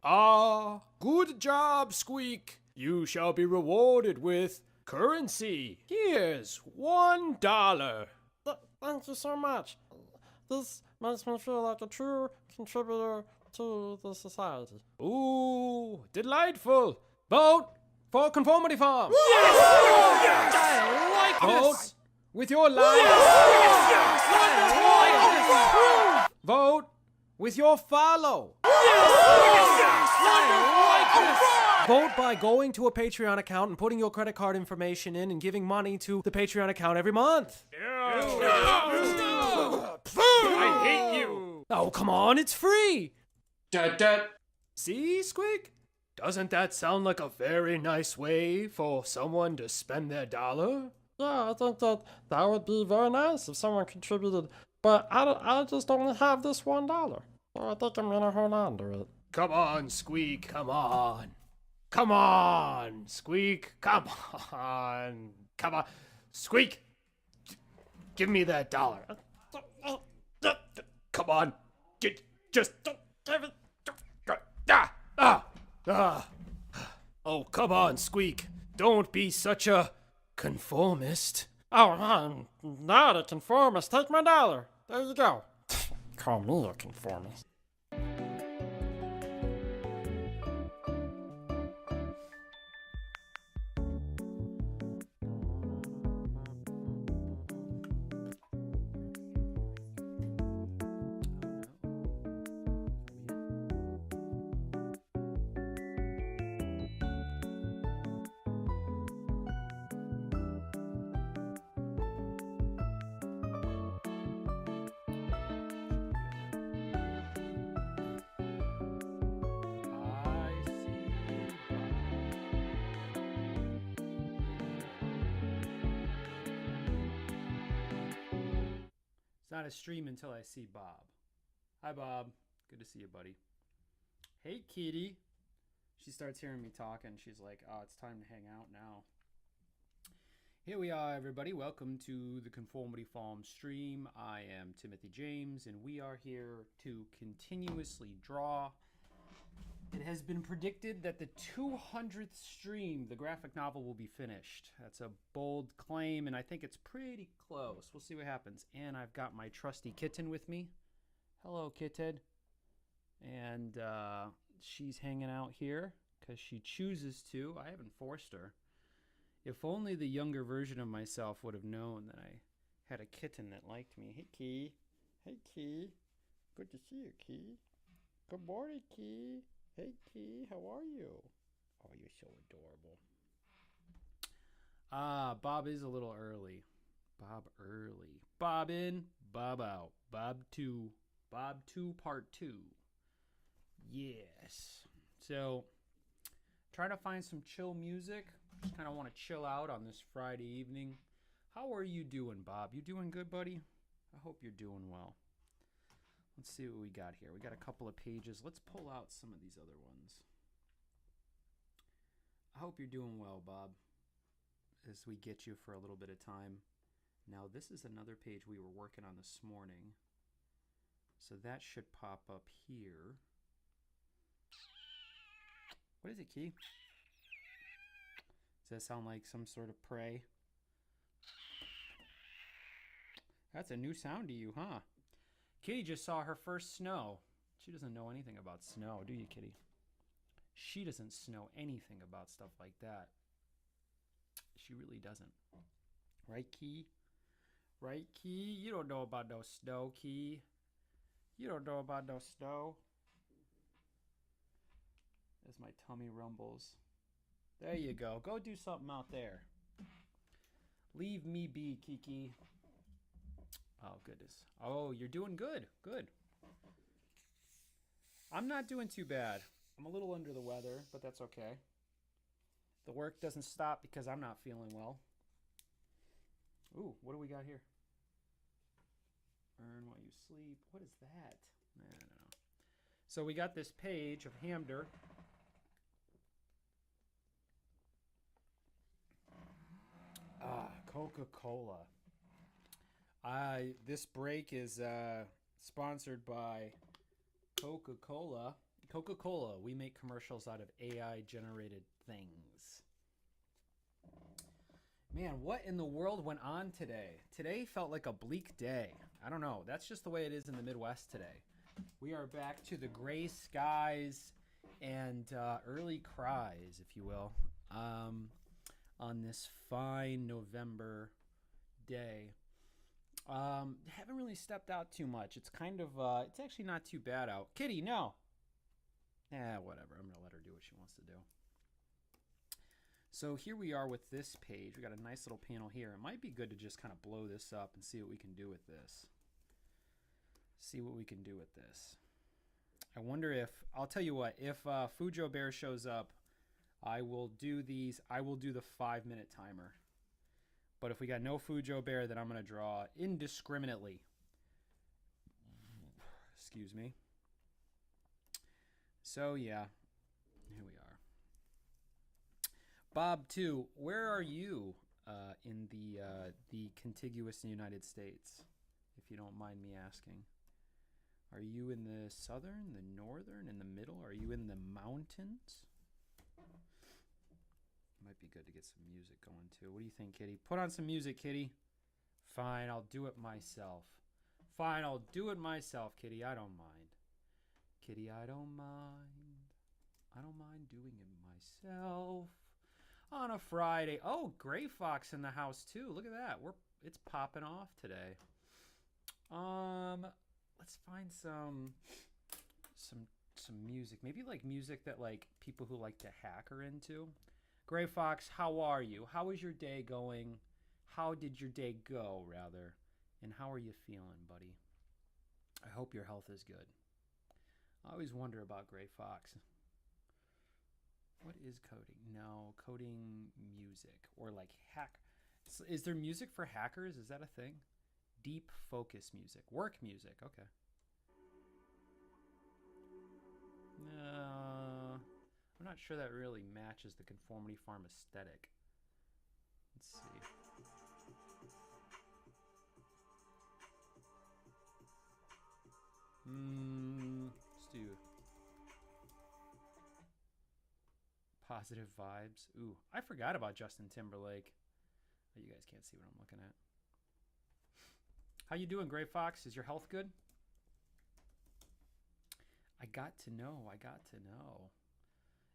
Ah, good job, Squeak. You shall be rewarded with currency. Here's $1. Thank you so much. This makes me feel like a true contributor to the society. Ooh, delightful. Vote for Conformity Farm. Yes! I like Vote with your life. Vote with your follow. Vote by going to a Patreon account and putting your credit card information in and giving money to the Patreon account every month. I hate you. Oh, come on, it's free. Dad. See, Squeak? Doesn't that sound like a very nice way for someone to spend their dollar? Yeah, I think that would be very nice if someone contributed, but I just only have this $1, so I think I'm gonna hold on to it. Come on, Squeak, come on. Come on, Squeak, come on. Come on, Squeak, give me that $1. Come on, just give it. Oh, come on, Squeak. Don't be such a conformist. Oh, I'm not a conformist. Take my $1. There you go. Call me a conformist. It's not a stream until I see Bob. Hi, Bob. Good to see you, buddy. Hey, kitty. She starts hearing me talking. She's like, oh, it's time to hang out now. Here we are, everybody. Welcome to the Conformity Farm stream. I am Timothy James, and we are here to continuously draw. It has been predicted that the 200th stream, the graphic novel, will be finished. That's a bold claim, and I think it's pretty close. We'll see what happens. And I've got my trusty kitten with me. Hello, kitten. And she's hanging out here because she chooses to. I haven't forced her. If only the younger version of myself would have known that I had a kitten that liked me. Hey, Key. Hey, Key. Good to see you, Key. Good morning, Key. Hey, Key, how are you? Oh, you're so adorable. Bob is a little early. Bob early. Bob in, Bob out. Bob 2. Bob 2 part 2. Yes. So, trying to find some chill music. Just kind of want to chill out on this Friday evening. How are you doing, Bob? You doing good, buddy? I hope you're doing well. Let's see what we got here. We got a couple of pages. Let's pull out some of these other ones. I hope you're doing well, Bob, as we get you for a little bit of time. Now, this is another page we were working on this morning. So that should pop up here. What is it, Key? Does that sound like some sort of prey? That's a new sound to you, huh? Kitty just saw her first snow. She doesn't know anything about snow, do you, Kitty? She doesn't know anything about stuff like that. She really doesn't. Right, Key? Right, Key? You don't know about no snow, Key. You don't know about no snow. As my tummy rumbles. There you go. Go do something out there. Leave me be, Kiki. Oh, goodness. Oh, you're doing good. Good. I'm not doing too bad. I'm a little under the weather, but that's okay. The work doesn't stop because I'm not feeling well. Ooh, what do we got here? Earn while you sleep. What is that? I don't know. So we got this page of Hamder. Coca-Cola. This break is sponsored by Coca-Cola. Coca-Cola, we make commercials out of AI-generated things. Man, what in the world went on today? Today felt like a bleak day. I don't know. That's just the way it is in the Midwest today. We are back to the gray skies and early cries, if you will, on this fine November day. Haven't really stepped out too much. It's kind of, it's actually not too bad out. Kitty, no. Whatever. I'm going to let her do what she wants to do. So here we are with this page. We got a nice little panel here. It might be good to just kind of blow this up and see what we can do with this. I wonder if, I'll tell you what, if Fujo Bear shows up, I will do the 5-minute timer. But if we got no Fujo Bear, then I'm going to draw indiscriminately. Excuse me. So yeah, here we are. Bob, too, where are you in the contiguous United States, if you don't mind me asking? Are you in the southern, the northern, in the middle? Are you in the mountains? Might be good to get some music going, too. What do you think, Kitty? Put on some music, Kitty. Fine, I'll do it myself. Fine, I'll do it myself, Kitty. I don't mind. Kitty, I don't mind. I don't mind doing it myself. On a Friday. Oh, Gray Fox in the house too. Look at that. It's popping off today. Let's find some music. Maybe like music that like people who like to hack are into. Gray Fox, how are you? How is your day going? How did your day go, rather? And how are you feeling, buddy? I hope your health is good. I always wonder about Gray Fox. What is coding? No, coding music or like hack. Is there music for hackers? Is that a thing? Deep focus music. Work music. Okay. No, I'm not sure that really matches the Conformity Farm aesthetic. Let's see. Let's do positive vibes. Ooh, I forgot about Justin Timberlake. Oh, you guys can't see what I'm looking at. How you doing, Gray Fox? Is your health good? I got to know.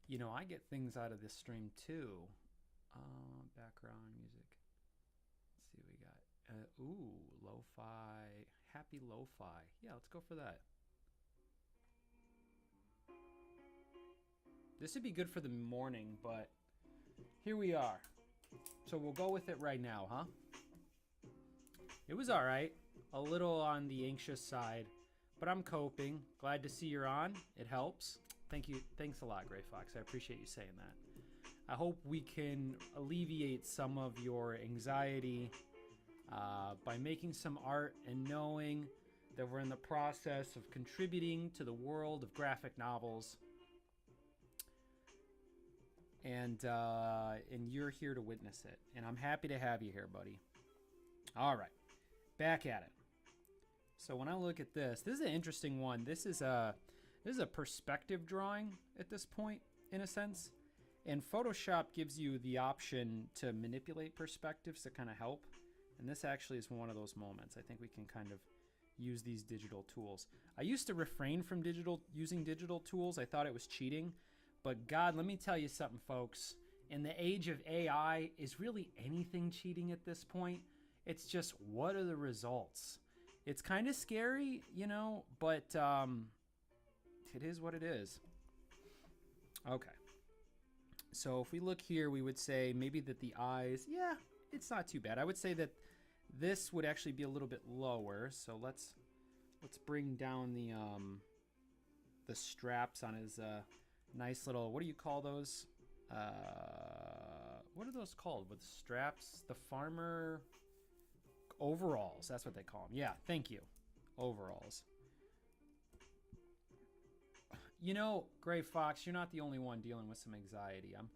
You know, I get things out of this stream too. Background music. Let's see what we got. Ooh, lo-fi. Happy lo-fi. Yeah, let's go for that. This would be good for the morning, but here we are. So we'll go with it right now, huh? It was all right. A little on the anxious side, but I'm coping. Glad to see you're on. It helps. Thank you. Thanks a lot, Gray Fox. I appreciate you saying that. I hope we can alleviate some of your anxiety by making some art and knowing that we're in the process of contributing to the world of graphic novels. And you're here to witness it. And I'm happy to have you here, buddy. All right. Back at it. So when I look at this is an interesting one. This is a perspective drawing at this point, in a sense. And Photoshop gives you the option to manipulate perspectives to kind of help. And this actually is one of those moments. I think we can kind of use these digital tools. I used to refrain from using digital tools. I thought it was cheating. But God, let me tell you something, folks. In the age of AI, is really anything cheating at this point? It's just, what are the results? It's kind of scary, you know, but it is what it is. Okay. So if we look here, we would say maybe that the eyes, yeah, it's not too bad. I would say that this would actually be a little bit lower. So let's bring down the straps on his nice little, what do you call those? What are those called with straps? The farmer overalls. That's what they call them. Yeah, thank you. Overalls. You know, Gray Fox, you're not the only one dealing with some anxiety. I'm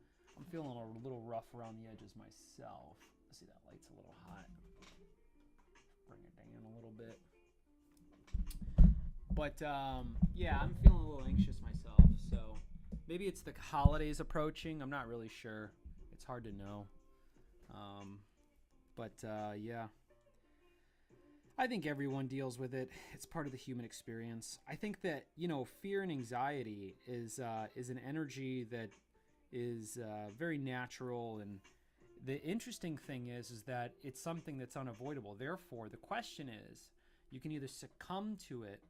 feeling a little rough around the edges myself. I see that light's a little hot. Bring it down a little bit. But yeah, I'm feeling a little anxious myself. So maybe it's the holidays approaching. I'm not really sure. It's hard to know. Yeah. I think everyone deals with it. It's part of the human experience. I think that, fear and anxiety is an energy that is very natural, and the interesting thing is that it's something that's unavoidable. Therefore, the question is, you can either succumb to it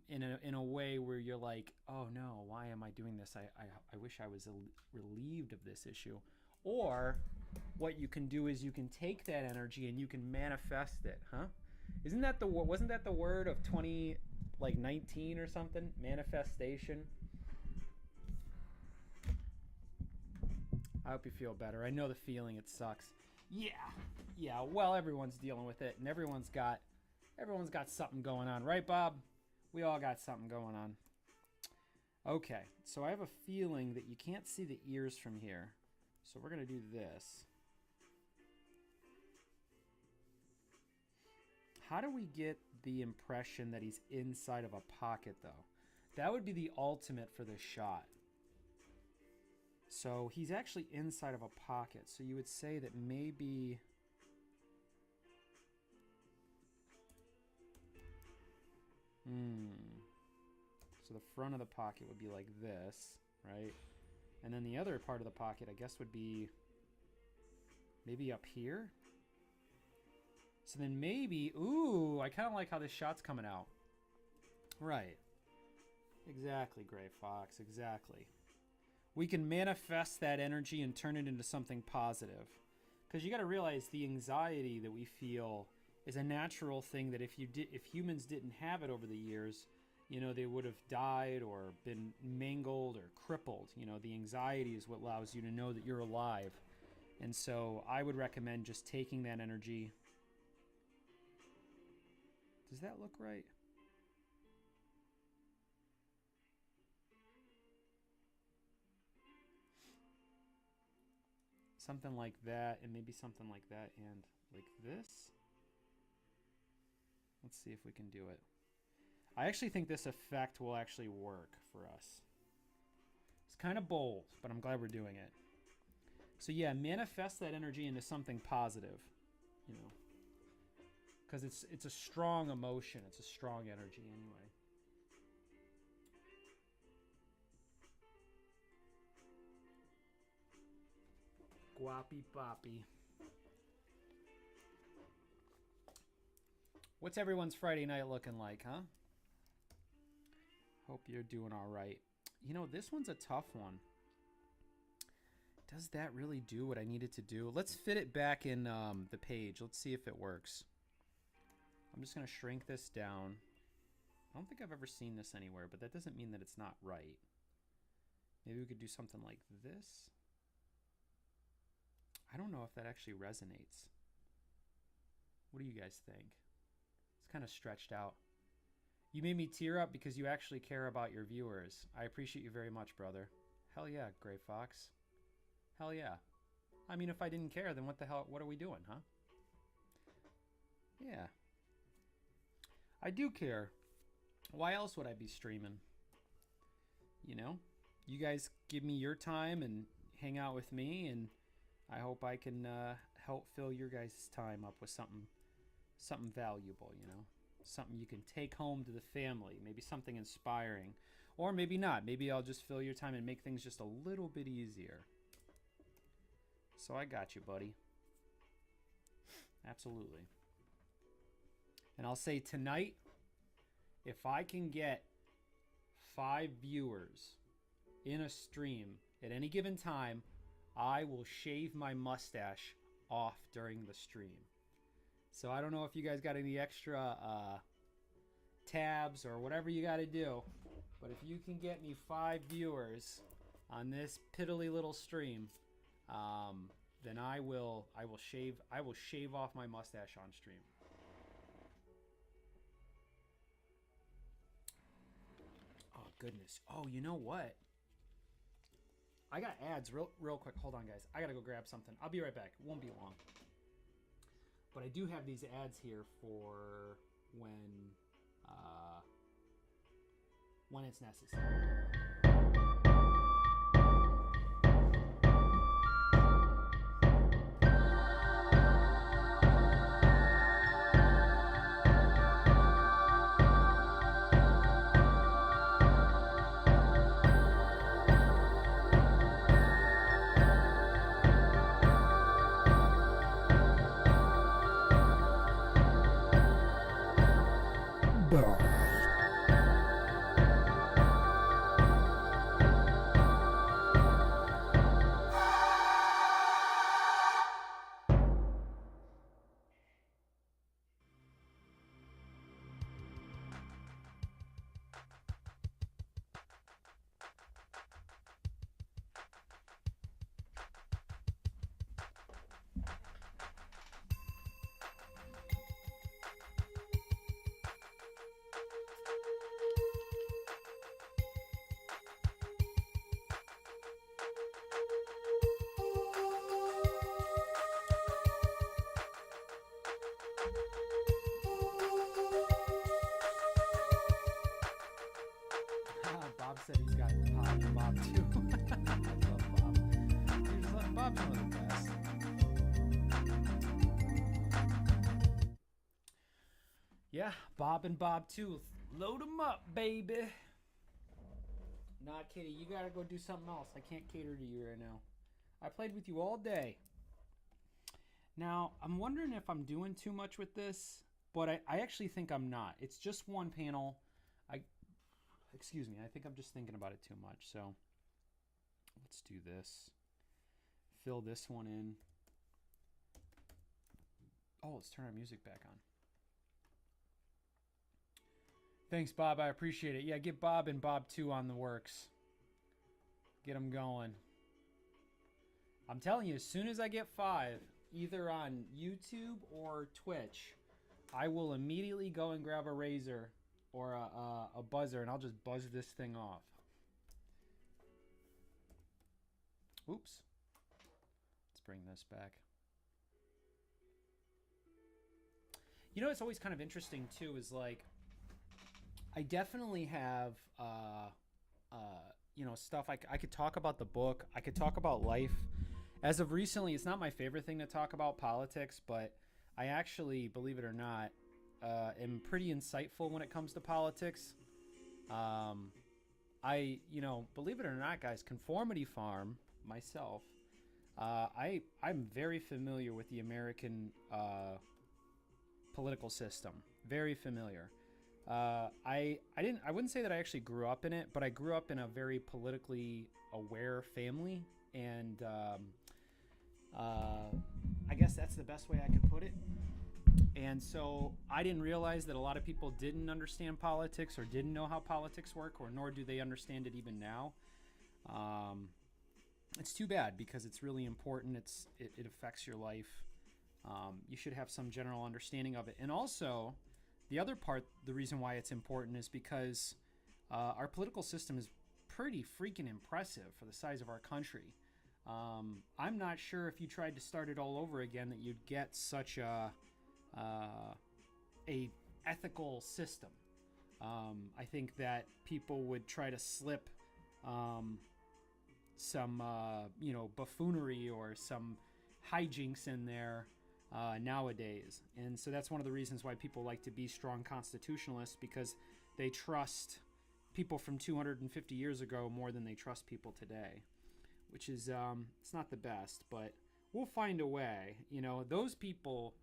in a way where you're like, oh no, why am I doing this? I wish I was relieved of this issue. Or what you can do is you can take that energy and you can manifest it, huh? Wasn't that the word of 2019 or something? Manifestation. I hope you feel better. I know the feeling, it sucks. Yeah. Well, everyone's dealing with it, and everyone's got something going on, right, Bob? We all got something going on. Okay, so I have a feeling that you can't see the ears from here. So we're going to do this. How do we get the impression that he's inside of a pocket, though? That would be the ultimate for this shot. So he's actually inside of a pocket. So you would say that maybe... So the front of the pocket would be like this, right? And then the other part of the pocket, I guess, would be maybe up here. So then maybe, ooh, I kind of like how this shot's coming out. Right. Exactly, Gray Fox, exactly. We can manifest that energy and turn it into something positive. Because you got to realize the anxiety that we feel is a natural thing that if humans didn't have it over the years, they would have died or been mangled or crippled. The anxiety is what allows you to know that you're alive. And so I would recommend just taking that energy. Does that look right? Something like that, and maybe something like that, and like this. Let's see if we can do it. I actually think this effect will actually work for us. It's kind of bold, but I'm glad we're doing it. So yeah, manifest that energy into something positive, because it's a strong emotion. It's a strong energy anyway. Guapi Poppy. What's everyone's Friday night looking like, huh? Hope you're doing all right. This one's a tough one. Does that really do what I need it to do? Let's fit it back in the page. Let's see if it works. I'm just going to shrink this down. I don't think I've ever seen this anywhere, but that doesn't mean that it's not right. Maybe we could do something like this. I don't know if that actually resonates. What do you guys think? It's kind of stretched out. You made me tear up because you actually care about your viewers. I appreciate you very much, brother. Hell yeah, Gray Fox. Hell yeah. I mean, if I didn't care, then what the hell, what are we doing, huh? Yeah. I do care. Why else would I be streaming? You guys give me your time and hang out with me, and I hope I can help fill your guys' time up with something valuable, something you can take home to the family, maybe something inspiring, or maybe not. Maybe I'll just fill your time and make things just a little bit easier. So I got you, buddy. Absolutely. And I'll say tonight, if I can get 5 viewers in a stream at any given time, I will shave my mustache off during the stream. So I don't know if you guys got any extra tabs or whatever you got to do, but if you can get me 5 viewers on this piddly little stream, then I will shave off my mustache on stream. Oh goodness. Oh, you know what? I got ads real quick. Hold on, guys. I gotta go grab something. I'll be right back. It won't be long. But I do have these ads here for when it's necessary. Bob said he's got Bob and Bob too. I love Bob. Bob's one of the best. Yeah, Bob and Bob too. Load 'em up, baby. Nah, Kitty, you gotta go do something else. I can't cater to you right now. I played with you all day. Now, I'm wondering if I'm doing too much with this, but I actually think I'm not. It's just one panel. Excuse me, I think I'm just thinking about it too much. So let's do this. Fill this one in. Oh, let's turn our music back on. Thanks, Bob. I appreciate it. Yeah, get Bob and Bob 2 on the works. Get them going. I'm telling you, as soon as I get 5, either on YouTube or Twitch, I will immediately go and grab a razor or a buzzer, and I'll just buzz this thing off. Oops. Let's bring this back. You know, it's always kind of interesting, too, is like, I definitely have, you know, stuff. I could talk about the book. I could talk about life. As of recently, it's not my favorite thing to talk about politics, but I actually, believe it or not, am pretty insightful when it comes to politics. You know, believe it or not, guys, Conformity Farm, myself, I'm very familiar with the American political system. Very familiar. I wouldn't say that I actually grew up in it, but I grew up in a very politically aware family, and I guess that's the best way I could put it. And so I didn't realize that a lot of people didn't understand politics or didn't know how politics work, or nor do they understand it even now. It's too bad, because it's really important. It affects your life. You should have some general understanding of it. And also, the other part, the reason why it's important is because our political system is pretty freaking impressive for the size of our country. I'm not sure if you tried to start it all over again that you'd get such a ethical system. I think that people would try to slip some you know, buffoonery or some hijinks in there nowadays. And so that's one of the reasons why people like to be strong constitutionalists, because they trust people from 250 years ago more than they trust people today, which is it's not the best, but we'll find a way. You know, those people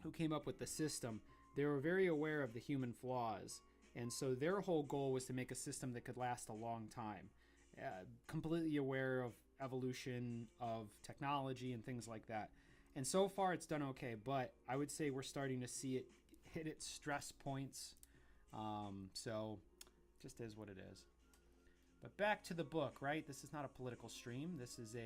who came up with the system, they were very aware of the human flaws, and so their whole goal was to make a system that could last a long time, completely aware of evolution of technology and things like that. And so far it's done okay, but I would say we're starting to see it hit its stress points. So just is what it is. But back to the book, right? This is not a political stream. This is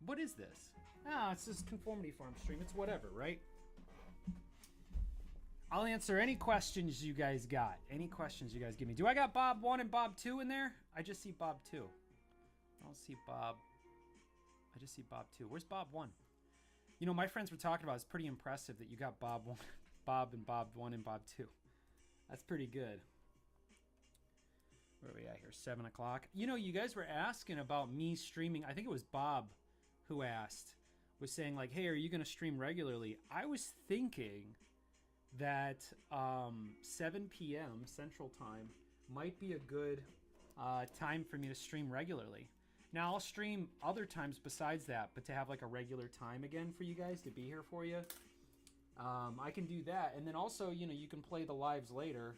what is this? Ah, it's this Conformity Farm stream. It's whatever, right? I'll answer any questions you guys got. Any questions you guys give me. Do I got Bob 1 and Bob 2 in there? I just see Bob 2. I don't see Bob. I just see Bob 2. Where's Bob 1? You know, my friends were talking about, it's pretty impressive that you got Bob 1, Bob and Bob 1 and Bob 2. That's pretty good. Where are we at here? 7 o'clock. You know, you guys were asking about me streaming. I think it was Bob who asked, was saying like, hey, are you going to stream regularly? I was thinking that 7 p.m. Central Time might be a good time for me to stream regularly. Now, I'll stream other times besides that, but to have like a regular time again for you guys to be here for you, I can do that, and then also, you know, you can play the lives later.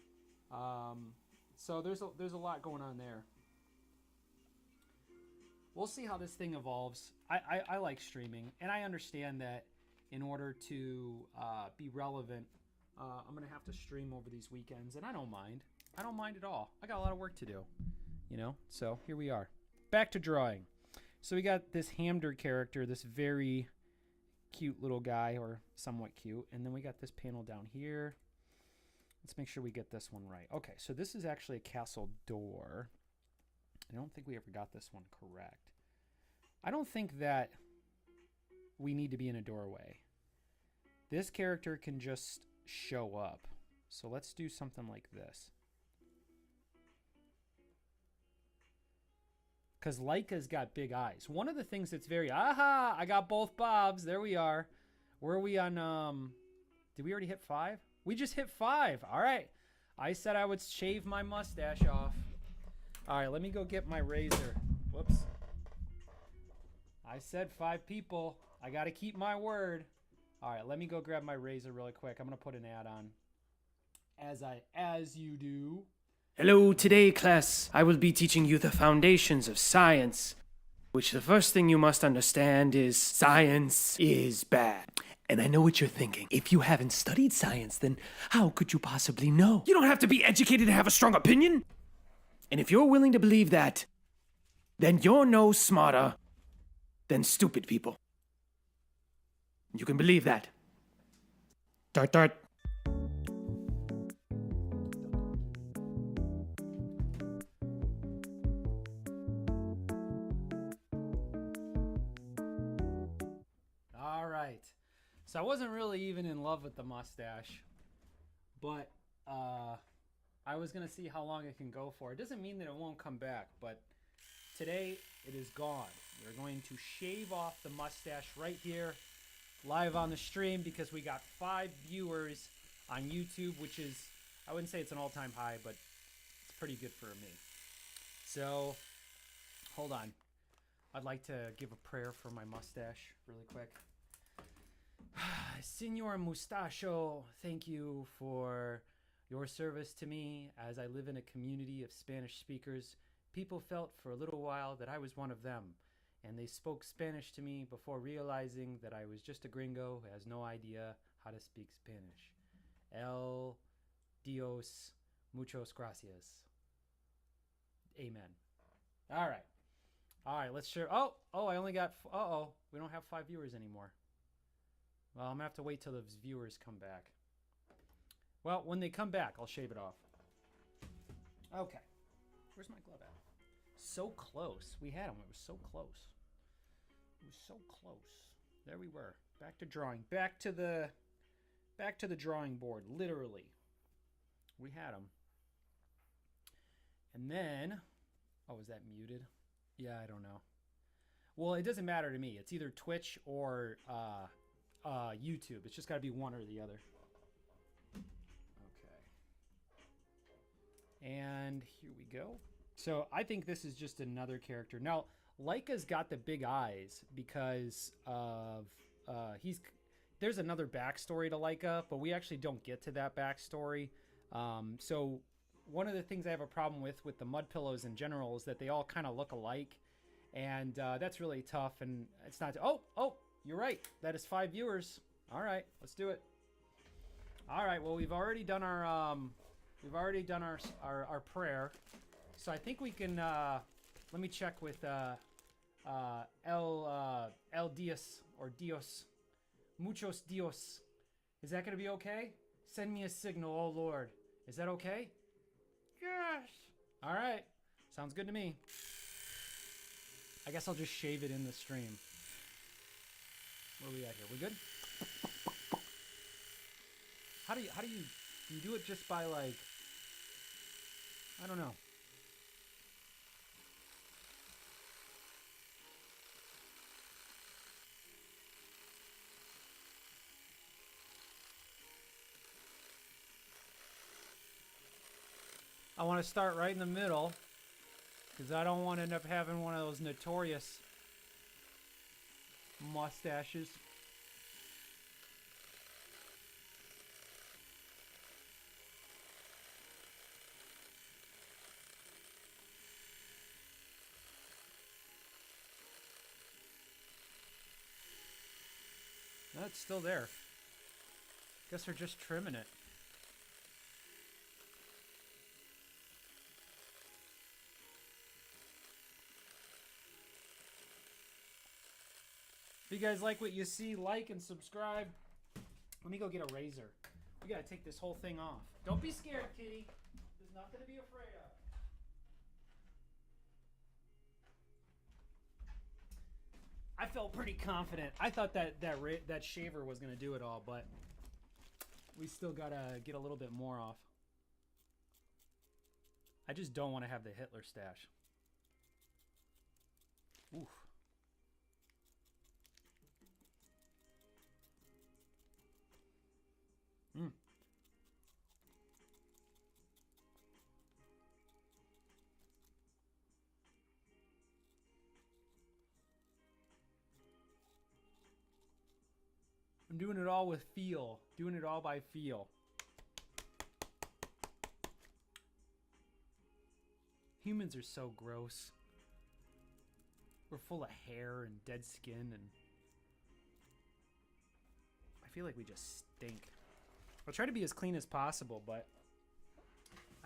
So there's a lot going on there. We'll see how this thing evolves. I like streaming, and I understand that in order to be relevant, I'm gonna have to stream over these weekends, and I don't mind. I don't mind at all. I got a lot of work to do, you know. So here we are, back to drawing. So we got this Hamder character, this very cute little guy, or somewhat cute, and then we got this panel down here. Let's make sure we get this one right. Okay, so this is actually a castle door. I don't think we ever got this one correct. I don't think that we need to be in a doorway. This character can just show up. So let's do something like this. Because Laika's got big eyes. One of the things that's very... Aha! I got both Bobs. There we are. Where are we on... Did we already hit 5? We just hit 5. All right. I said I would shave my mustache off. All right, let me go get my razor. Whoops. I said 5 people. I got to keep my word. All right, let me go grab my razor really quick. I'm going to put an ad on. As you do. Hello, today, class, I will be teaching you the foundations of science, which the first thing you must understand is science is bad. And I know what you're thinking. If you haven't studied science, then how could you possibly know? You don't have to be educated to have a strong opinion. And if you're willing to believe that, then you're no smarter than stupid people. You can believe that. Dart, dart. All right. So I wasn't really even in love with the mustache, but I was going to see how long it can go for. It doesn't mean that it won't come back, but today it is gone. We're going to shave off the mustache right here, live on the stream, because we got 5 viewers on YouTube, which is, I wouldn't say it's an all-time high, but it's pretty good for me. So, hold on. I'd like to give a prayer for my mustache really quick. Senor Mustacho, thank you for your service to me. As I live in a community of Spanish speakers, people felt for a little while that I was one of them, and they spoke Spanish to me before realizing that I was just a gringo who has no idea how to speak Spanish. El Dios, muchos gracias. Amen. All right, let's share. Oh, I only got, we don't have 5 viewers anymore. Well, I'm going to have to wait till those viewers come back. Well, when they come back, I'll shave it off. Okay. Where's my glove at? So close. We had him. It was so close. It was so close. There we were. Back to drawing. Back to the drawing board, literally. We had him. And then, oh, is that muted? Yeah, I don't know. Well, it doesn't matter to me. It's either Twitch or YouTube. It's just got to be one or the other. Okay. And here we go. So I think this is just another character. Now, Laika's got the big eyes because of there's another backstory to Laika, but we actually don't get to that backstory. So one of the things I have a problem with the mud pillows in general is that they all kind of look alike, and that's really tough. And it's not. Oh, you're right. That is 5 viewers. All right, let's do it. All right. Well, we've already done our prayer, so I think we can. Let me check with El Dios or Dios, muchos Dios. Is that gonna be okay? Send me a signal, oh Lord. Is that okay? Yes. All right. Sounds good to me. I guess I'll just shave it in the stream. Where are we at here? We good? How do you do it just by, like, I don't know. I want to start right in the middle because I don't want to end up having one of those notorious mustaches. Oh, it's still there. Guess they're just trimming it. If you guys like what you see, like and subscribe. Let me go get a razor. We gotta take this whole thing off. Don't be scared, kitty. There's nothing to be afraid of. I felt pretty confident. I thought that shaver was gonna do it all, but we still gotta get a little bit more off. I just don't want to have the Hitler stash. Oof. I'm doing it all with feel. Doing it all by feel. Humans are so gross. We're full of hair and dead skin, and I feel like we just stink. I'll try to be as clean as possible, but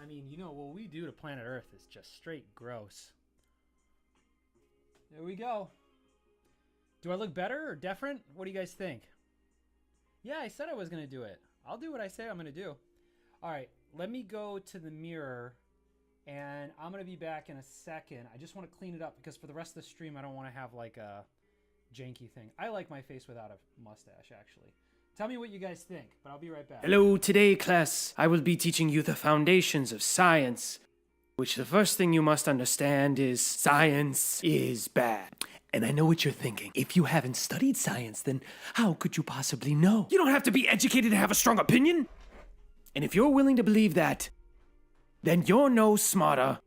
I mean, you know, what we do to planet Earth is just straight gross. There we go. Do I look better or different? What do you guys think? Yeah, I said I was going to do it. I'll do what I say I'm going to do. All right, let me go to the mirror, and I'm going to be back in a second. I just want to clean it up because for the rest of the stream, I don't want to have like a janky thing. I like my face without a mustache, actually. Tell me what you guys think, but I'll be right back. Hello, today, class, I will be teaching you the foundations of science, which the first thing you must understand is science is bad. And I know what you're thinking. If you haven't studied science, then how could you possibly know? You don't have to be educated to have a strong opinion. And if you're willing to believe that, then you're no smarter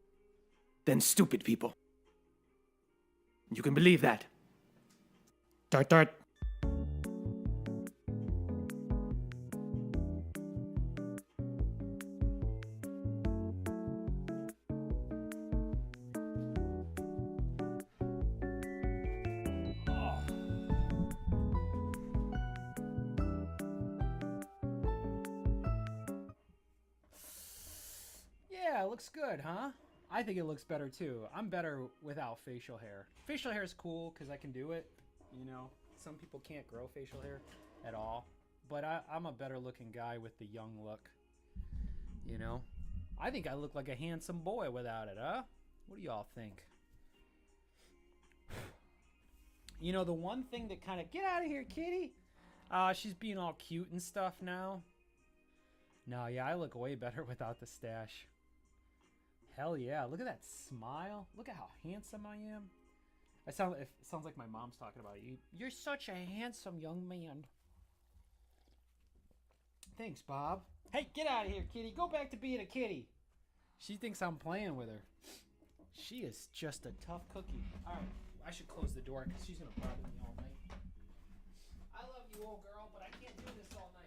than stupid people. You can believe that. Dart, dart. Yeah, it looks good, huh? I think it looks better too. I'm better without facial hair. Facial hair is cool because I can do it. You know, some people can't grow facial hair at all. But I'm a better looking guy with the young look. You know? I think I look like a handsome boy without it, huh? What do y'all think? You know, the one thing that kind of... Get out of here, kitty! She's being all cute and stuff now. No, yeah, I look way better without the stash. Hell yeah, look at that smile. Look at how handsome I am. It sounds like my mom's talking about you. You're such a handsome young man. Thanks, Bob. Hey, get out of here, kitty. Go back to being a kitty. She thinks I'm playing with her. She is just a tough cookie. All right, I should close the door because she's going to bother me all night. I love you, old girl, but I can't do this all night.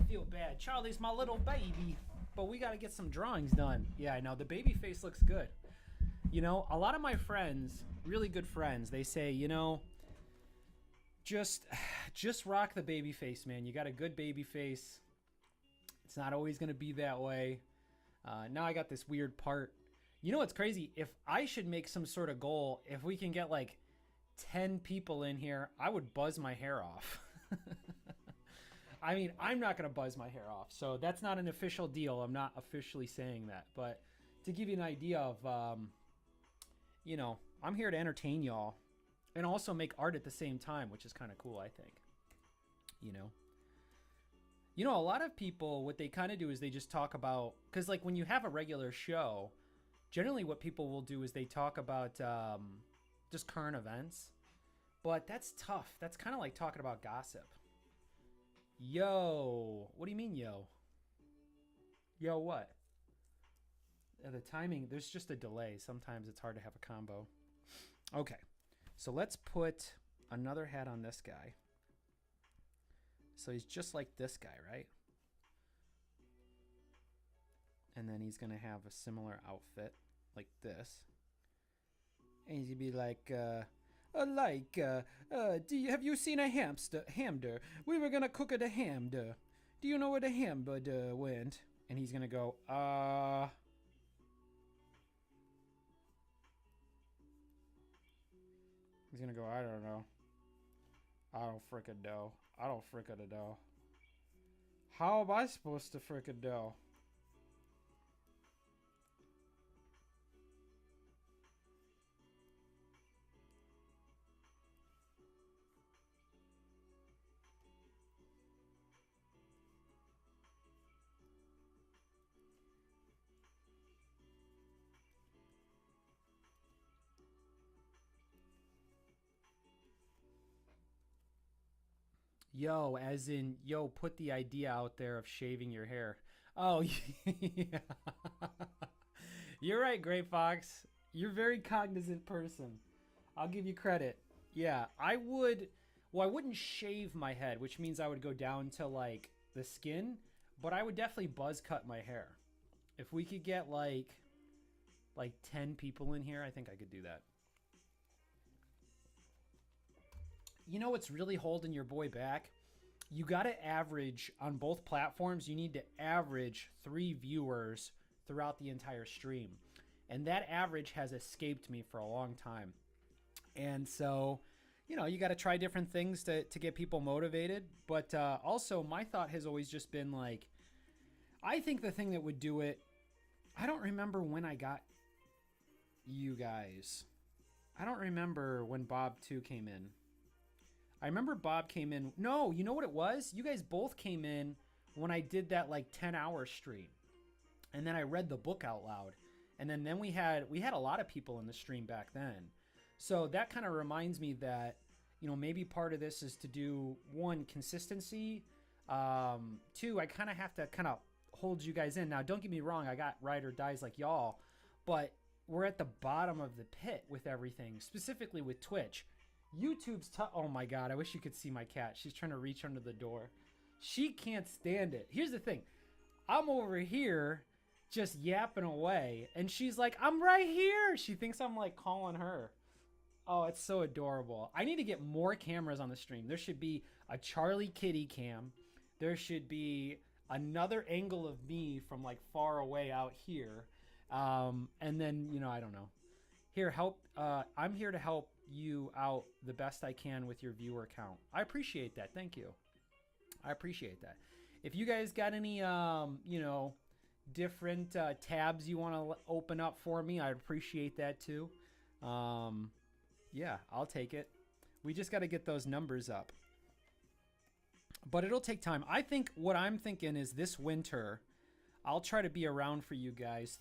I feel bad. Charlie's my little baby, but we got to get some drawings done. Yeah, I know. The baby face looks good. You know, a lot of my friends, really good friends, they say, you know, just rock the baby face, man. You got a good baby face. It's not always going to be that way. Now I got this weird part. You know what's crazy? If I should make some sort of goal, if we can get like 10 people in here, I would buzz my hair off. I mean, I'm not going to buzz my hair off. So that's not an official deal. I'm not officially saying that. But to give you an idea of, you know, I'm here to entertain y'all and also make art at the same time, which is kind of cool, I think. You know, a lot of people, what they kind of do is they just talk about, because like when you have a regular show, generally what people will do is they talk about just current events. But that's tough. That's kind of like talking about gossip. Yo. What do you mean, yo? Yo, what? The timing, there's just a delay. Sometimes it's hard to have a combo. Okay. So let's put another hat on this guy. So he's just like this guy, right? And then he's going to have a similar outfit like this. And he's going to be like, Have you seen a hamster? We were gonna cook it a hamster. Do you know where the hamburger went? And he's gonna go, He's gonna go, I don't know. I don't frickin' know. I don't frickin' know. How am I supposed to frickin' know? Yo, as in, yo, put the idea out there of shaving your hair. Oh, yeah. You're right, Gray Fox. You're a very cognizant person. I'll give you credit. Yeah, I would... Well, I wouldn't shave my head, which means I would go down to, like, the skin. But I would definitely buzz cut my hair. If we could get, like 10 people in here, I think I could do that. You know what's really holding your boy back? You got to average on both platforms. You need to average 3 viewers throughout the entire stream. And that average has escaped me for a long time. And so, you know, you got to try different things to get people motivated. But also, my thought has always just been like, I think the thing that would do it, I don't remember when I got you guys. I don't remember when Bob 2 came in. I remember Bob came in. No, you know what it was? You guys both came in when I did that like 10-hour stream. And then I read the book out loud. And then we had a lot of people in the stream back then. So that kind of reminds me that, you know, maybe part of this is to do, 1, consistency. 2, I kind of have to kind of hold you guys in. Now, don't get me wrong. I got ride or dies like y'all. But we're at the bottom of the pit with everything, specifically with Twitch. YouTube's oh my god, I wish you could see my cat. She's trying to reach under the door. She can't stand it. Here's the thing. I'm over here just yapping away, and she's like, I'm right here. She thinks I'm like calling her. Oh, it's so adorable. I need to get more cameras on the stream. There should be a Charlie Kitty cam. There should be another angle of me from like far away out here. And then, you know, I don't know. Here, help. I'm here to help you out the best I can with your viewer count. I appreciate that. Thank you. I appreciate that. If you guys got any, you know, different tabs you want to open up for me, I'd appreciate that too. Yeah, I'll take it. We just got to get those numbers up. But it'll take time. I think what I'm thinking is this winter, I'll try to be around for you guys.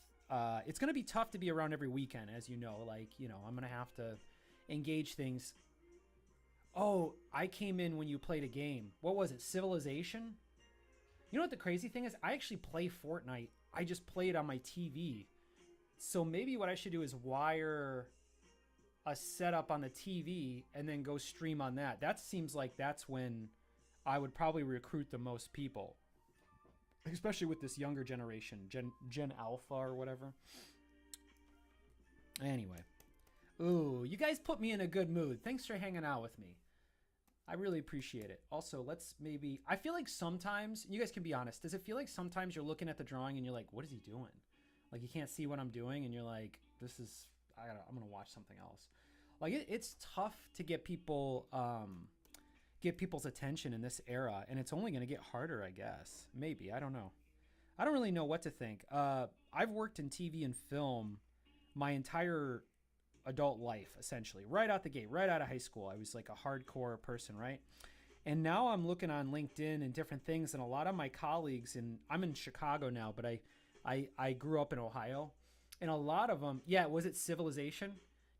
It's going to be tough to be around every weekend, as you know. Like, you know, I'm going to have to engage things. Oh, I came in when you played a game. What was it? Civilization? You know what the crazy thing is? I actually play Fortnite. I just play it on my TV. So maybe what I should do is wire a setup on the TV and then go stream on that. That seems like that's when I would probably recruit the most people. Especially with this younger generation, Gen Alpha or whatever. Anyway. Ooh, you guys put me in a good mood. Thanks for hanging out with me. I really appreciate it. Also, let's maybe... I feel like sometimes... You guys can be honest. Does it feel like sometimes you're looking at the drawing and you're like, what is he doing? Like, you can't see what I'm doing and you're like, this is... I'm going to watch something else. Like, it's tough to get people... get people's attention in this era, and it's only going to get harder, I guess. Maybe. I don't know. I don't really know what to think. I've worked in TV and film my entire adult life, essentially. Right out the gate, right out of high school. I was like a hardcore person, right? And now I'm looking on LinkedIn and different things, and a lot of my colleagues, and I'm in Chicago now, but I grew up in Ohio, and a lot of them, yeah, was it Civilization?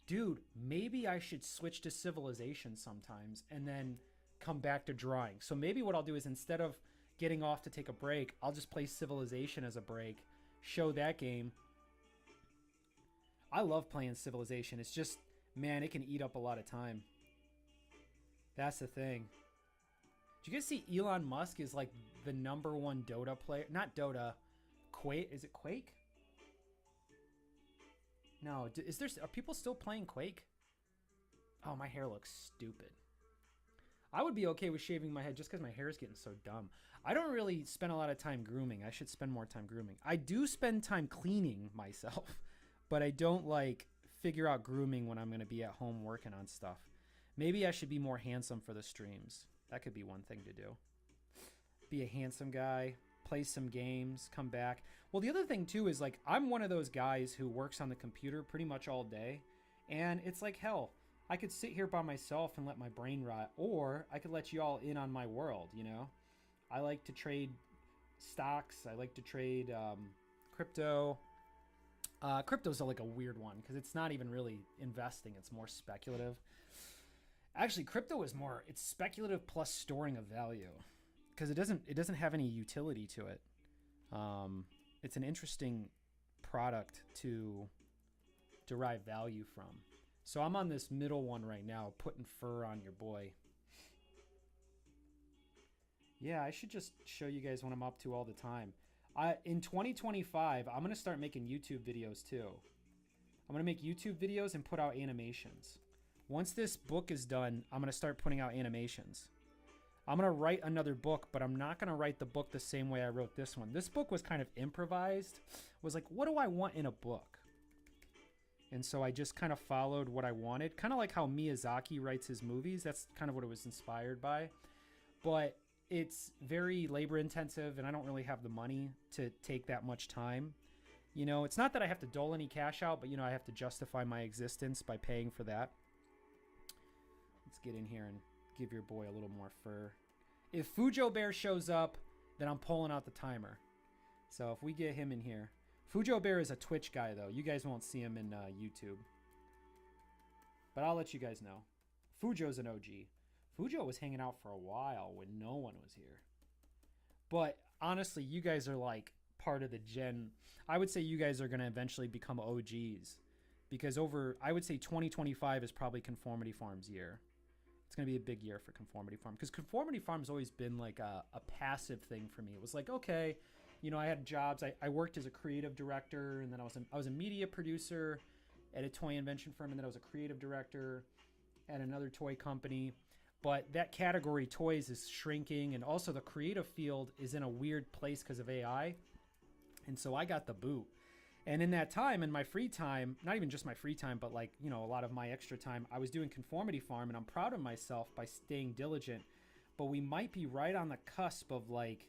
Dude, maybe I should switch to Civilization sometimes, and then come back to drawing. So maybe what I'll do is instead of getting off to take a break, I'll just play Civilization as a break, show that game. I love playing Civilization. It's just, man, it can eat up a lot of time. That's the thing. Did you guys see Elon Musk is like the #1 Dota player? Not Dota, Quake. Is it Quake? No, are people still playing Quake? Oh, my hair looks stupid. I would be okay with shaving my head just because my hair is getting so dumb. I don't really spend a lot of time grooming. I should spend more time grooming. I do spend time cleaning myself, but I don't like figure out grooming when I'm going to be at home working on stuff. Maybe I should be more handsome for the streams. That could be one thing to do. Be a handsome guy, play some games, come back. Well, the other thing too is like I'm one of those guys who works on the computer pretty much all day, and it's like hell. I could sit here by myself and let my brain rot, or I could let you all in on my world, you know? I like to trade stocks. I like to trade crypto. Crypto's like a weird one because it's not even really investing. It's more speculative. Actually, crypto is more, it's speculative plus storing of value because it doesn't have any utility to it. It's an interesting product to derive value from. So I'm on this middle one right now, putting fur on your boy. Yeah, I should just show you guys what I'm up to all the time. In 2025, I'm going to start making YouTube videos too. I'm going to make YouTube videos and put out animations. Once this book is done, I'm going to start putting out animations. I'm going to write another book, but I'm not going to write the book the same way I wrote this one. This book was kind of improvised. It was like, what do I want in a book? And so I just kind of followed what I wanted. Kind of like how Miyazaki writes his movies. That's kind of what it was inspired by. But it's very labor intensive and I don't really have the money to take that much time. You know, it's not that I have to dole any cash out, but you know, I have to justify my existence by paying for that. Let's get in here and give your boy a little more fur. If Fujo Bear shows up, then I'm pulling out the timer. So if we get him in here. Fujo Bear is a Twitch guy, though. You guys won't see him in YouTube. But I'll let you guys know. Fujo's an OG. Fujo was hanging out for a while when no one was here. But honestly, you guys are like part of the gen. I would say you guys are going to eventually become OGs. Because I would say 2025 is probably Conformity Farm's year. It's going to be a big year for Conformity Farm. Because Conformity Farm's always been like a passive thing for me. It was like, okay, you know, I had jobs. I worked as a creative director, and then I was a media producer at a toy invention firm, and then I was a creative director at another toy company. But that category, toys, is shrinking, and also the creative field is in a weird place because of AI. And so I got the boot. And in that time, in my free time, not even just my free time, but like, you know, a lot of my extra time, I was doing Conformity Farm, and I'm proud of myself by staying diligent. But we might be right on the cusp of like,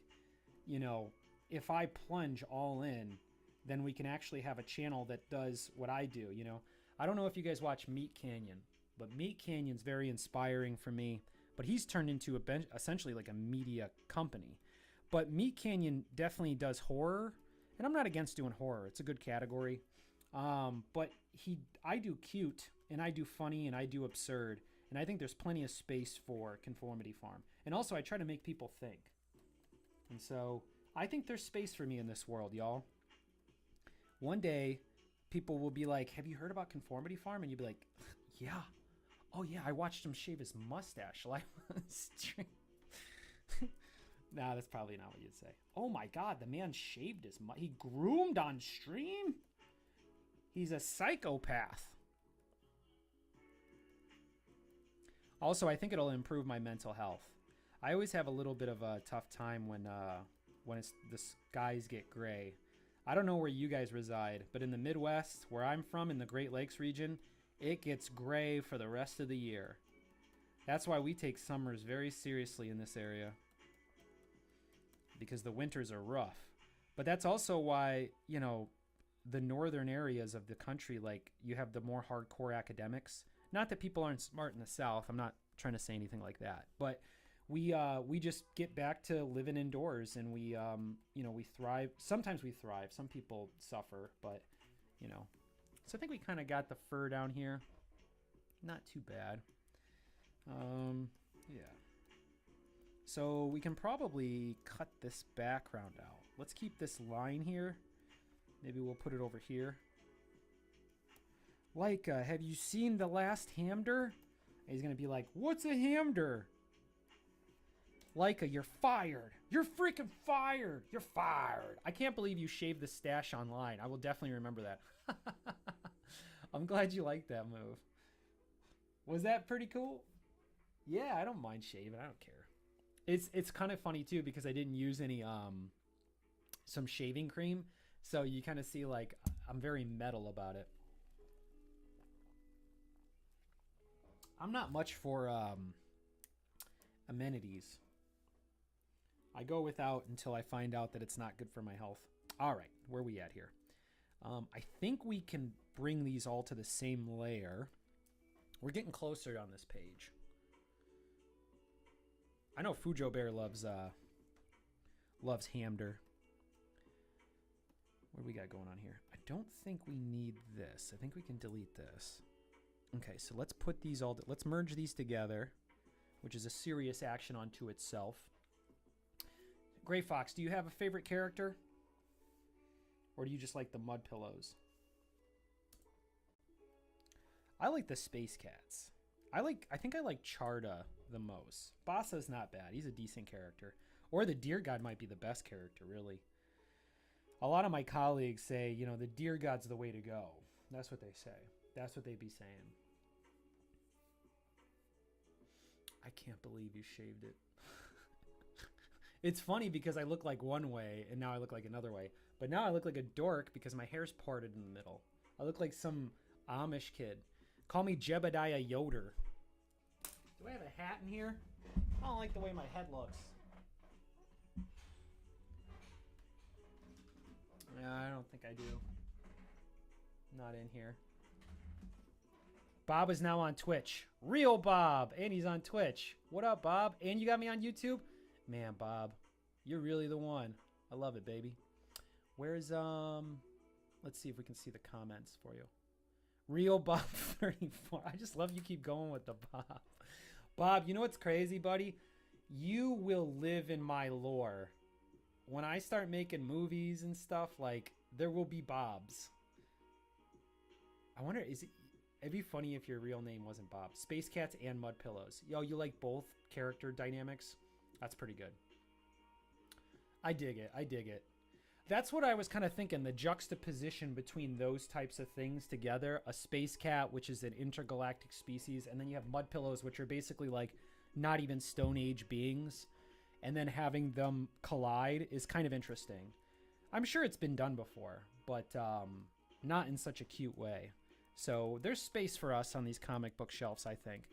you know, if I plunge all in, then we can actually have a channel that does what I do, you know. I don't know if you guys watch Meat Canyon, but Meat Canyon's very inspiring for me. But he's turned into essentially like a media company. But Meat Canyon definitely does horror, and I'm not against doing horror. It's a good category. But I do cute, and I do funny, and I do absurd. And I think there's plenty of space for Conformity Farm. And also, I try to make people think. And so I think there's space for me in this world, y'all. One day, people will be like, have you heard about Conformity Farm? And you'll be like, yeah. Oh, yeah, I watched him shave his mustache live on stream. Nah, that's probably not what you'd say. Oh, my God, the man shaved his he groomed on stream? He's a psychopath. Also, I think it'll improve my mental health. I always have a little bit of a tough time when the skies get gray. I don't know where you guys reside, but in the Midwest, where I'm from, in the Great Lakes region, it gets gray for the rest of the year. That's why we take summers very seriously in this area, because the winters are rough. But that's also why, you know, the northern areas of the country, like, you have the more hardcore academics. Not that people aren't smart in the South. I'm not trying to say anything like that. But we just get back to living indoors, and we thrive. Sometimes we thrive. Some people suffer, but, you know. So I think we kind of got the fur down here. Not too bad. Yeah. So we can probably cut this background out. Let's keep this line here. Maybe we'll put it over here. Leica, have you seen the last hamster? And he's going to be like, what's a hamster? Leica, you're fired. You're freaking fired. You're fired. I can't believe you shaved the stash online. I will definitely remember that. I'm glad you liked that move. Was that pretty cool? Yeah, I don't mind shaving. I don't care. It's kind of funny too because I didn't use any some shaving cream, so you kind of see like I'm very metal about it. I'm not much for amenities. I go without until I find out that it's not good for my health. All right, where are we at here? I think we can bring these all to the same layer. We're getting closer on this page. I know Fujo Bear loves Hamder. What do we got going on here? I don't think we need this. I think we can delete this. Okay, so let's put these all... Let's merge these together, which is a serious action unto itself. Gray Fox, do you have a favorite character? Or do you just like the mud pillows? I like the Space Cats. I think I like Charda the most. Basa's not bad. He's a decent character. Or the Deer God might be the best character, really. A lot of my colleagues say, you know, the Deer God's the way to go. That's what they say. That's what they be saying. I can't believe you shaved it. It's funny because I look like one way and now I look like another way. But now I look like a dork because my hair's parted in the middle. I look like some Amish kid. Call me Jebediah Yoder. Do I have a hat in here? I don't like the way my head looks. Yeah, I don't think I do. Not in here. Bob is now on Twitch. Real Bob. And he's on Twitch. What up, Bob? And you got me on YouTube? Man, Bob, you're really the one. I love it, baby. Where's, let's see if we can see the comments for you. Real Bob 34. I just love you keep going with the Bob. Bob, you know what's crazy, buddy? You will live in my lore. When I start making movies and stuff, like, there will be Bobs. I wonder, it'd be funny if your real name wasn't Bob. Space Cats and Mud Pillows. Yo, you like both character dynamics? That's pretty good. I dig it. I dig it. That's what I was kind of thinking, the juxtaposition between those types of things together. A space cat, which is an intergalactic species, and then you have mud pillows, which are basically like not even Stone Age beings. And then having them collide is kind of interesting. I'm sure it's been done before, but not in such a cute way. So there's space for us on these comic book shelves, I think.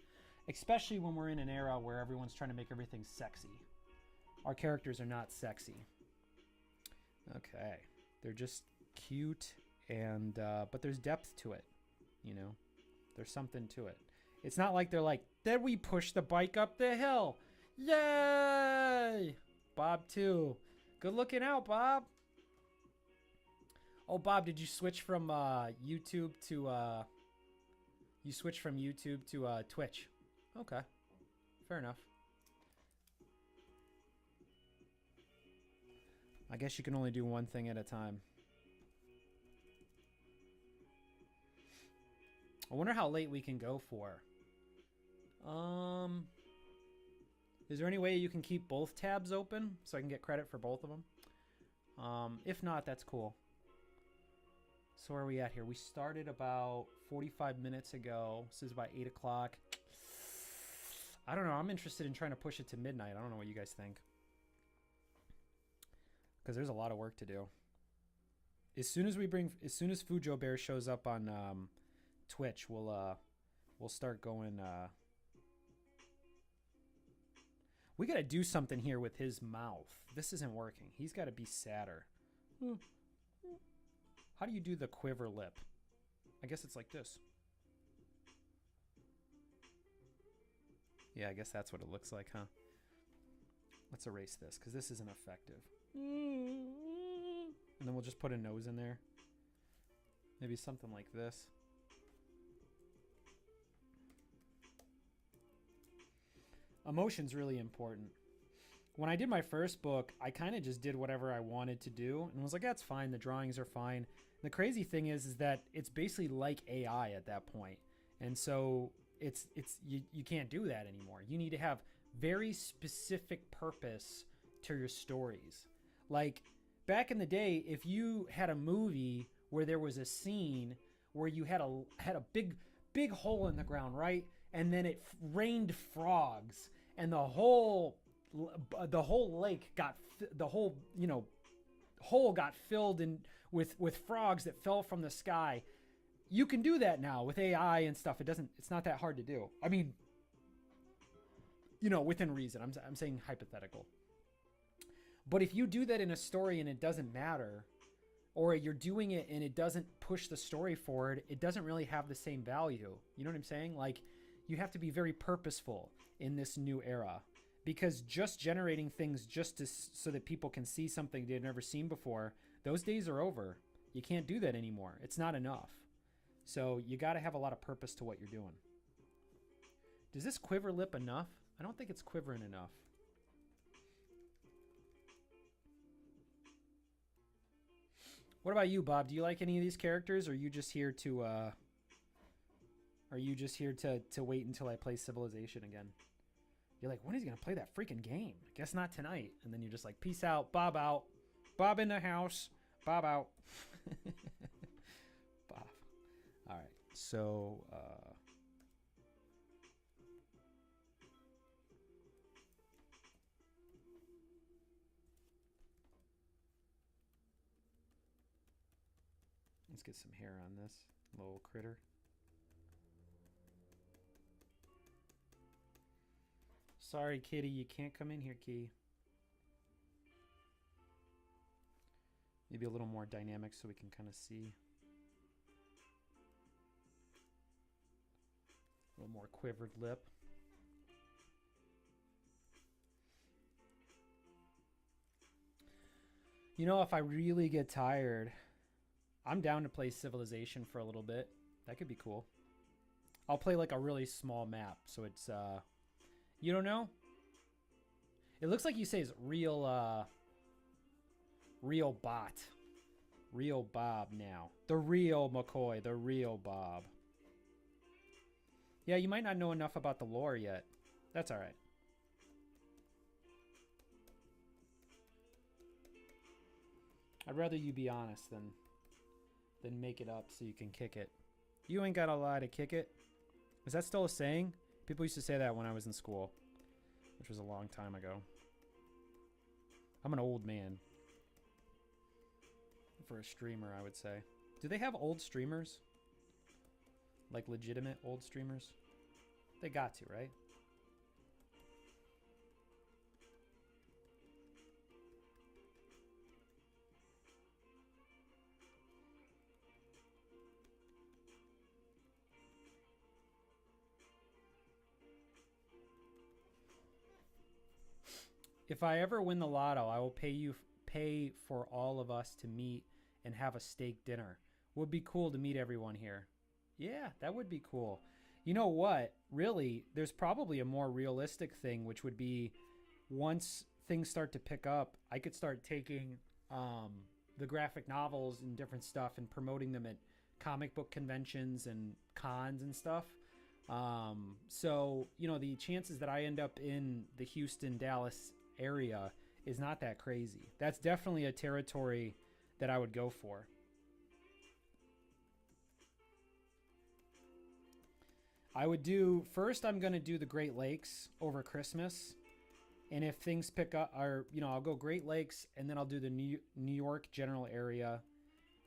Especially when we're in an era where everyone's trying to make everything sexy. Our characters are not sexy. Okay. They're just cute and but there's depth to it, you know. There's something to it. It's not like they're like, "Then we push the bike up the hill. Yay!" Bob too. Good looking out, Bob. Oh, Bob, did you switch from YouTube to Twitch? Okay. Fair enough. I guess you can only do one thing at a time. I wonder how late we can go for. Is there any way you can keep both tabs open so I can get credit for both of them? If not, that's cool. So where are we at here? We started about 45 minutes ago. This is about 8 o'clock. I don't know. I'm interested in trying to push it to midnight. I don't know what you guys think. Because there's a lot of work to do. As soon as Fujo Bear shows up on Twitch, we'll start going. We got to do something here with his mouth. This isn't working. He's got to be sadder. How do you do the quiver lip? I guess it's like this. Yeah, I guess that's what it looks like, huh? Let's erase this because this isn't effective. And then we'll just put a nose in there. Maybe something like this. Emotion's really important. When I did my first book, I kind of just did whatever I wanted to do and was like, that's fine. The drawings are fine. And the crazy thing is that it's basically like AI at that point. And so you can't do that anymore. You need to have very specific purpose to your stories. Like back in the day, if you had a movie where there was a scene where you had a big hole in the ground, right? and then it rained frogs, and the whole lake got the whole hole got filled in with frogs that fell from the sky. You can do that now with AI and stuff. It's not that hard to do. I mean, within reason. I'm saying hypothetical. But if you do that in a story and it doesn't matter, or you're doing it and it doesn't push the story forward, it doesn't really have the same value. You know what I'm saying? Like, you have to be very purposeful in this new era, because just generating things just so that people can see something they've never seen before, those days are over. You can't do that anymore. It's not enough. So you got to have a lot of purpose to what you're doing. Does this quiver lip enough? I don't think it's quivering enough. What about you, Bob? Do you like any of these characters, or are you just here to wait until I play Civilization again? You're like, when is he gonna play that freaking game? Guess not tonight. And then you're just like, peace out, Bob out, Bob in the house, Bob out. Bob. All right, so let's get some hair on this little critter. Sorry, kitty, you can't come in here, Key. Maybe a little more dynamic so we can kind of see. A little more quivered lip. If I really get tired, I'm down to play Civilization for a little bit. That could be cool. I'll play like a really small map, so it's you don't know? It looks like you say it's real bot. Real Bob now. The real McCoy, the real Bob. Yeah, you might not know enough about the lore yet. That's all right. I'd rather you be honest than make it up so you can kick it. You ain't got a lie to kick it. Is that still a saying? People used to say that when I was in school, which was a long time ago. I'm an old man. For a streamer, I would say. Do they have old streamers? Like legitimate old streamers? They got to, right? If I ever win the lotto, I will pay for all of us to meet and have a steak dinner. Would be cool to meet everyone here. Yeah, that would be cool. You know what? Really, there's probably a more realistic thing, which would be once things start to pick up, I could start taking the graphic novels and different stuff and promoting them at comic book conventions and cons and stuff. So, the chances that I end up in the Houston, Dallas area is not that crazy. That's definitely a territory that I would go for. I would do, first I'm going to do the Great Lakes over Christmas. And if things pick up, I'll go Great Lakes and then I'll do the New York general area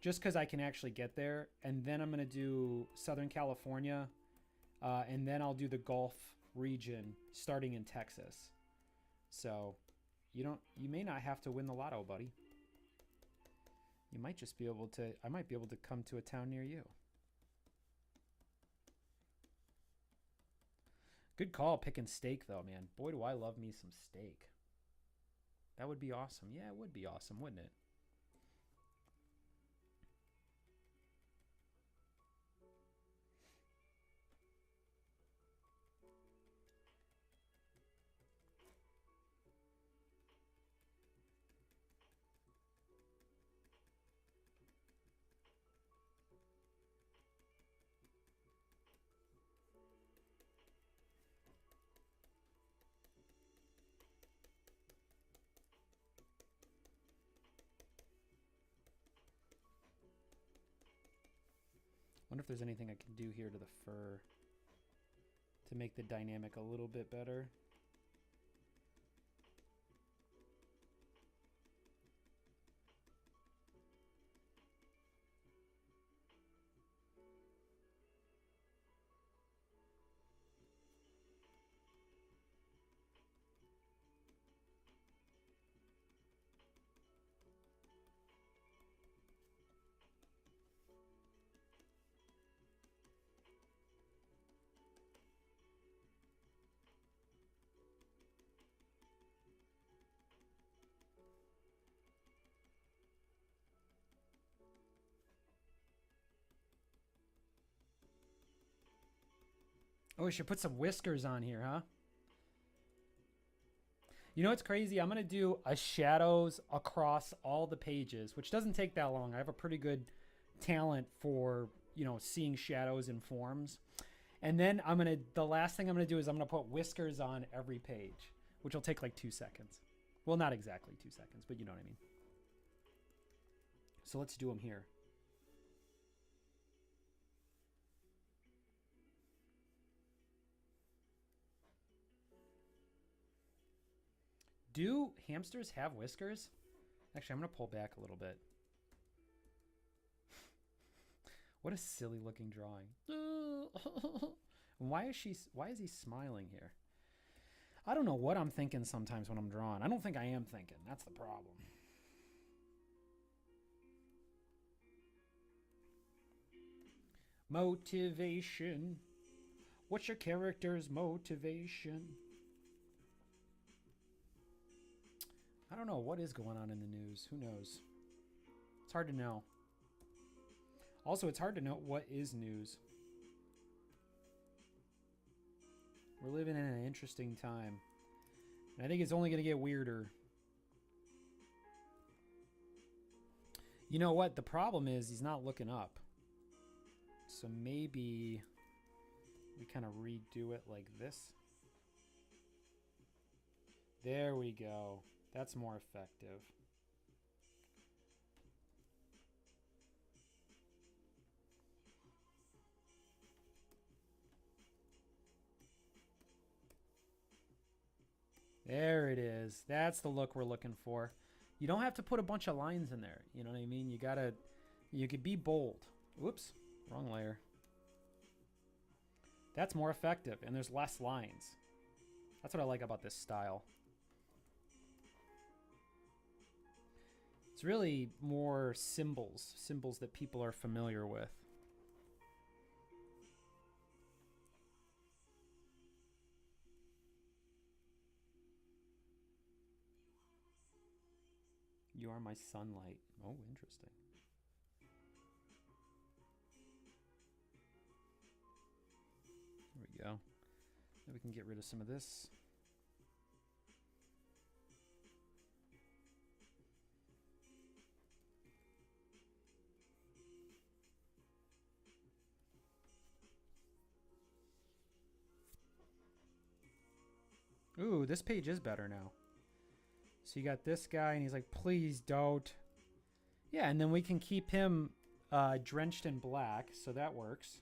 just because I can actually get there. And then I'm going to do Southern California. And then I'll do the Gulf region starting in Texas. So you may not have to win the lotto, buddy. You might just be able to, I might be able to come to a town near you. Good call picking steak though, man. Boy, do I love me some steak. That would be awesome. Yeah, it would be awesome, wouldn't it? Wonder if there's anything I can do here to the fur to make the dynamic a little bit better. Oh, we should put some whiskers on here, huh? You know what's crazy? I'm going to do a shadows across all the pages, which doesn't take that long. I have a pretty good talent for, you know, seeing shadows and forms. And then the last thing I'm going to do is I'm going to put whiskers on every page, which will take like 2 seconds. Well, not exactly 2 seconds, but you know what I mean. So let's do them here. Do hamsters have whiskers? Actually, I'm going to pull back a little bit. What a silly looking drawing. Why is he smiling here? I don't know what I'm thinking sometimes when I'm drawing. I don't think I am thinking. That's the problem. Motivation. What's your character's motivation? I don't know what is going on in the news. Who knows? It's hard to know. Also, it's hard to know what is news. We're living in an interesting time. And I think it's only going to get weirder. You know what? The problem is he's not looking up. So maybe we kind of redo it like this. There we go. That's more effective. There it is. That's the look we're looking for. You don't have to put a bunch of lines in there. You know what I mean? You could be bold. Whoops, wrong layer. That's more effective, and there's less lines. That's what I like about this style. It's really more symbols that people are familiar with. You are my sunlight. Oh, interesting. There we go. Now we can get rid of some of this. Ooh, this page is better now. So you got this guy, and he's like, please don't. Yeah, and then we can keep him drenched in black, so that works.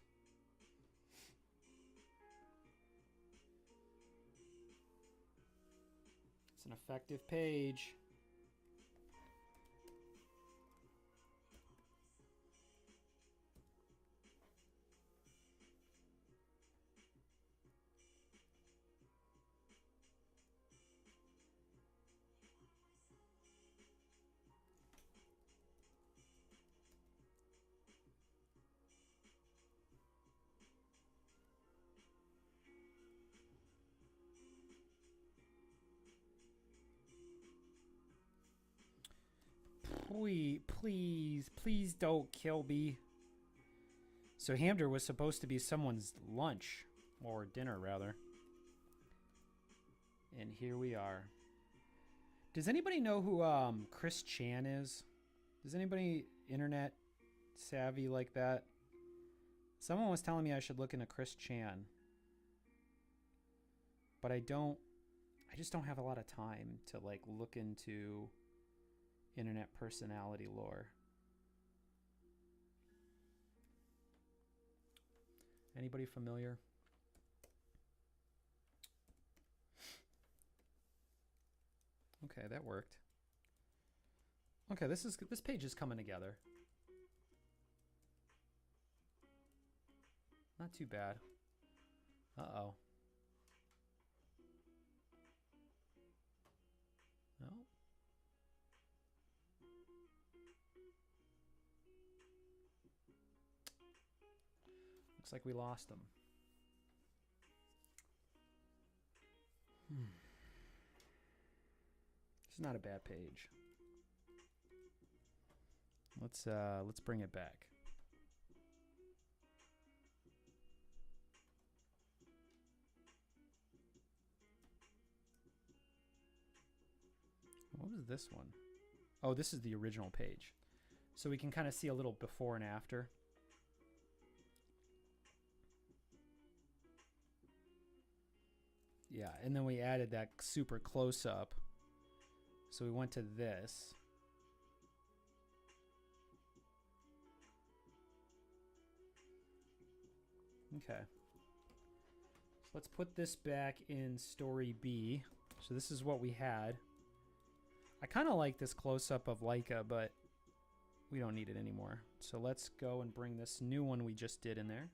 It's an effective page. Please don't kill me. So Hamder was supposed to be someone's lunch, or dinner rather. And here we are. Does anybody know who Chris Chan is? Does anybody internet savvy like that? Someone was telling me I should look into Chris Chan. But I just don't have a lot of time to like look into internet personality lore. Anybody familiar? Okay, that worked. Okay, this page is coming together. Not too bad. Uh-oh. No. Looks like we lost them. It's not a bad page. Let's bring it back. What was this one? Oh, this is the original page. So we can kind of see a little before and after. Yeah, and then we added that super close up. So we went to this. Okay. So let's put this back in story B. So this is what we had. I kind of like this close-up of Leica, but we don't need it anymore. So let's go and bring this new one we just did in there.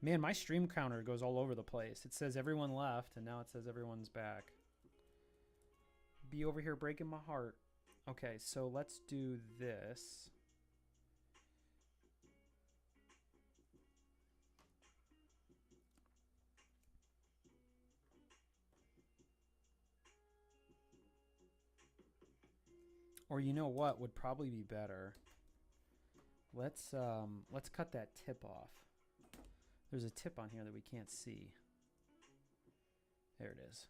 Man, my stream counter goes all over the place. It says everyone left, and now it says everyone's back. Be over here breaking my heart. Okay, so let's do this. Or you know what would probably be better? Let's cut that tip off. There's a tip on here that we can't see. There it is.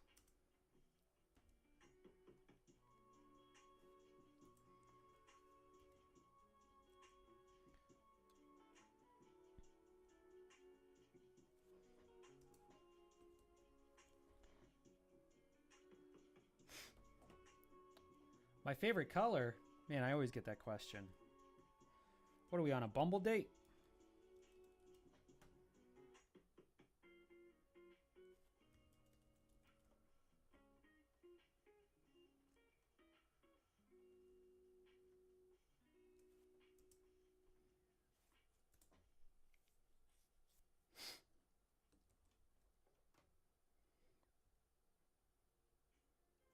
My favorite color? Man, I always get that question. What are we on, a Bumble date?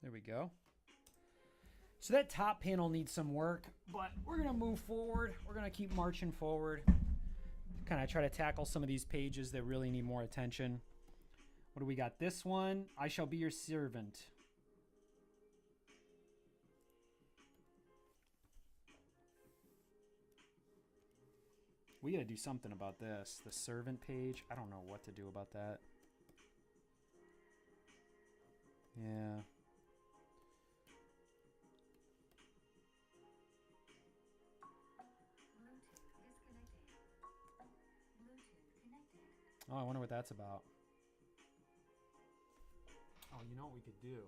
There we go. So that top panel needs some work, but we're going to move forward. We're going to keep marching forward. Kind of try to tackle some of these pages that really need more attention. What do we got? This one, I shall be your servant. We got to do something about this. The servant page, I don't know what to do about that. Yeah. Oh, I wonder what that's about. Oh, you know what we could do?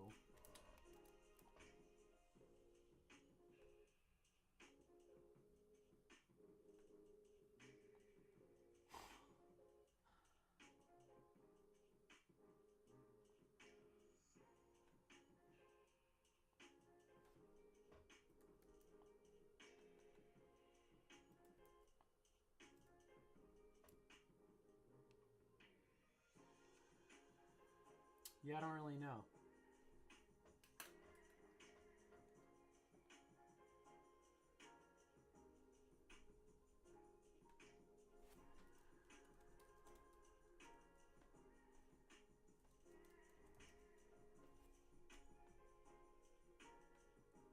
Yeah, I don't really know.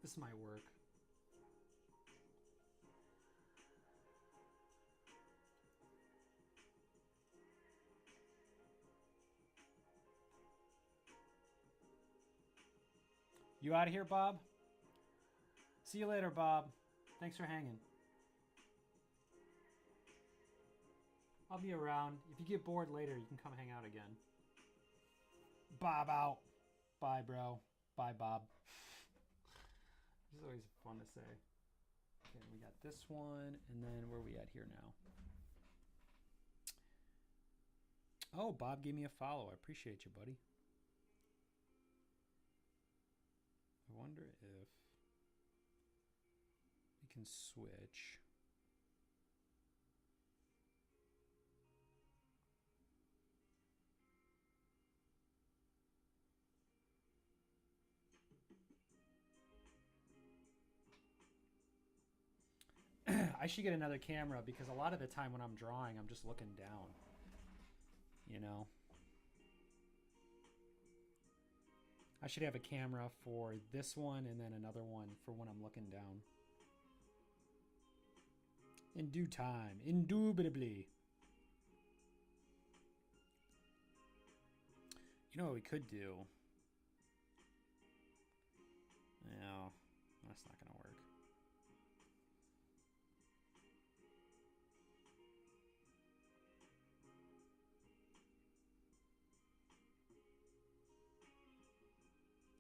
This might work. You out of here, Bob? See you later, Bob. Thanks for hanging. I'll be around. If you get bored later, you can come hang out again. Bob out. Bye, bro. Bye, Bob. This is always fun to say. Okay, we got this one, and then where are we at here now? Oh, Bob gave me a follow. I appreciate you, buddy. I wonder if we can switch. I should get another camera because a lot of the time when I'm drawing, I'm just looking down. You know? I should have a camera for this one and then another one for when I'm looking down. In due time. Indubitably. You know what we could do? No, that's not going to work.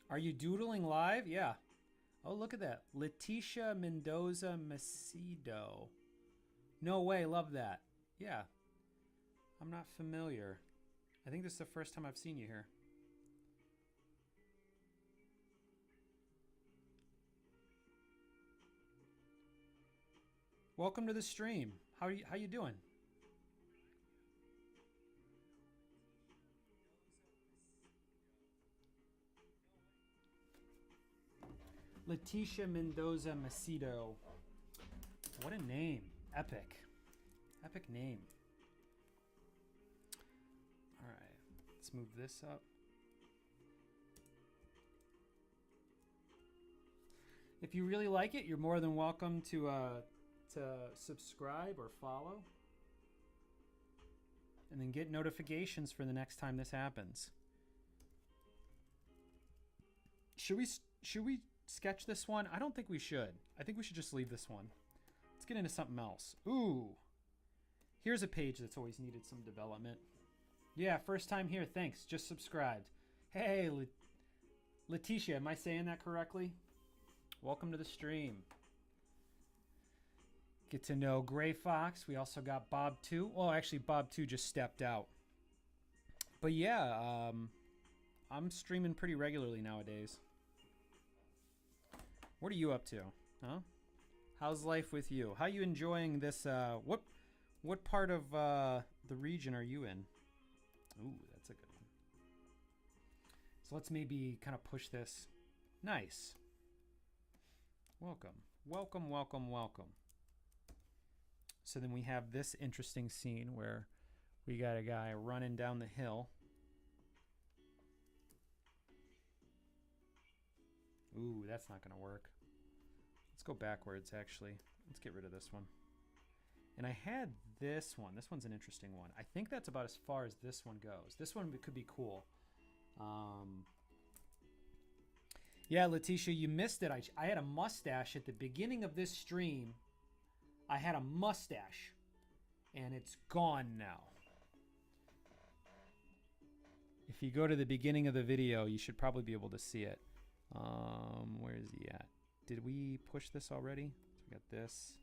Are you doodling live? Yeah. Oh, look at that. Leticia Mendoza Macedo. No way, love that. Yeah. I'm not familiar. I think this is the first time I've seen you here. Welcome to the stream. How you doing? Leticia Mendoza Macedo. What a name. Epic. Epic name. All right. Let's move this up. If you really like it, you're more than welcome to subscribe or follow. And then get notifications for the next time this happens. Should we sketch this one? I don't think we should. I think we should just leave this one. Let's get into something else. Ooh. Here's a page that's always needed some development. Yeah, first time here. Thanks. Just subscribed. Hey, Leticia, am I saying that correctly? Welcome to the stream. Get to know Gray Fox. We also got Bob 2. Well, actually, Bob 2 just stepped out. But yeah, I'm streaming pretty regularly nowadays. What are you up to? Huh? How's life with you? How are you enjoying this? What part of the region are you in? Ooh, that's a good one. So let's maybe kind of push this. Nice. Welcome. Welcome, welcome, welcome. So then we have this interesting scene where we got a guy running down the hill. Ooh, that's not going to work. Let's go backwards, actually. Let's get rid of this one. And I had this one. This one's an interesting one. I think that's about as far as this one goes. This one could be cool. Yeah, Leticia, you missed it. I had a mustache at the beginning of this stream. I had a mustache, and it's gone now. If you go to the beginning of the video, you should probably be able to see it. Where is he at? Did we push this already? So we got this.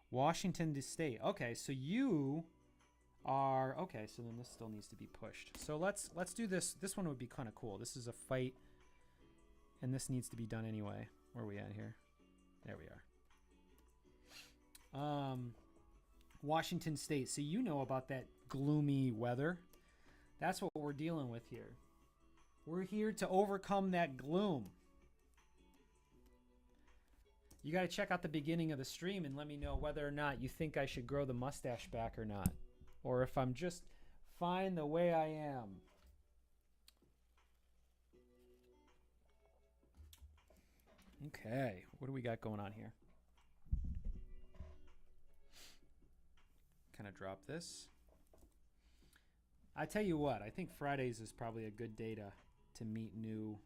Washington State. Okay, so you are... Okay, so then this still needs to be pushed. So let's do this. This one would be kind of cool. This is a fight, and this needs to be done anyway. Where are we at here? There we are. Washington State. So you know about that gloomy weather. That's what we're dealing with here. We're here to overcome that gloom. You got to check out the beginning of the stream and let me know whether or not you think I should grow the mustache back or not. Or if I'm just fine the way I am. Okay, what do we got going on here? Kind of drop this. I tell you what, I think Fridays is probably a good day to meet new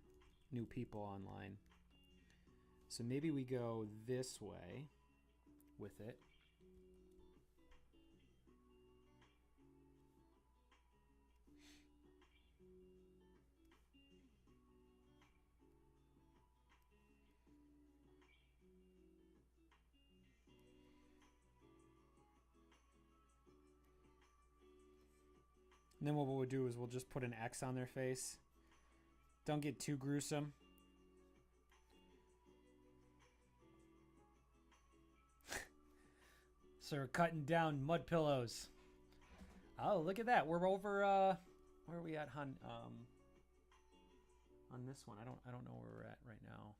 people online. So maybe we go this way with it. And then what we'll do is we'll just put an X on their face. Don't get too gruesome. So we're cutting down mud pillows. Oh, look at that. We're over where are we at, hon? On this one. I don't know where we're at right now.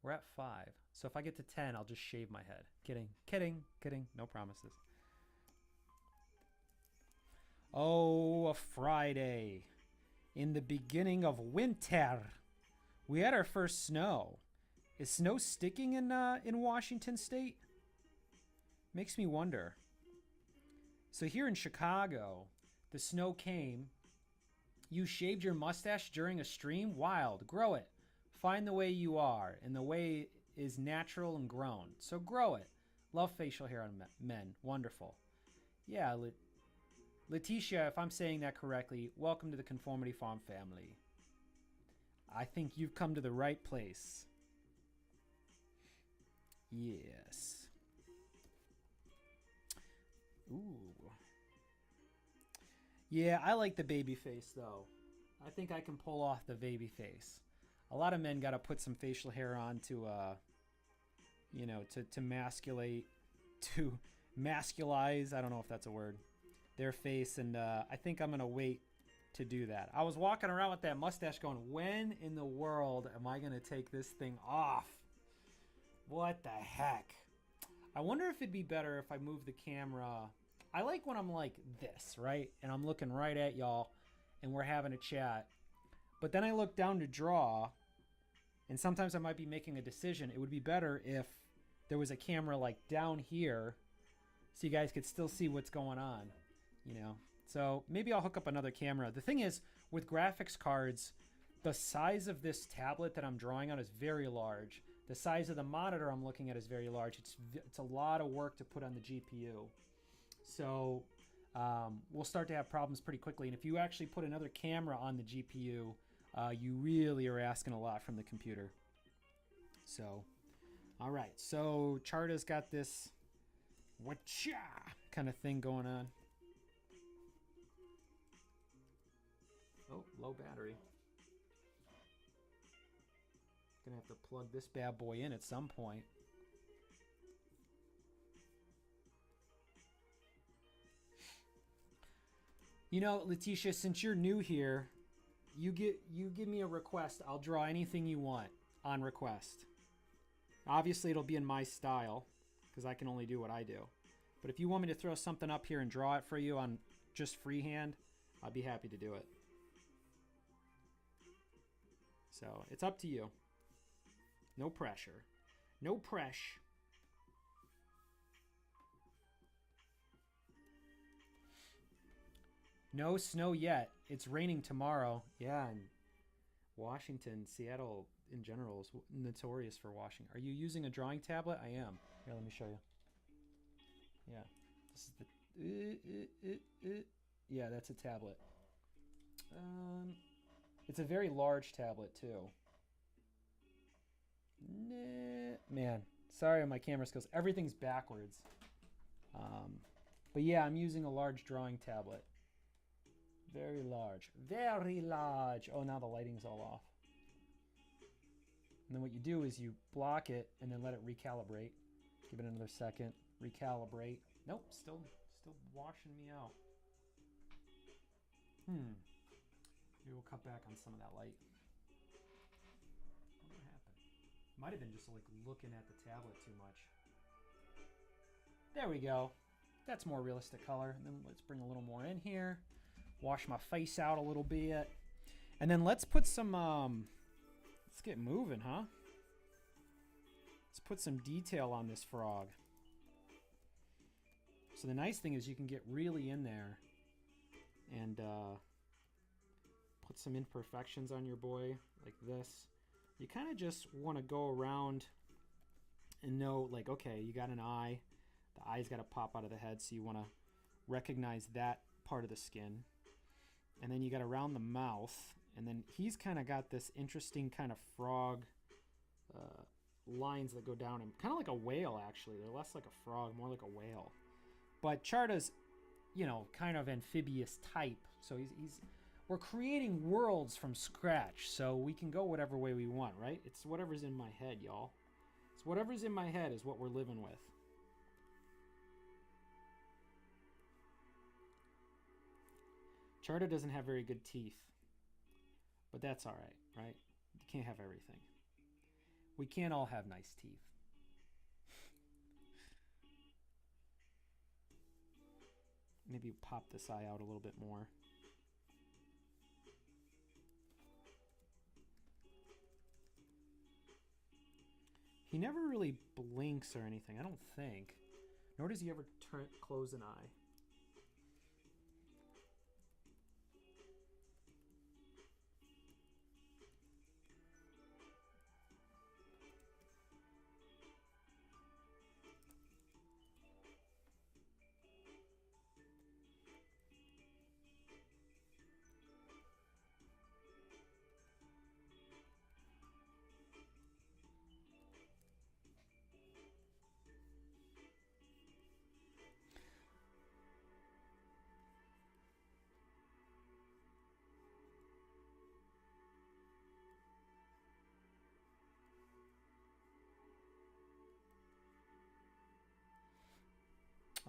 We're at 5. So if I get to 10, I'll just shave my head. Kidding. No promises. Oh, a Friday. In the beginning of winter. We had our first snow. Is snow sticking in Washington State? Makes me wonder. So here in Chicago, the snow came. You shaved your mustache during a stream? Wild. Grow it. Find the way you are, and the way is natural and grown. So grow it. Love facial hair on men. Wonderful. Yeah, Letitia, if I'm saying that correctly, welcome to the Conformity Farm family. I think you've come to the right place. Yes. Ooh. Yeah, I like the baby face, though. I think I can pull off the baby face. A lot of men got to put some facial hair on to, you know, to masculize, I don't know if that's a word, their face. And I think I'm going to wait to do that. I was walking around with that mustache going, when in the world am I going to take this thing off? What the heck? I wonder if it'd be better if I move the camera. I like when I'm like this, right? And I'm looking right at y'all and we're having a chat. But then I look down to draw, and sometimes I might be making a decision. It would be better if there was a camera like down here so you guys could still see what's going on, you know? So maybe I'll hook up another camera. The thing is, with graphics cards, the size of this tablet that I'm drawing on is very large. The size of the monitor I'm looking at is very large. It's a lot of work to put on the GPU. So we'll start to have problems pretty quickly. And if you actually put another camera on the GPU, you really are asking a lot from the computer. So, all right. So Charta's got this whatcha kind of thing going on. Oh, low battery. Gonna have to plug this bad boy in at some point. You know, Letitia, since you're new here, you give me a request. I'll draw anything you want on request. Obviously, it'll be in my style because I can only do what I do. But if you want me to throw something up here and draw it for you on just freehand, I'll be happy to do it. So it's up to you. No pressure. No pressure. No snow yet. It's raining tomorrow. Yeah, and Washington, Seattle in general is notorious for washing. Are you using a drawing tablet? I am. Here, let me show you. Yeah. This is the... Yeah, that's a tablet. It's a very large tablet, too. Nah, man, sorry on my camera skills. Everything's backwards. But yeah, I'm using a large drawing tablet. Very large. Very large. Oh, now the lighting's all off. And then what you do is you block it and then let it recalibrate. Give it another second. Recalibrate. Nope, still washing me out. Maybe we'll cut back on some of that light. What happened? Might have been just like looking at the tablet too much. There we go. That's more realistic color. And then let's bring a little more in here. Wash my face out a little bit. And then let's put some, let's get moving, huh? Let's put some detail on this frog. So the nice thing is you can get really in there and put some imperfections on your boy like this. You kind of just want to go around and know, like, okay, you got an eye. The eye's got to pop out of the head, so you want to recognize that part of the skin. And then you got around the mouth, and then he's kind of got this interesting kind of frog lines that go down him. Kind of like a whale, actually. They're less like a frog, more like a whale. But Charta's, kind of amphibious type. So we're creating worlds from scratch, so we can go whatever way we want, right? It's whatever's in my head, y'all. It's whatever's in my head is what we're living with. Charter doesn't have very good teeth, but that's all right, right? You can't have everything. We can't all have nice teeth. Maybe pop this eye out a little bit more. He never really blinks or anything, I don't think. Nor does he ever close an eye.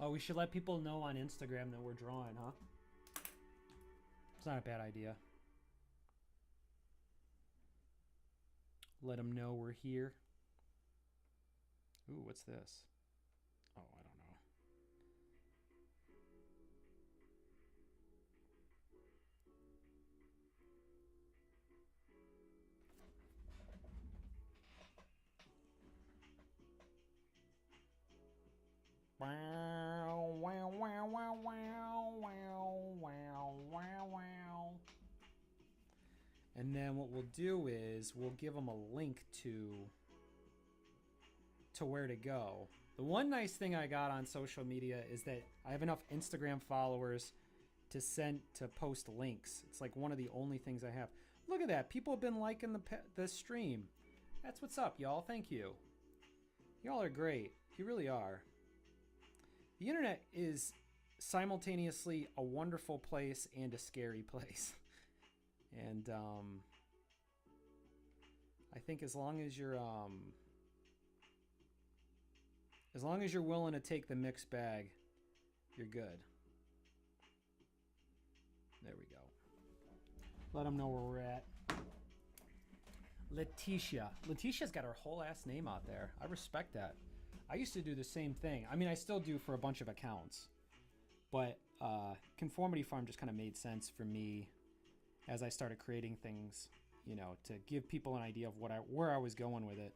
Oh, we should let people know on Instagram that we're drawing, huh? It's not a bad idea. Let them know we're here. Ooh, what's this? Oh, I don't know. Wow, wow, wow, wow, wow, wow, wow, wow, wow. And then what we'll do is we'll give them a link to where to go. The one nice thing I got on social media is that I have enough Instagram followers to post links. It's like one of the only things I have. Look at that. People have been liking the stream. That's what's up, y'all. Thank you. Y'all are great. You really are. The internet is simultaneously a wonderful place and a scary place. And I think as long as you're willing to take the mixed bag, you're good. There we go. Let them know where we're at. Letitia. Letitia's got her whole ass name out there. I respect that. I used to do the same thing. I mean, I still do for a bunch of accounts. But Conformity Farm just kind of made sense for me as I started creating things, to give people an idea of where I was going with it.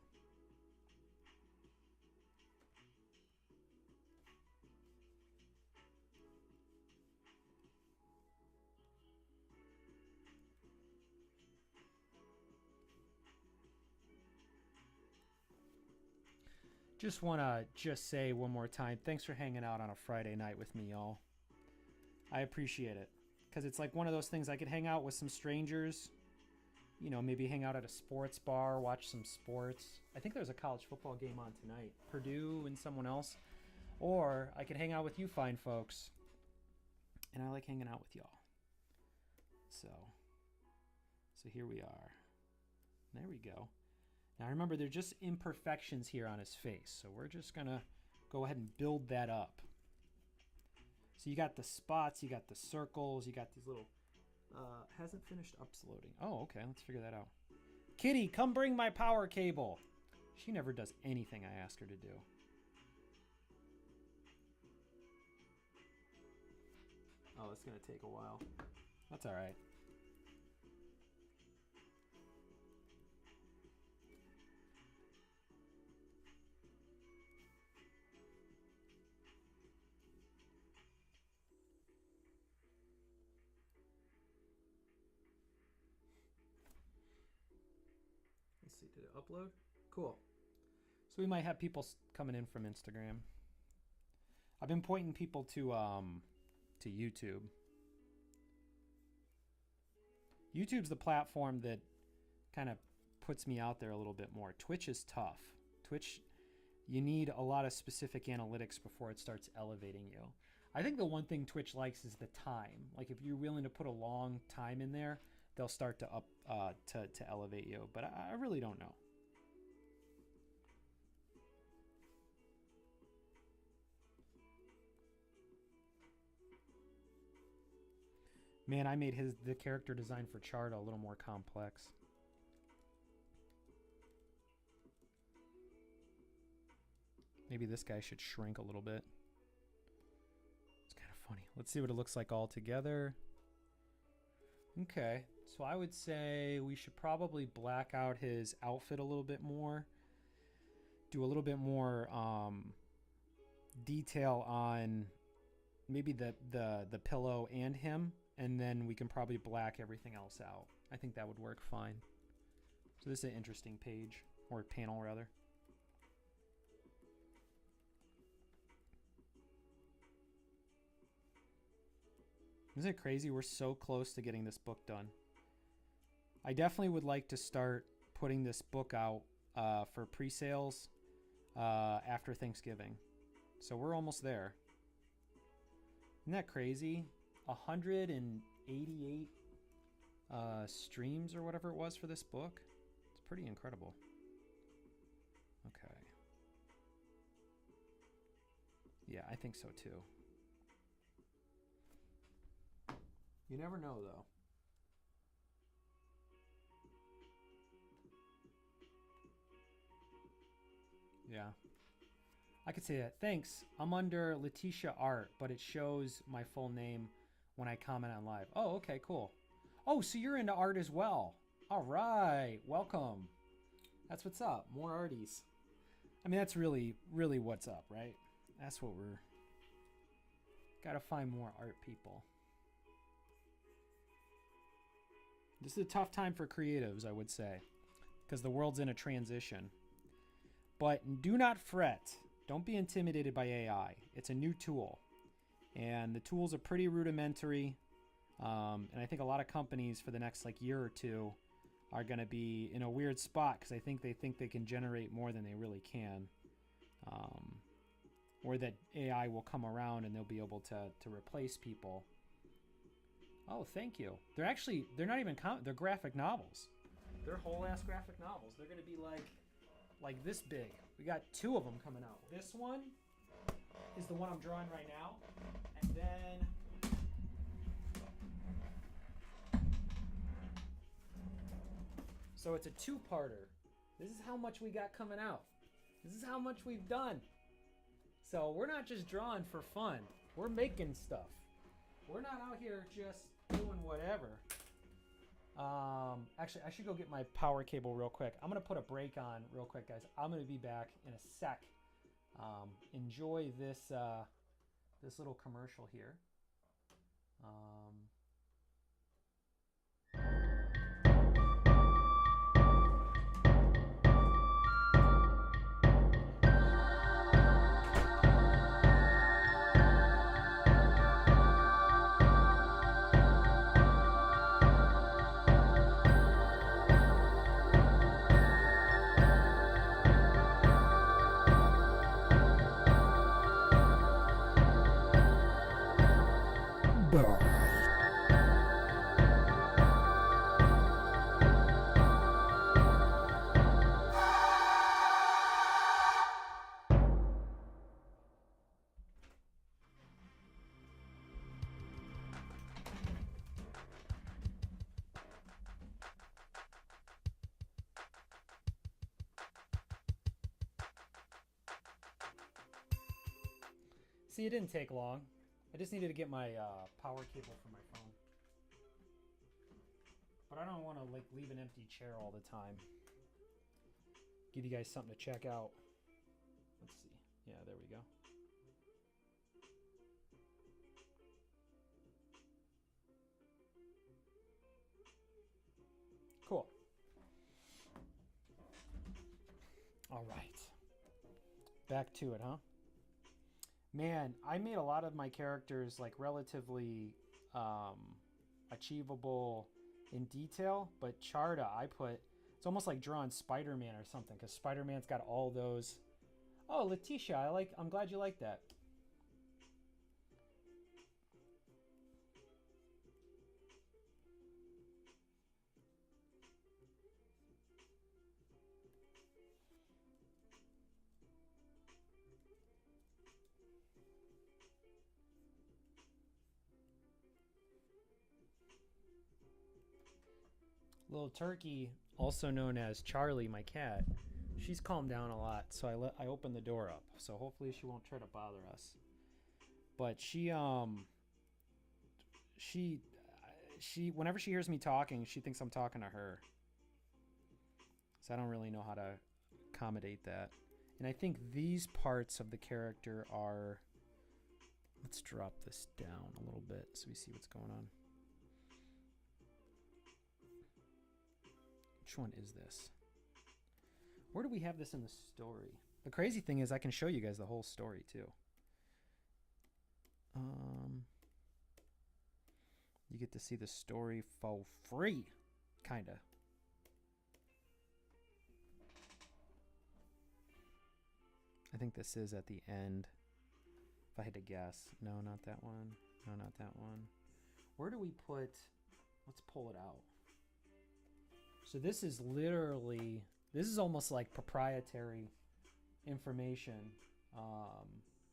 Just want to say one more time, thanks for hanging out on a Friday night with me, y'all. I appreciate it. Because it's like one of those things I could hang out with some strangers, maybe hang out at a sports bar, watch some sports. I think there's a college football game on tonight. Purdue and someone else. Or I could hang out with you fine folks. And I like hanging out with y'all. So here we are. There we go. Now remember, they're just imperfections here on his face, so we're just gonna go ahead and build that up. So you got the spots, you got the circles, you got these little, hasn't finished uploading. Oh, okay, let's figure that out. Kitty, come bring my power cable. She never does anything I ask her to do. Oh, it's gonna take a while. That's all right. Let's see, did it upload? Cool. So we might have people coming in from Instagram. I've been pointing people to YouTube. YouTube's the platform that kind of puts me out there a little bit more. Twitch is tough. Twitch, you need a lot of specific analytics before it starts elevating you. I think the one thing Twitch likes is the time. Like if you're willing to put a long time in there, they'll start to to elevate you. But I really don't know. Man, I made the character design for Charda a little more complex. Maybe this guy should shrink a little bit. It's kind of funny. Let's see what it looks like all together. Okay, so I would say we should probably black out his outfit a little bit more. Do a little bit more detail on maybe the pillow and him. And then we can probably black everything else out. I think that would work fine. So this is an interesting page, or panel rather. Isn't it crazy? We're so close to getting this book done. I definitely would like to start putting this book out for pre-sales after Thanksgiving. So we're almost there. Isn't that crazy? 188 streams or whatever it was for this book. It's pretty incredible. Okay. Yeah, I think so too. You never know though. Yeah. I could say that. Thanks. I'm under Letitia Art, but it shows my full name when I comment on live. Oh, okay, cool. Oh, so you're into art as well. All right, welcome. That's what's up. More arties. I mean, that's really, really what's up, right? That's what we're... Gotta find more art people. This is a tough time for creatives, I would say, because the world's in a transition. But do not fret. Don't be intimidated by AI. It's a new tool. And the tools are pretty rudimentary. And I think a lot of companies for the next year or two are going to be in a weird spot because they think they can generate more than they really can. Or that AI will come around and they'll be able to replace people. Oh, thank you. They're not even they're graphic novels. They're whole ass graphic novels. They're going to be like this big. We got 2 of them coming out. This one is the one I'm drawing right now. And then so it's a 2-parter. This is how much we got coming out. This is how much we've done. So we're not just drawing for fun. We're making stuff. We're not out here just doing whatever. Actually, I should go get my power cable real quick. I'm going to put a break on real quick, guys. I'm going to be back in a sec. Enjoy this this little commercial here. See, it didn't take long. I just needed to get my power cable for my phone. But I don't want to leave an empty chair all the time. Give you guys something to check out. Let's see. Yeah, there we go. Cool. All right. Back to it, huh? Man, I made a lot of my characters relatively achievable in detail, but Charda it's almost like drawing Spider-Man or something, because Spider-Man's got all those. Oh, Letitia, I'm glad you like that. Little Turkey, also known as Charlie, my cat, she's calmed down a lot, so I opened the door up. So hopefully she won't try to bother us. But she whenever she hears me talking, she thinks I'm talking to her. So I don't really know how to accommodate that. And I think these parts of the character are... Let's drop this down a little bit so we see what's going on. Which one is this? Where do we have this in the story? The crazy thing is I can show you guys the whole story too. You get to see the story for free, kinda. I think this is at the end. If I had to guess. No, not that one. No, not that one. Where do we put... Let's pull it out. So this is literally... This is almost like proprietary information.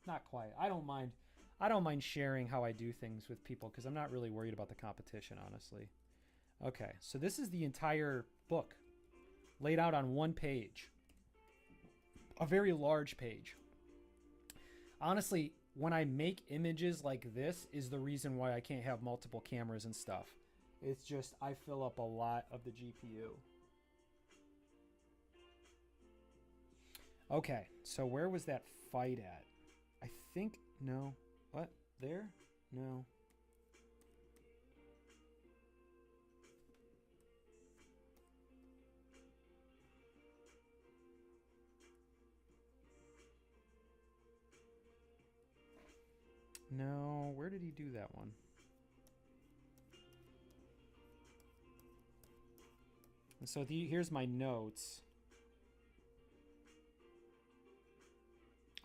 Not quite. I don't mind sharing how I do things with people because I'm not really worried about the competition, honestly. Okay, so this is the entire book laid out on one page. A very large page. Honestly, when I make images like this is the reason why I can't have multiple cameras and stuff. It's just I fill up a lot of the GPU. Okay, so where was that fight at? I think, no. What? There? No. No, where did he do that one? And so here's my notes.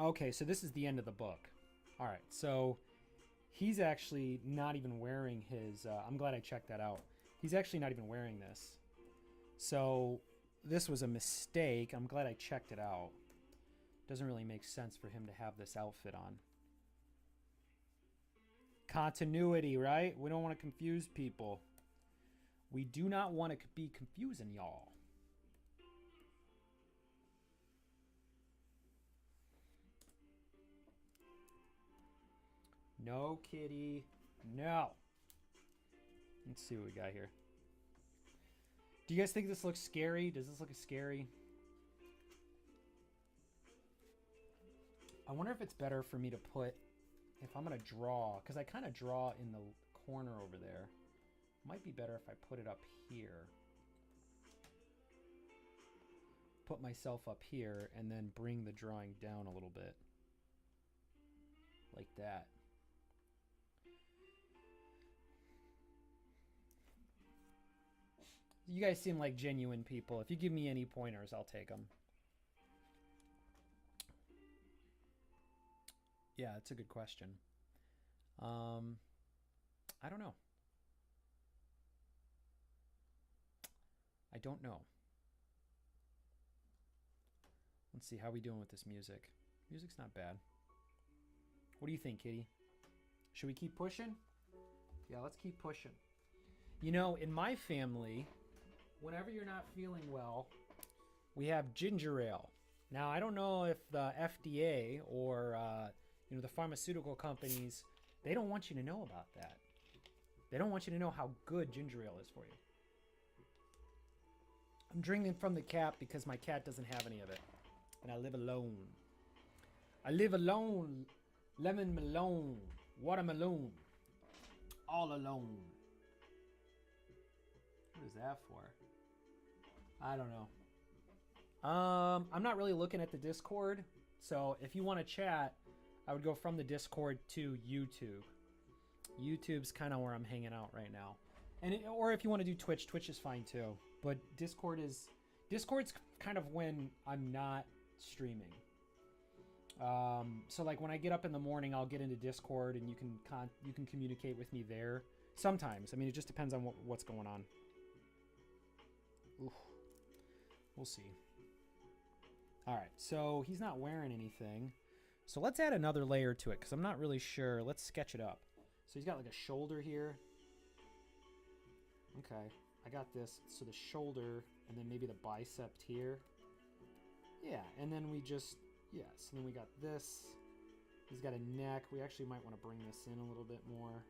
Okay, so this is the end of the book. All right, so he's actually not even wearing his... I'm glad I checked that out. He's actually not even wearing this. So this was a mistake. I'm glad I checked it out. Doesn't really make sense for him to have this outfit on. Continuity, right? We don't want to confuse people. We do not want to be confusing y'all. No, kitty. No. Let's see what we got here. Do you guys think this looks scary? Does this look scary? I wonder if it's better for me to put... If I'm going to draw, because I kind of draw in the corner over there. Might be better if I put it up here. Put myself up here and then bring the drawing down a little bit. Like that. You guys seem like genuine people. If you give me any pointers, I'll take them. Yeah, it's a good question. I don't know. I don't know. Let's see how we doing with this music. Music's not bad. What do you think, Kitty? Should we keep pushing? Yeah, let's keep pushing. You know, in my family, whenever you're not feeling well, we have ginger ale. Now, I don't know if the FDA or the pharmaceutical companies, they don't want you to know about that. They don't want you to know how good ginger ale is for you. I'm drinking from the cap because my cat doesn't have any of it. And I live alone. I live alone. Lemon Malone. Watermelon. All alone. What is that for? I don't know. I'm not really looking at the Discord. So if you want to chat, I would go from the Discord to YouTube. YouTube's kind of where I'm hanging out right now. Or if you want to do Twitch, Twitch is fine too. But Discord's kind of when I'm not streaming. So like when I get up in the morning, I'll get into Discord and you can communicate with me there. Sometimes. I mean, it just depends on what's going on. Oof. We'll see. All right, so he's not wearing anything. So let's add another layer to it because I'm not really sure. Let's sketch it up. So he's got like a shoulder here. Okay. I got this, so the shoulder, and then maybe the bicep here. Yeah, and then we just, yeah, so then we got this. He's got a neck. We actually might want to bring this in a little bit more.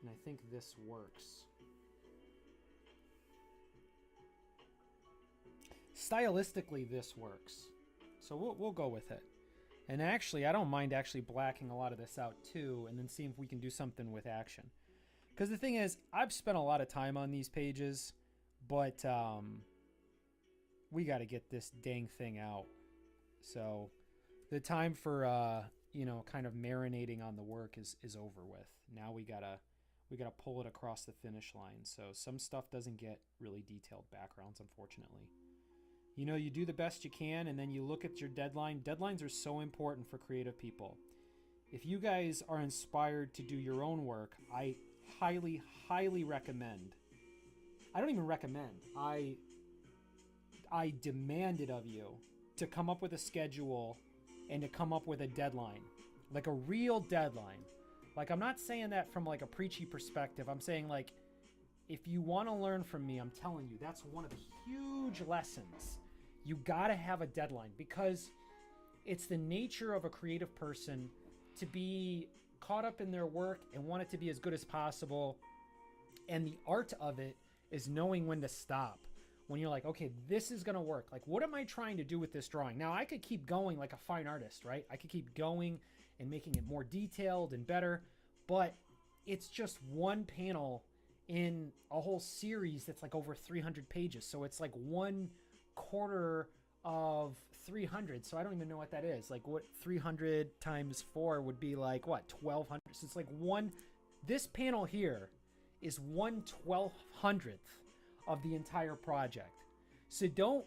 And I think this works. Stylistically, this works. So we'll go with it. And actually, I don't mind actually blacking a lot of this out too, and then seeing if we can do something with action. Because the thing is, I've spent a lot of time on these pages, but we got to get this dang thing out. So the time for kind of marinating on the work is over with. Now we gotta pull it across the finish line. So some stuff doesn't get really detailed backgrounds, unfortunately. You do the best you can, and then you look at your deadline. Deadlines are so important for creative people. If you guys are inspired to do your own work, I highly, highly recommend. I don't even recommend. I demand it of you to come up with a schedule and to come up with a deadline, like a real deadline. Like, I'm not saying that from like a preachy perspective. I'm saying, like, if you want to learn from me, I'm telling you, that's one of the huge lessons. You got to have a deadline, because it's the nature of a creative person to be caught up in their work and want it to be as good as possible. And the art of it is knowing when to stop. When you're like, okay, this is going to work. Like, what am I trying to do with this drawing? Now, I could keep going like a fine artist, right? I could keep going and making it more detailed and better, but it's just one panel in a whole series that's like over 300 pages. So it's like 1/4 of 300. So I don't even know what that is. Like, what 300 times 4 would be, like, what, 1200? So it's like this panel here is 1/1200th of the entire project. So don't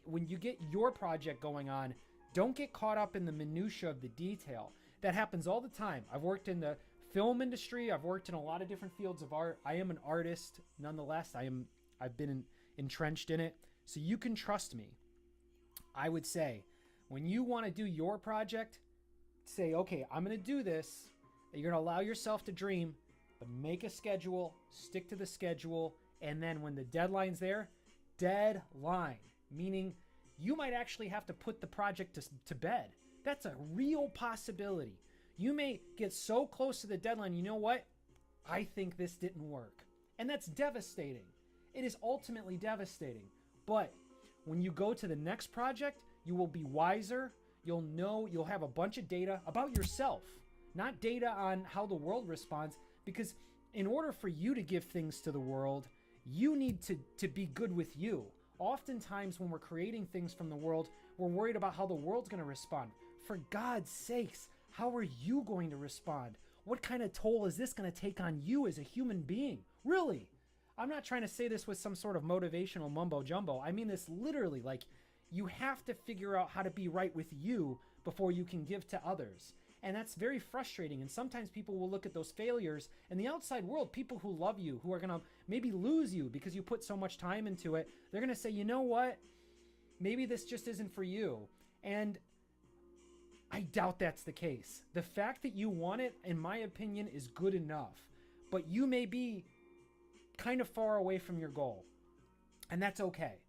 when you get your project going on, don't get caught up in the minutia of the detail. That happens all the time. I've worked in the film industry. I've worked in a lot of different fields of art. I am an artist nonetheless. I've been entrenched in it. So you can trust me. I would say, when you want to do your project, say, okay, I'm going to do this. You're going to allow yourself to dream, but make a schedule, stick to the schedule, and then when the deadline's there, deadline, meaning you might actually have to put the project to bed. That's a real possibility. You may get so close to the deadline, you know what? I think this didn't work. And that's devastating. It is ultimately devastating. But when you go to the next project, you will be wiser. You'll have a bunch of data about yourself, not data on how the world responds. Because in order for you to give things to the world, you need to be good with you. Oftentimes when we're creating things from the world, we're worried about how the world's going to respond. For God's sakes, how are you going to respond? What kind of toll is this going to take on you as a human being? Really? I'm not trying to say this with some sort of motivational mumbo jumbo. I mean this literally. Like, you have to figure out how to be right with you before you can give to others. And that's very frustrating. And sometimes people will look at those failures in the outside world, people who love you, who are going to maybe lose you because you put so much time into it. They're going to say, you know what? Maybe this just isn't for you. And I doubt that's the case. The fact that you want it, in my opinion, is good enough. But you may be kind of far away from your goal. And that's okay.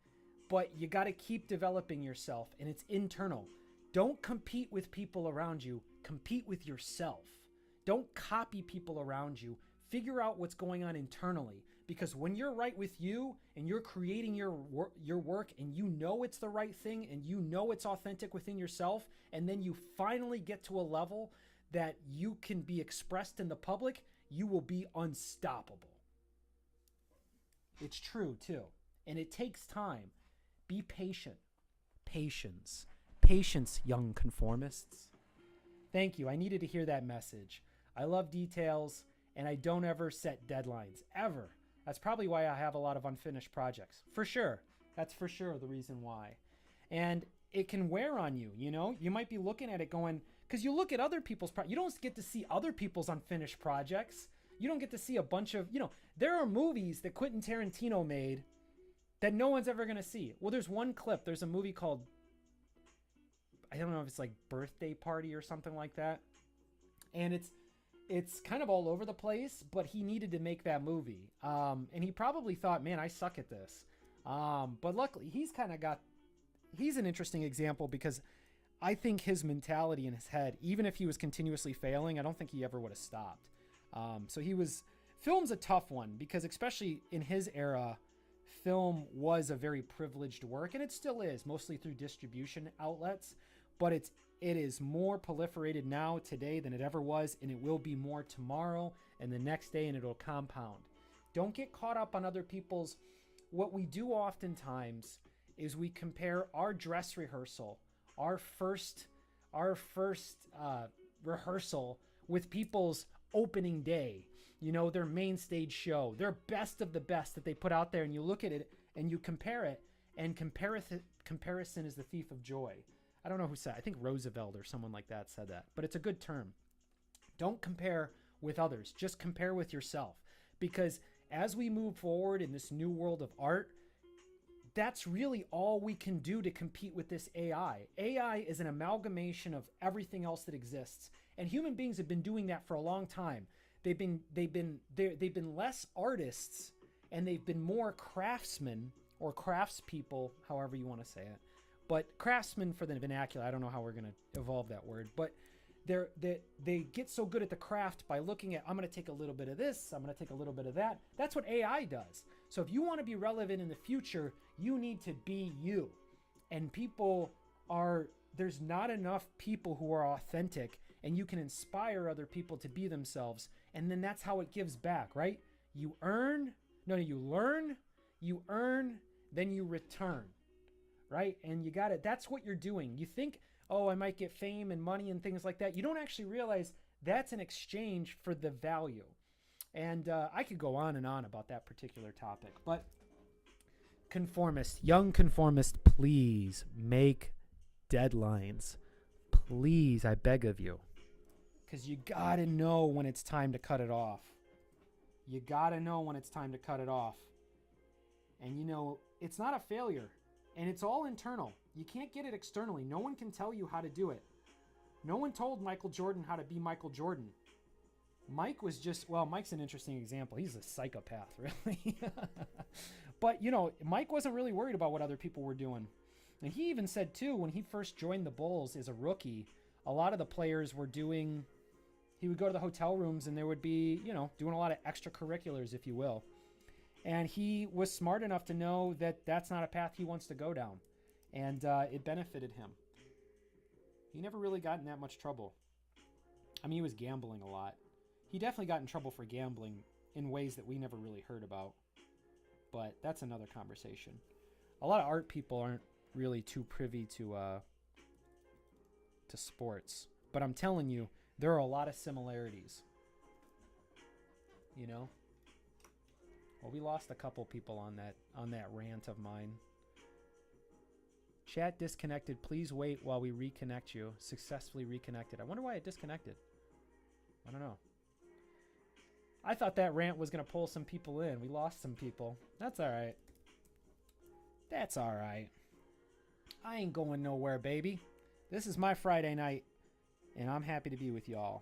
But you got to keep developing yourself, and it's internal. Don't compete with people around you. Compete with yourself. Don't copy people around you. Figure out what's going on internally. Because when you're right with you and you're creating your work and you know it's the right thing and you know it's authentic within yourself, and then you finally get to a level that you can be expressed in the public, you will be unstoppable. It's true too. And it takes time. Be patient. Patience. Patience, young conformists. Thank you. I needed to hear that message. I love details, and I don't ever set deadlines. Ever. That's probably why I have a lot of unfinished projects. For sure. That's for sure the reason why. And it can wear on you, you know? You might be looking at it going, because you look at other people's projects. You don't get to see other people's unfinished projects. You don't get to see a bunch of, there are movies that Quentin Tarantino made that no one's ever going to see. Well, there's one clip. There's a movie called, I don't know if it's like Birthday Party or something like that. And it's kind of all over the place, but he needed to make that movie. And he probably thought, man, I suck at this. But luckily, he's an interesting example because I think his mentality in his head, even if he was continuously failing, I don't think he ever would have stopped. Film's a tough one because especially in his era, film was a very privileged work, and it still is, mostly through distribution outlets, but it is more proliferated now today than it ever was, and it will be more tomorrow and the next day, and it'll compound. Don't get caught up on other people's. What we do oftentimes is we compare our dress rehearsal, our first rehearsal with people's opening day, their main stage show, their best of the best that they put out there, and you look at it and you compare it, and comparison is the thief of joy. I don't know who said it. I think Roosevelt or someone like that said that, but it's a good term. Don't compare with others, just compare with yourself, because as we move forward in this new world of art, that's really all we can do to compete with this AI. AI is an amalgamation of everything else that exists, and human beings have been doing that for a long time. They've been less artists, and they've been more craftsmen or craftspeople, however you want to say it. But craftsmen for the vernacular, I don't know how we're going to evolve that word, but they get so good at the craft by looking at, I'm going to take a little bit of this, I'm going to take a little bit of that. That's what AI does. So if you want to be relevant in the future, you need to be you. And there's not enough people who are authentic, and you can inspire other people to be themselves. And then that's how it gives back, right? You learn, then you return, right? And that's what you're doing. You think, oh, I might get fame and money and things like that. You don't actually realize that's an exchange for the value. And I could go on and on about that particular topic. But young conformist, please make deadlines. Please, I beg of you. Because you got to know when it's time to cut it off. You got to know when it's time to cut it off. And it's not a failure. And it's all internal. You can't get it externally. No one can tell you how to do it. No one told Michael Jordan how to be Michael Jordan. Mike's an interesting example. He's a psychopath, really. But, Mike wasn't really worried about what other people were doing. And he even said, too, when he first joined the Bulls as a rookie, a lot of the players he would go to the hotel rooms and there would be, doing a lot of extracurriculars, if you will. And he was smart enough to know that that's not a path he wants to go down. And it benefited him. He never really got in that much trouble. I mean, he was gambling a lot. He definitely got in trouble for gambling in ways that we never really heard about. But that's another conversation. A lot of art people aren't really too privy to sports. But I'm telling you, there are a lot of similarities. Well, we lost a couple people on that rant of mine. Chat disconnected. Please wait while we reconnect you. Successfully reconnected. I wonder why it disconnected. I don't know. I thought that rant was going to pull some people in. We lost some people. That's all right. That's all right. I ain't going nowhere, baby. This is my Friday night, and I'm happy to be with y'all.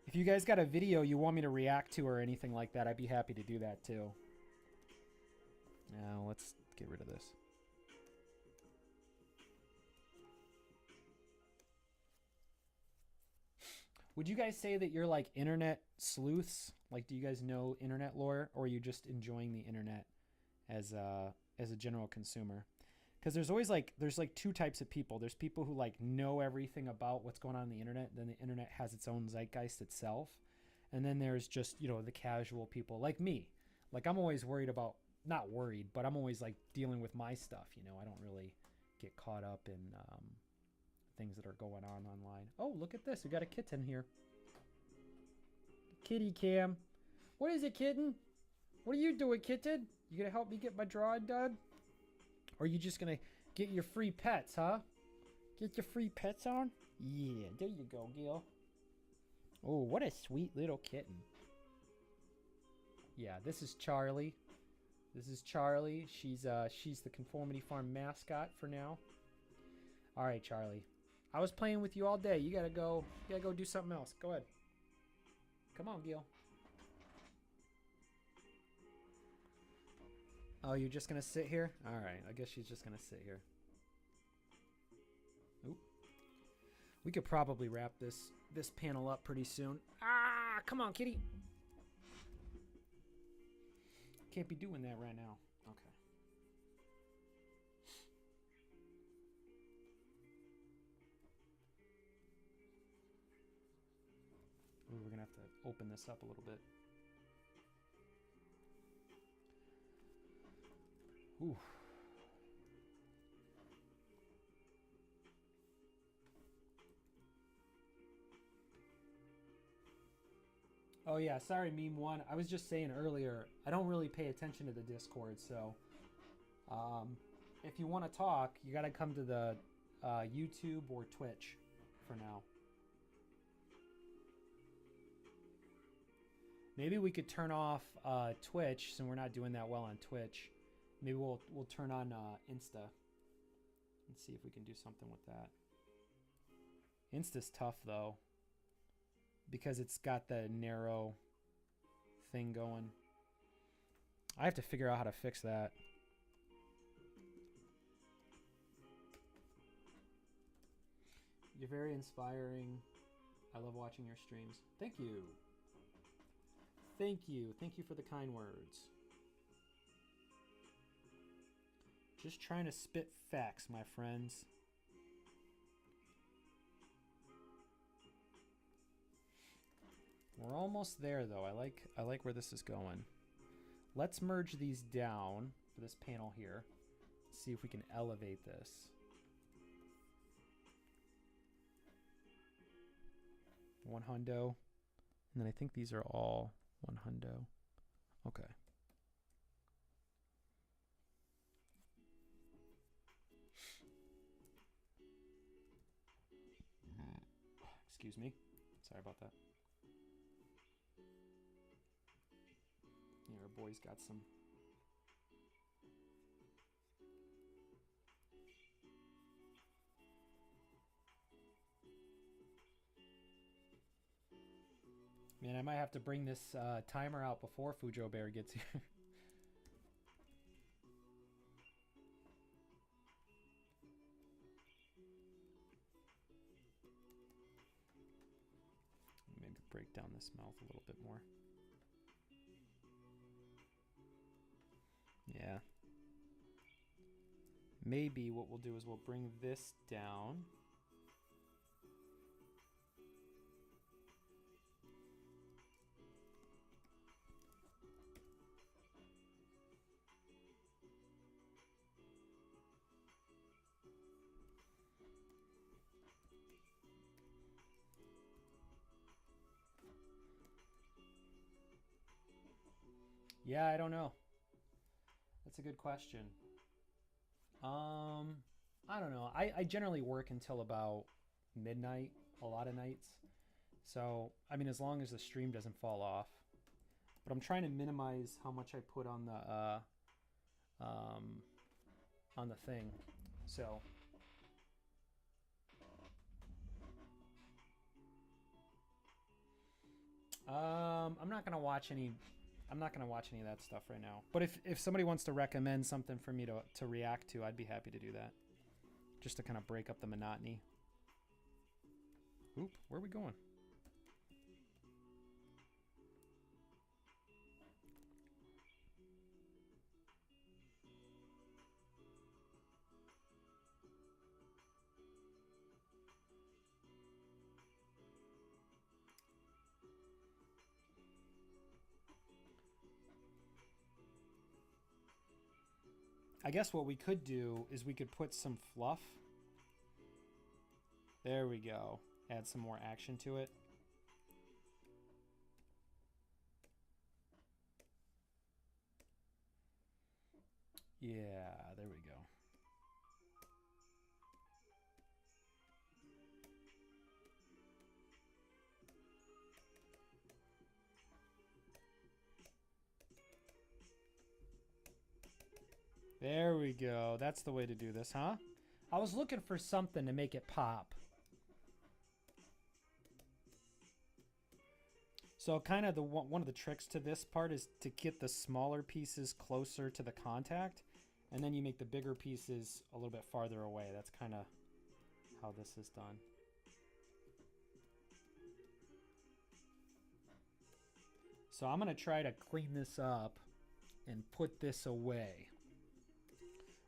If you guys got a video you want me to react to or anything like that, I'd be happy to do that too. Now, let's get rid of this. Would you guys say that you're like internet sleuths? Like, do you guys know internet lore, or are you just enjoying the internet as a general consumer? Because there's two types of people. There's people who like know everything about what's going on the internet. Then the internet has its own zeitgeist itself. And then there's just, the casual people like me. Like, I'm always not worried, but I'm always like dealing with my stuff. I don't really get caught up in things that are going on online. Oh, look at this. We got a kitten here. Kitty cam. What is it, kitten? What are you doing, kitten? You gonna help me get my drawing done? Or are you just gonna get your free pets, huh? Get your free pets on? Yeah, there you go, Gil. Oh, what a sweet little kitten. Yeah, this is Charlie. She's the Conformity Farm mascot for now. All right, Charlie. I was playing with you all day. You gotta go do something else. Go ahead. Come on, Gil. Oh, you're just gonna sit here? All right. I guess she's just gonna sit here. Oop. We could probably wrap this panel up pretty soon. Ah, come on, kitty. Can't be doing that right now. Okay. Ooh, we're gonna have to open this up a little bit. Ooh. Oh yeah, sorry, Meme One. I was just saying earlier, I don't really pay attention to the Discord, so if you want to talk, you gotta come to the YouTube or Twitch for now. Maybe we could turn off Twitch, since we're not doing that well on Twitch. Maybe we'll turn on Insta and see if we can do something with that. Insta's tough though, because it's got the narrow thing going. I have to figure out how to fix that. You're very inspiring. I love watching your streams. Thank you. Thank you. Thank you for the kind words. Just trying to spit facts, my friends. We're almost there though. I like where this is going. Let's merge these down for this panel here. See if we can elevate this. One hundo. And then I think these are all one hundo. Okay. Excuse me. Sorry about that. Yeah, our boy's got some. Man, I might have to bring this timer out before Fujo Bear gets here. Maybe break down this mouth a little bit more. Yeah. Maybe what we'll do is we'll bring this down. Yeah, I don't know. That's a good question. I don't know. I generally work until about midnight a lot of nights. So, I mean, as long as the stream doesn't fall off. But I'm trying to minimize how much I put on the thing. So, I'm not gonna watch any of that stuff right now. But if somebody wants to recommend something for me to react to, I'd be happy to do that. Just to kind of break up the monotony. Oop, where are we going? I guess what we could do is we could put some fluff. There we go. Add some more action to it. Yeah, there we go. There we go. That's the way to do this, huh? I was looking for something to make it pop. So kind of one of the tricks to this part is to get the smaller pieces closer to the contact, and then you make the bigger pieces a little bit farther away. That's kind of how this is done. So I'm going to try to clean this up and put this away.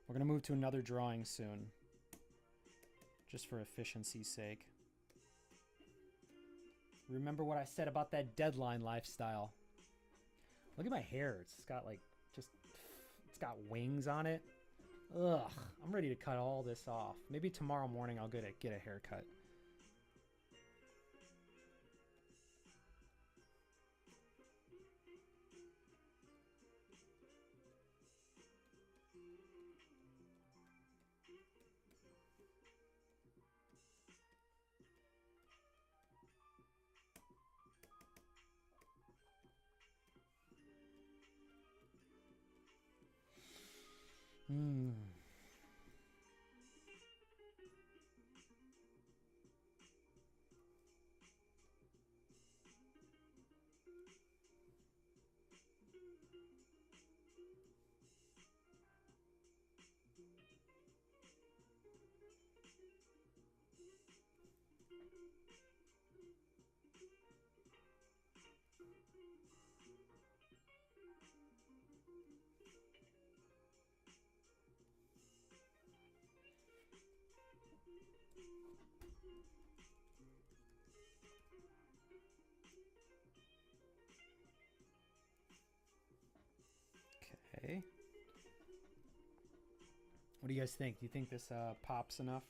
We're going to move to another drawing soon, just for efficiency's sake. Remember what I said about that deadline lifestyle. Look at my hair. It's got like it's got wings on it. Ugh, I'm ready to cut all this off. Maybe tomorrow morning I'll get a haircut. Okay. What do you guys think? Do you think this pops enough?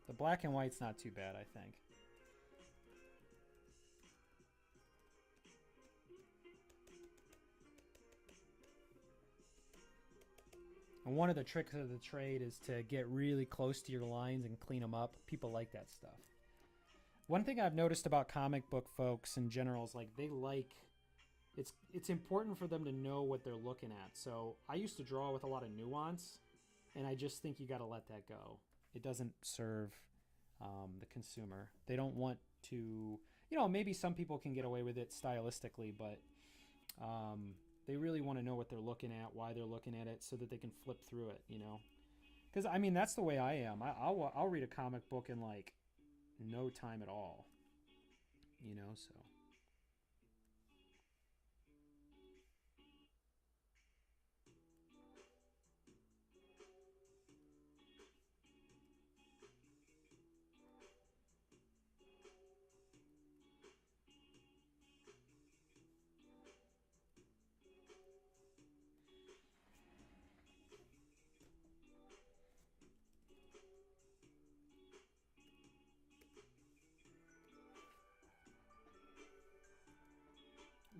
The black and white's not too bad, I think. And one of the tricks of the trade is to get really close to your lines and clean them up. People like that stuff. One thing I've noticed about comic book folks in general is like they like it's important for them to know what they're looking at. So I used to draw with a lot of nuance, and I just think you got to let that go. It doesn't serve the consumer. They don't want to, you know, maybe some people can get away with it stylistically, but they really want to know what they're looking at, why they're looking at it, so that they can flip through it, you know? Because, I mean, that's the way I am. I'll read a comic book in, like, no time at all, you know, so.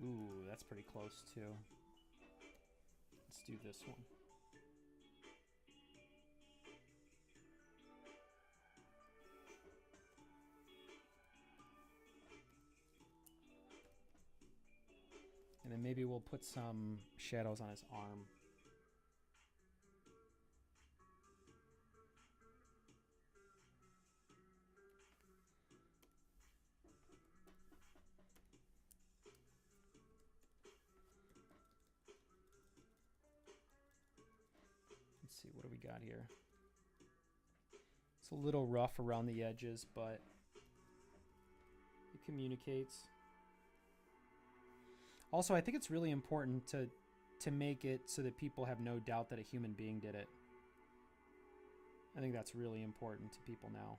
Ooh, that's pretty close too. Let's do this one. And then maybe we'll put some shadows on his arm. Let's see, what do we got here? It's a little rough around the edges, but it communicates. Also, I think it's really important to make it so that people have no doubt that a human being did it. I think that's really important to people now.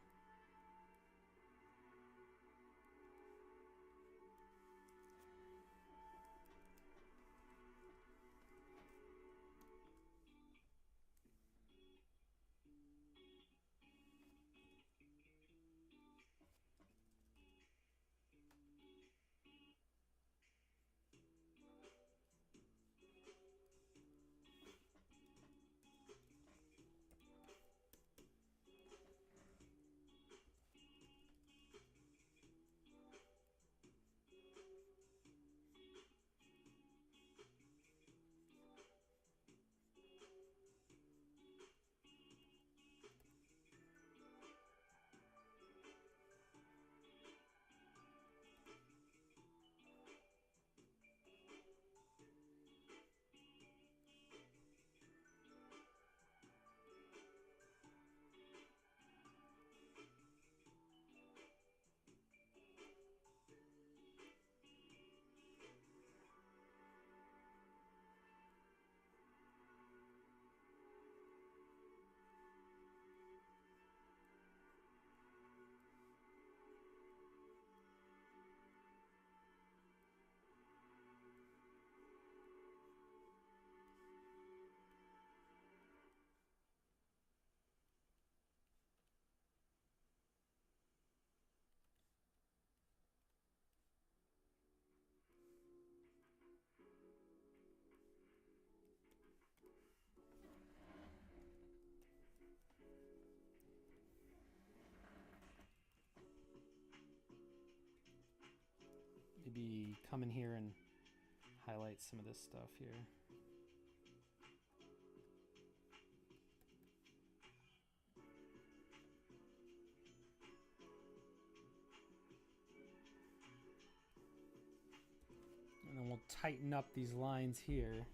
maybe come in here and highlight some of this stuff here. And then we'll tighten up these lines here.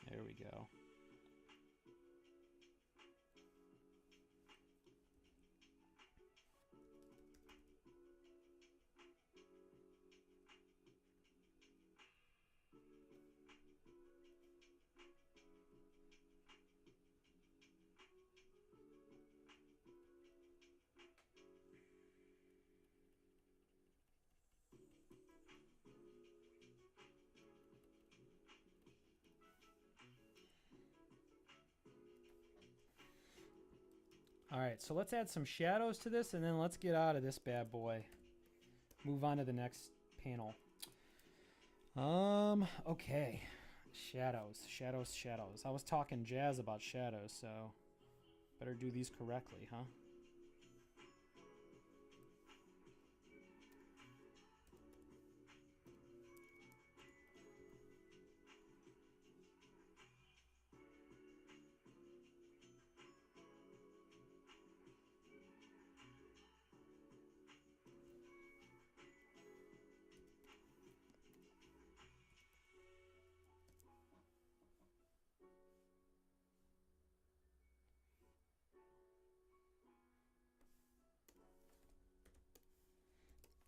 There we go. All right, so let's add some shadows to this, and then let's get out of this bad boy. Move on to the next panel. Okay. Shadows. I was talking jazz about shadows, so better do these correctly, huh?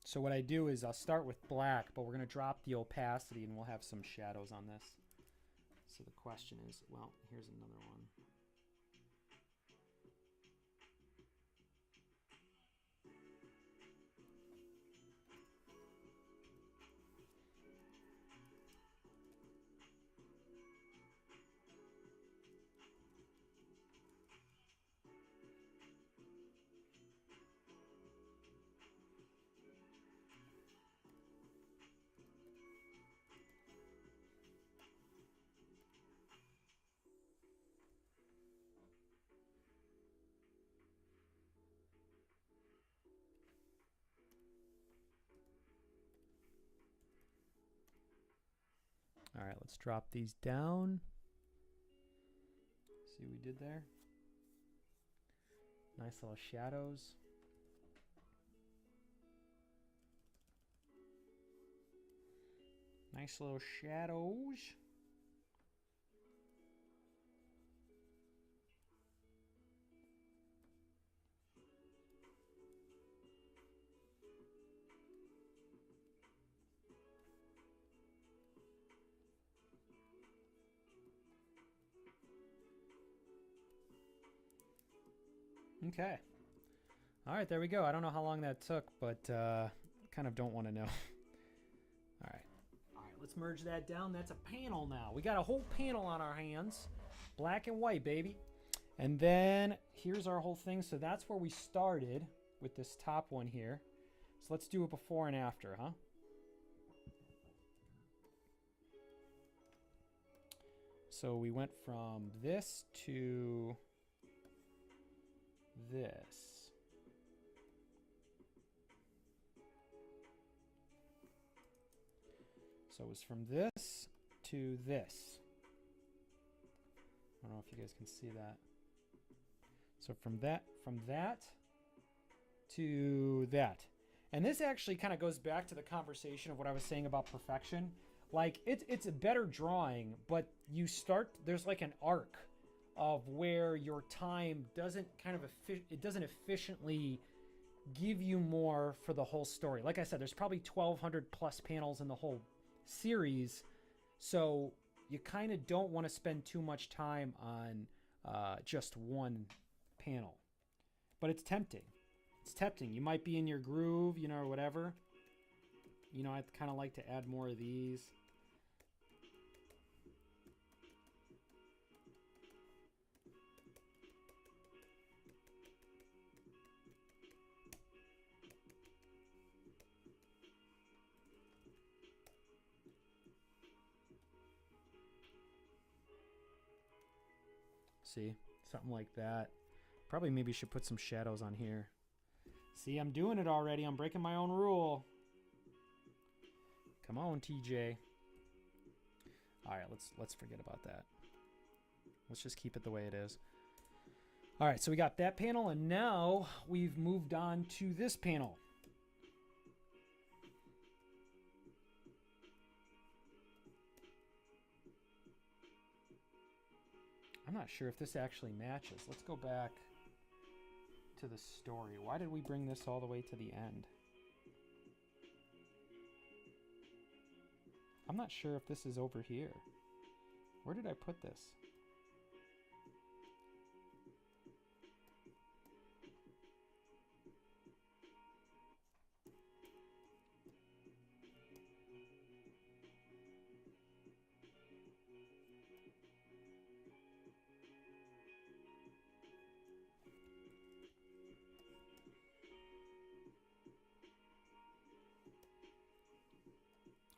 So what I do is I'll start with black, but we're going to drop the opacity and we'll have some shadows on this. So the question is, well, here's another one. All right, let's drop these down. See what we did there? Nice little shadows. Nice little shadows. Okay. All right, there we go. I don't know how long that took, but kind of don't want to know. All right. All right, let's merge that down. That's a panel now. We got a whole panel on our hands. Black and white, baby. And then here's our whole thing. So that's where we started with this top one here. So let's do it before and after, huh? So we went from this to this. So it was from this to this. I don't know if you guys can see that. So from that to that. And this actually kind of goes back to the conversation of what I was saying about perfection. Like it's a better drawing, but you start, there's like an arc of where your time doesn't kind of it doesn't efficiently give you more for the whole story. Like I said, there's probably 1,200 plus panels in the whole series, so you kind of don't want to spend too much time on just one panel. But it's tempting. It's tempting. You might be in your groove, you know, or whatever. You know, I'd kind of like to add more of these. See? Something like that. Probably maybe should put some shadows on here. See, I'm doing it already. I'm breaking my own rule. Come on, TJ. All right, let's forget about that. Let's just keep it the way it is. All right, so we got that panel, and now we've moved on to this panel. I'm not sure if this actually matches. Let's go back to the story. Why did we bring this all the way to the end? I'm not sure if this is over here. Where did I put this?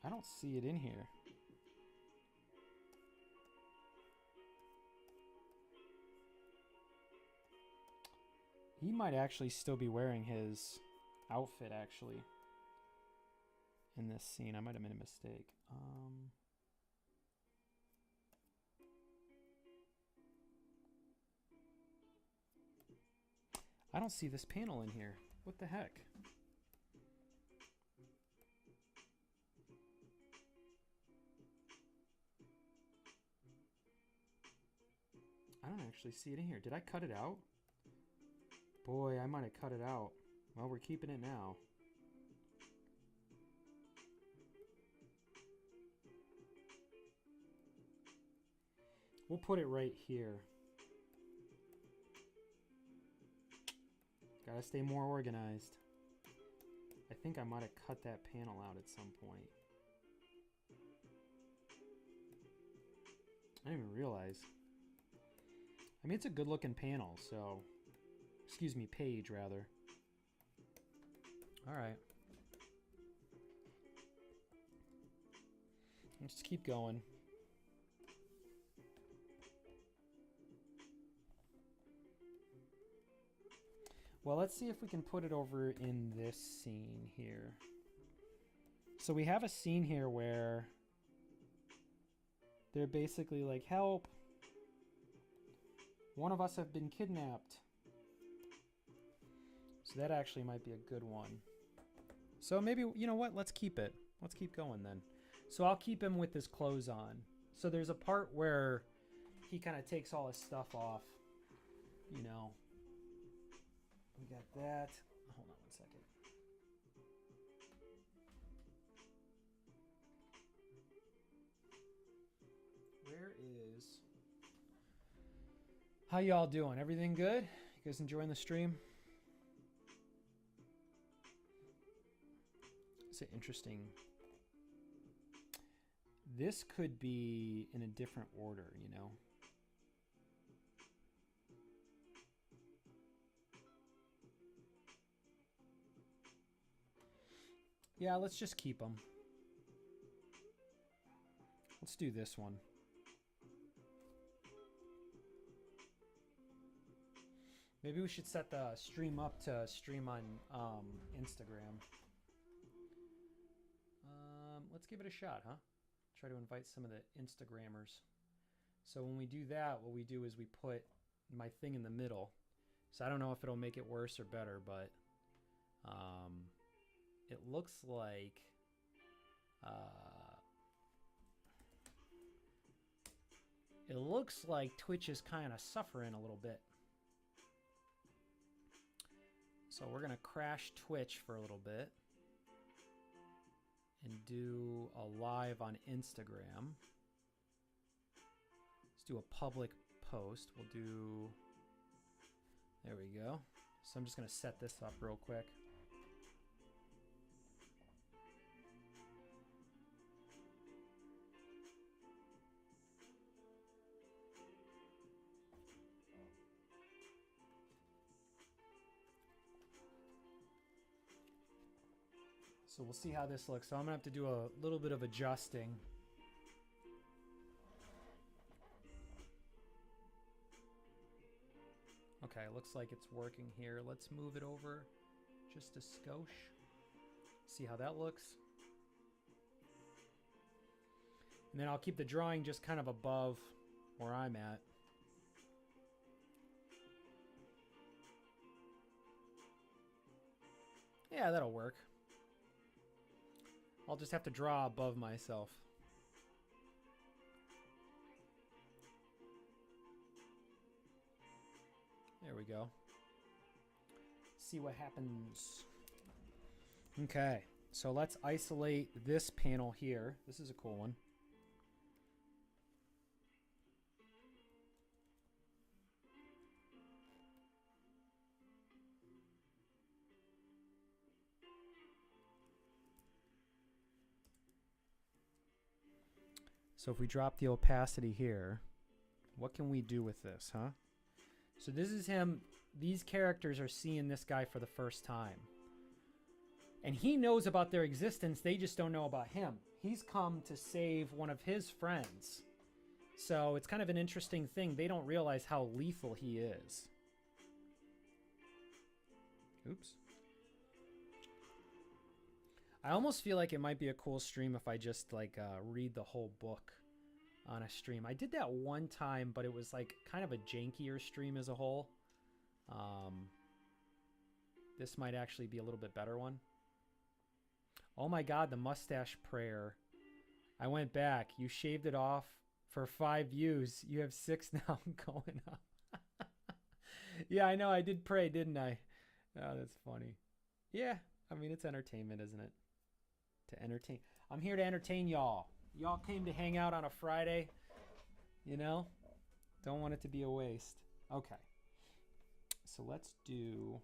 I don't see it in here. He might actually still be wearing his outfit, actually, in this scene. I might have made a mistake. I don't see this panel in here. What the heck? I don't actually see it in here. Did I cut it out? Boy, I might have cut it out. Well, we're keeping it now. We'll put it right here. Gotta stay more organized. I think I might have cut that panel out at some point. I didn't even realize. I mean, it's a good looking panel, so... Excuse me, page, rather. Alright. Let's just keep going. Well, let's see if we can put it over in this scene here. So we have a scene here where they're basically like, help! One of us have been kidnapped. So that actually might be a good one. So maybe, you know what? Let's keep it. Let's keep going then. So I'll keep him with his clothes on. So there's a part where he kind of takes all his stuff off. You know. We got that. Hold on one second. Where is... How y'all doing? Everything good? You guys enjoying the stream? It's interesting. This could be in a different order, you know? Yeah, let's just keep them. Let's do this one. Maybe we should set the stream up to stream on Instagram. Let's give it a shot, huh? Try to invite some of the Instagrammers. So when we do that, what we do is we put my thing in the middle. So I don't know if it'll make it worse or better, but it looks like Twitch is kind of suffering a little bit. So we're gonna crash Twitch for a little bit and do a live on Instagram. Let's do a public post. We'll do, there we go. So I'm just gonna set this up real quick. So we'll see how this looks. So I'm gonna have to do a little bit of adjusting. Okay, looks like it's working here. Let's move it over just a skosh. See how that looks. And then I'll keep the drawing just kind of above where I'm at. Yeah, that'll work. I'll just have to draw above myself. There we go. See what happens. Okay, so let's isolate this panel here. This is a cool one. So if we drop the opacity here, what can we do with this, huh? So this is him. These characters are seeing this guy for the first time. And he knows about their existence. They just don't know about him. He's come to save one of his friends. So it's kind of an interesting thing. They don't realize how lethal he is. Oops. I almost feel like it might be a cool stream if I just like read the whole book on a stream. I did that one time, but it was like kind of a jankier stream as a whole. This might actually be a little bit better one. Oh my God, the mustache prayer. I went back. You shaved it off for 5 views. You have 6 now going up. Yeah, I know. I did pray, didn't I? Oh, that's funny. Yeah, I mean, it's entertainment, isn't it? To entertain. I'm here to entertain y'all. Y'all came to hang out on a Friday. You know? Don't want it to be a waste. Okay. So let's do...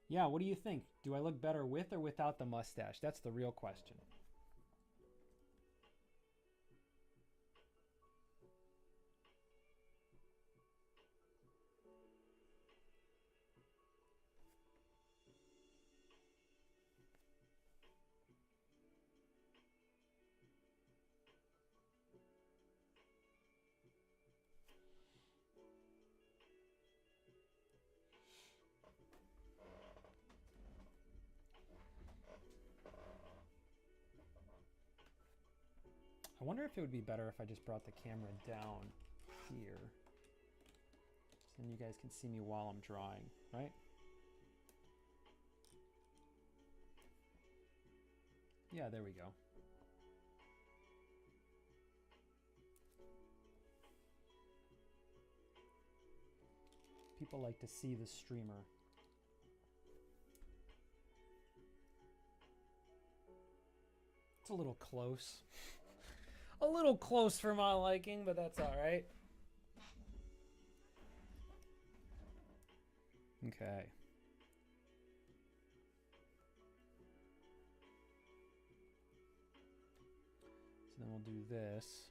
Yeah, what do you think? Do I look better with or without the mustache? That's the real question. I wonder if it would be better if I just brought the camera down here. So then you guys can see me while I'm drawing, right? Yeah, there we go. People like to see the streamer. It's a little close. A little close for my liking, but that's all right. Okay. So then we'll do this.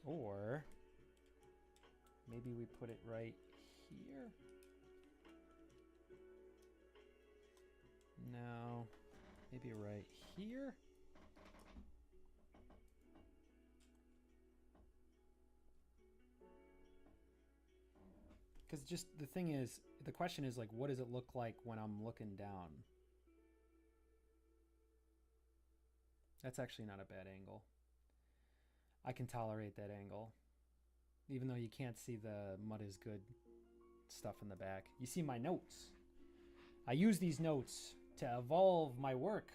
Or maybe we put it right here. No, maybe right here. Because just the thing is, the question is like, what does it look like when I'm looking down? That's actually not a bad angle. I can tolerate that angle. Even though you can't see the mud is good stuff in the back. You see my notes. I use these notes to evolve my work.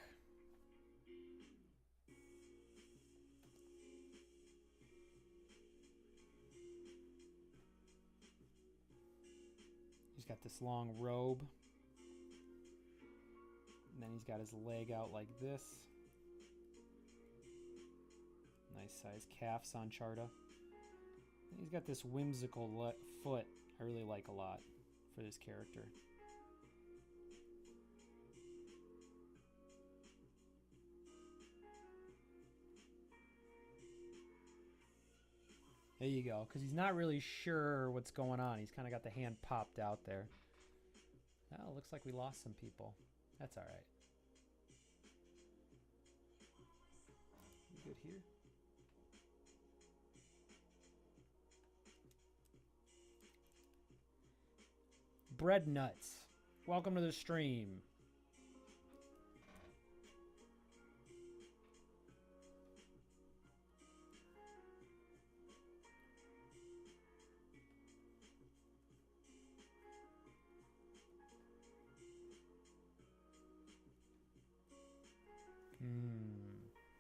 He's got this long robe. And then he's got his leg out like this. Nice size calves on Charta. And he's got this whimsical foot I really like a lot for this character. There you go, because he's not really sure what's going on. He's kind of got the hand popped out there. Oh, looks like we lost some people. That's all right. You good here? Bread Nuts. Welcome to the stream.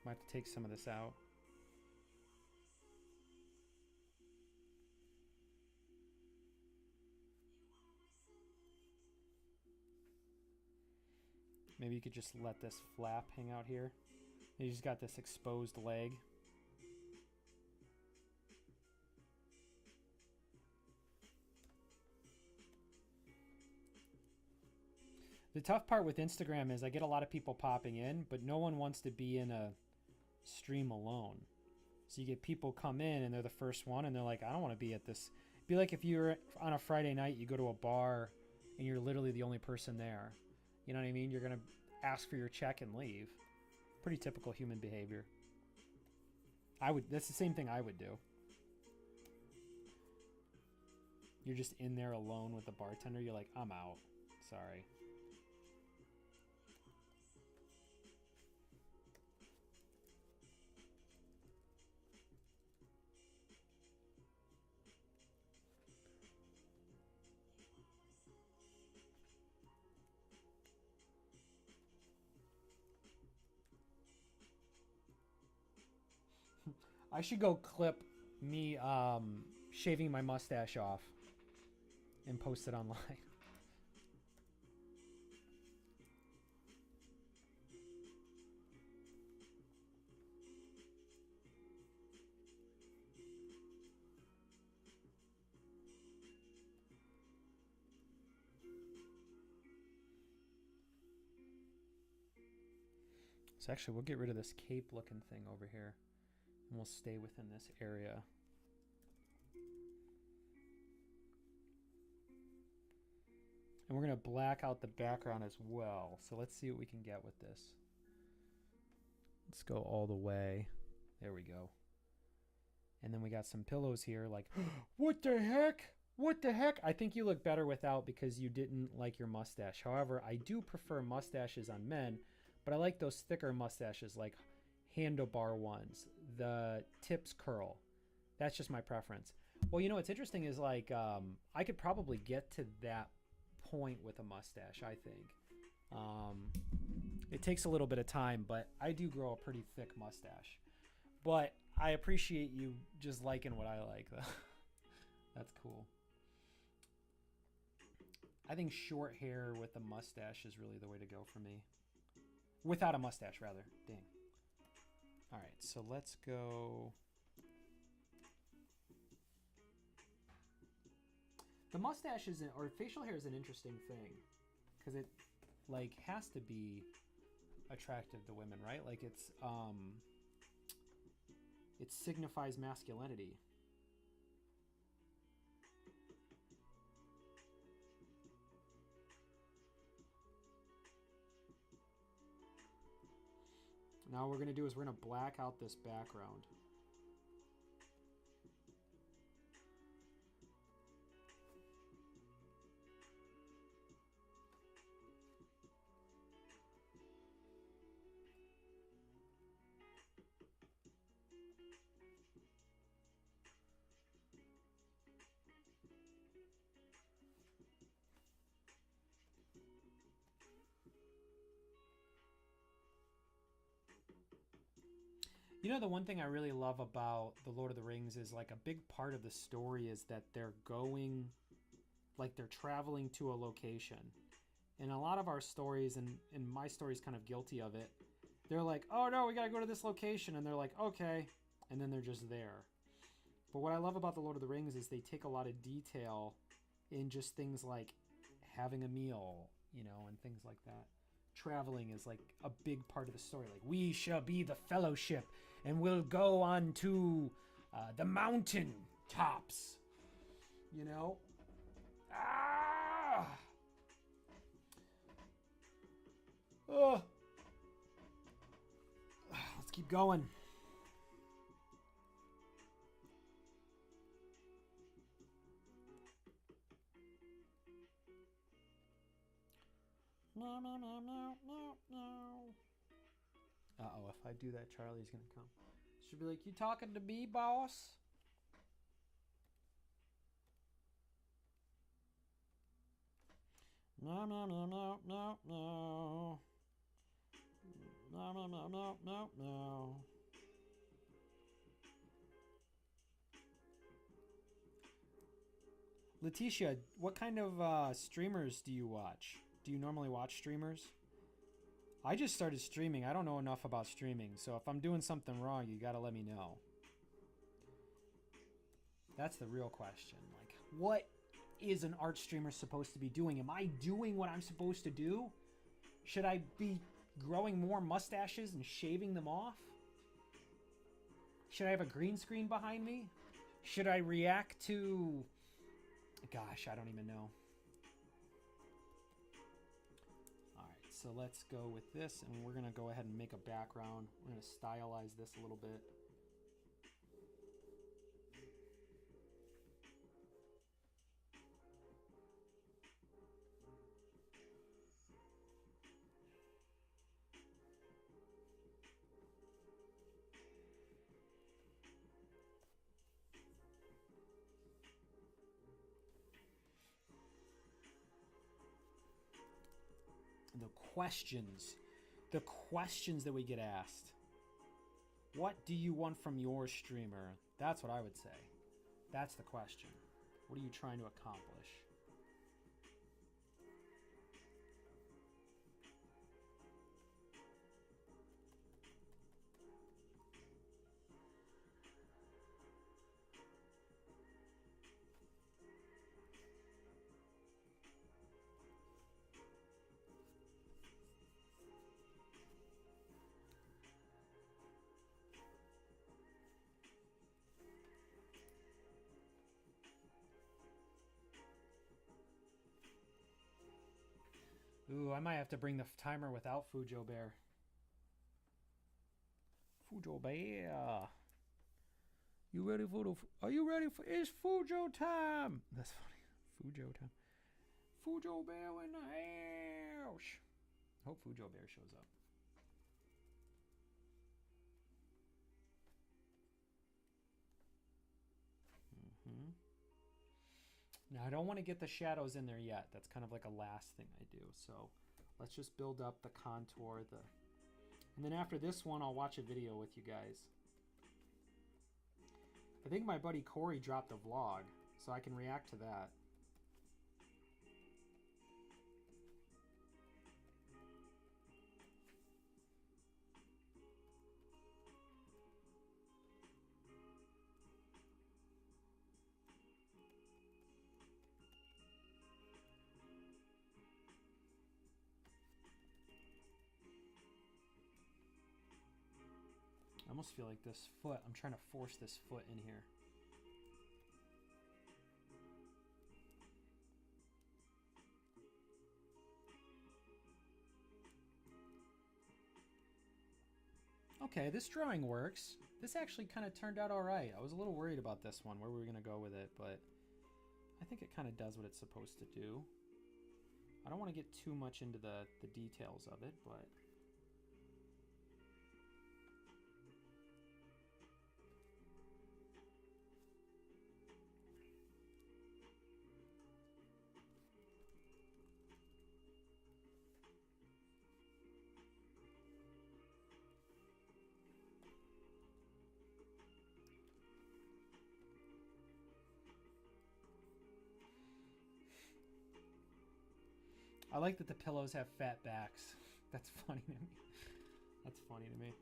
Might have to take some of this out. Maybe you could just let this flap hang out here. You just got this exposed leg. The tough part with Instagram is I get a lot of people popping in, but no one wants to be in a stream alone. So you get people come in and they're the first one and they're like, I don't want to be at this. It'd be like if you're on a Friday night, you go to a bar and you're literally the only person there. You know what I mean? You're going to ask for your check and leave. Pretty typical human behavior. That's the same thing I would do. You're just in there alone with the bartender. You're like, I'm out. Sorry. I should go clip me shaving my mustache off and post it online. So actually, we'll get rid of this cape looking thing over here. And we'll stay within this area. And we're going to black out the background as well. So let's see what we can get with this. Let's go all the way. There we go. And then we got some pillows here like, what the heck? What the heck? I think you look better without because you didn't like your mustache. However, I do prefer mustaches on men, but I like those thicker mustaches like handlebar ones. The tips curl. That's just my preference. Well, you know what's interesting is like I could probably get to that point with a mustache, I think. It takes a little bit of time, but I do grow a pretty thick mustache. But I appreciate you just liking what I like. That's cool. I think short hair with a mustache is really the way to go for me. Without a mustache, rather. Dang. All right, so let's go. The mustache isn't, or facial hair is an interesting thing because it like has to be attractive to women, right? Like it signifies masculinity. Now what we're going to do is we're going to black out this background. You know, the one thing I really love about The Lord of the Rings is like a big part of the story is that they're going, like they're traveling to a location. And a lot of our stories, and my story's kind of guilty of it, they're like, oh no, we gotta go to this location. And they're like, okay. And then they're just there. But what I love about The Lord of the Rings is they take a lot of detail in just things like having a meal, you know, and things like that. Traveling is like a big part of the story. Like, we shall be the fellowship and we'll go on to the mountain tops, you know? Ah! Oh. Let's keep going. if I do that, Charlie's gonna come. She'll be like, "You talking to me, boss?" No, no, no, no, no, no. No, no, no, no, no, no. Letitia, what kind of streamers do you watch? Do you normally watch streamers? I just started streaming. I don't know enough about streaming, so if I'm doing something wrong, you gotta let me know. That's the real question. Like, what is an art streamer supposed to be doing? Am I doing what I'm supposed to do? Should I be growing more mustaches and shaving them off? Should I have a green screen behind me? Should I react to... Gosh, I don't even know. Alright, so let's go with this, and we're going to go ahead and make a background. We're going to stylize this a little bit. The questions that we get asked. What do you want from your streamer? That's what I would say. That's the question. What are you trying to accomplish? Ooh, I might have to bring the timer without Fujo Bear. Fujo Bear. You ready for the... Are you ready for... It's Fujo time! That's funny. Fujo time. Fujo Bear in the house! I hope Fujo Bear shows up. Now, I don't want to get the shadows in there yet. That's kind of like a last thing I do. So let's just build up the contour. And then after this one, I'll watch a video with you guys. I think my buddy Corey dropped a vlog, so I can react to that. I almost feel like this foot, I'm trying to force this foot in here. Okay, this drawing works. This actually kind of turned out all right. I was a little worried about this one, where we were going to go with it, but I think it kind of does what it's supposed to do. I don't want to get too much into the details of it, but... I like that the pillows have fat backs. That's funny to me. That's funny to me.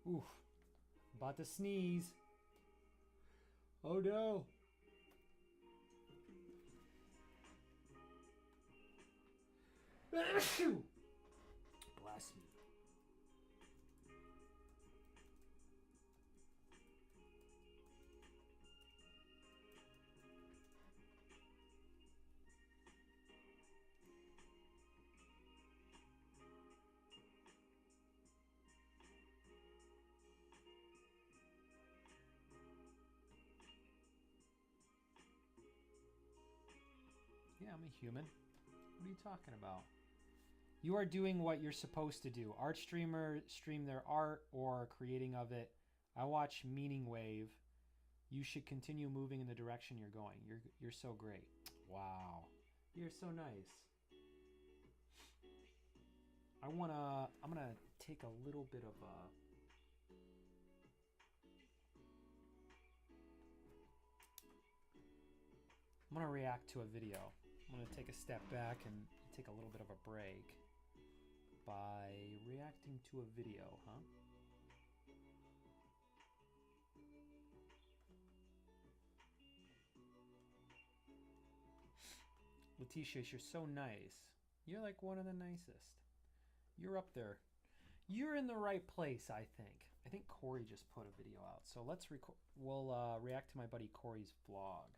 Oof. About to sneeze. Oh no. Bless me. Yeah, I'm a human. What are you talking about? You are doing what you're supposed to do. Art streamers stream their art or creating of it. I watch Meaning Wave. You should continue moving in the direction you're going. You're so great. Wow. You're so nice. I'm gonna take a little bit of a I'm gonna react to a video. I'm gonna take a step back and take a little bit of a break by reacting to a video, huh? Letitia, you're so nice. You're like one of the nicest. You're up there. You're in the right place, I think. I think Corey just put a video out. So we'll react to my buddy Corey's vlog.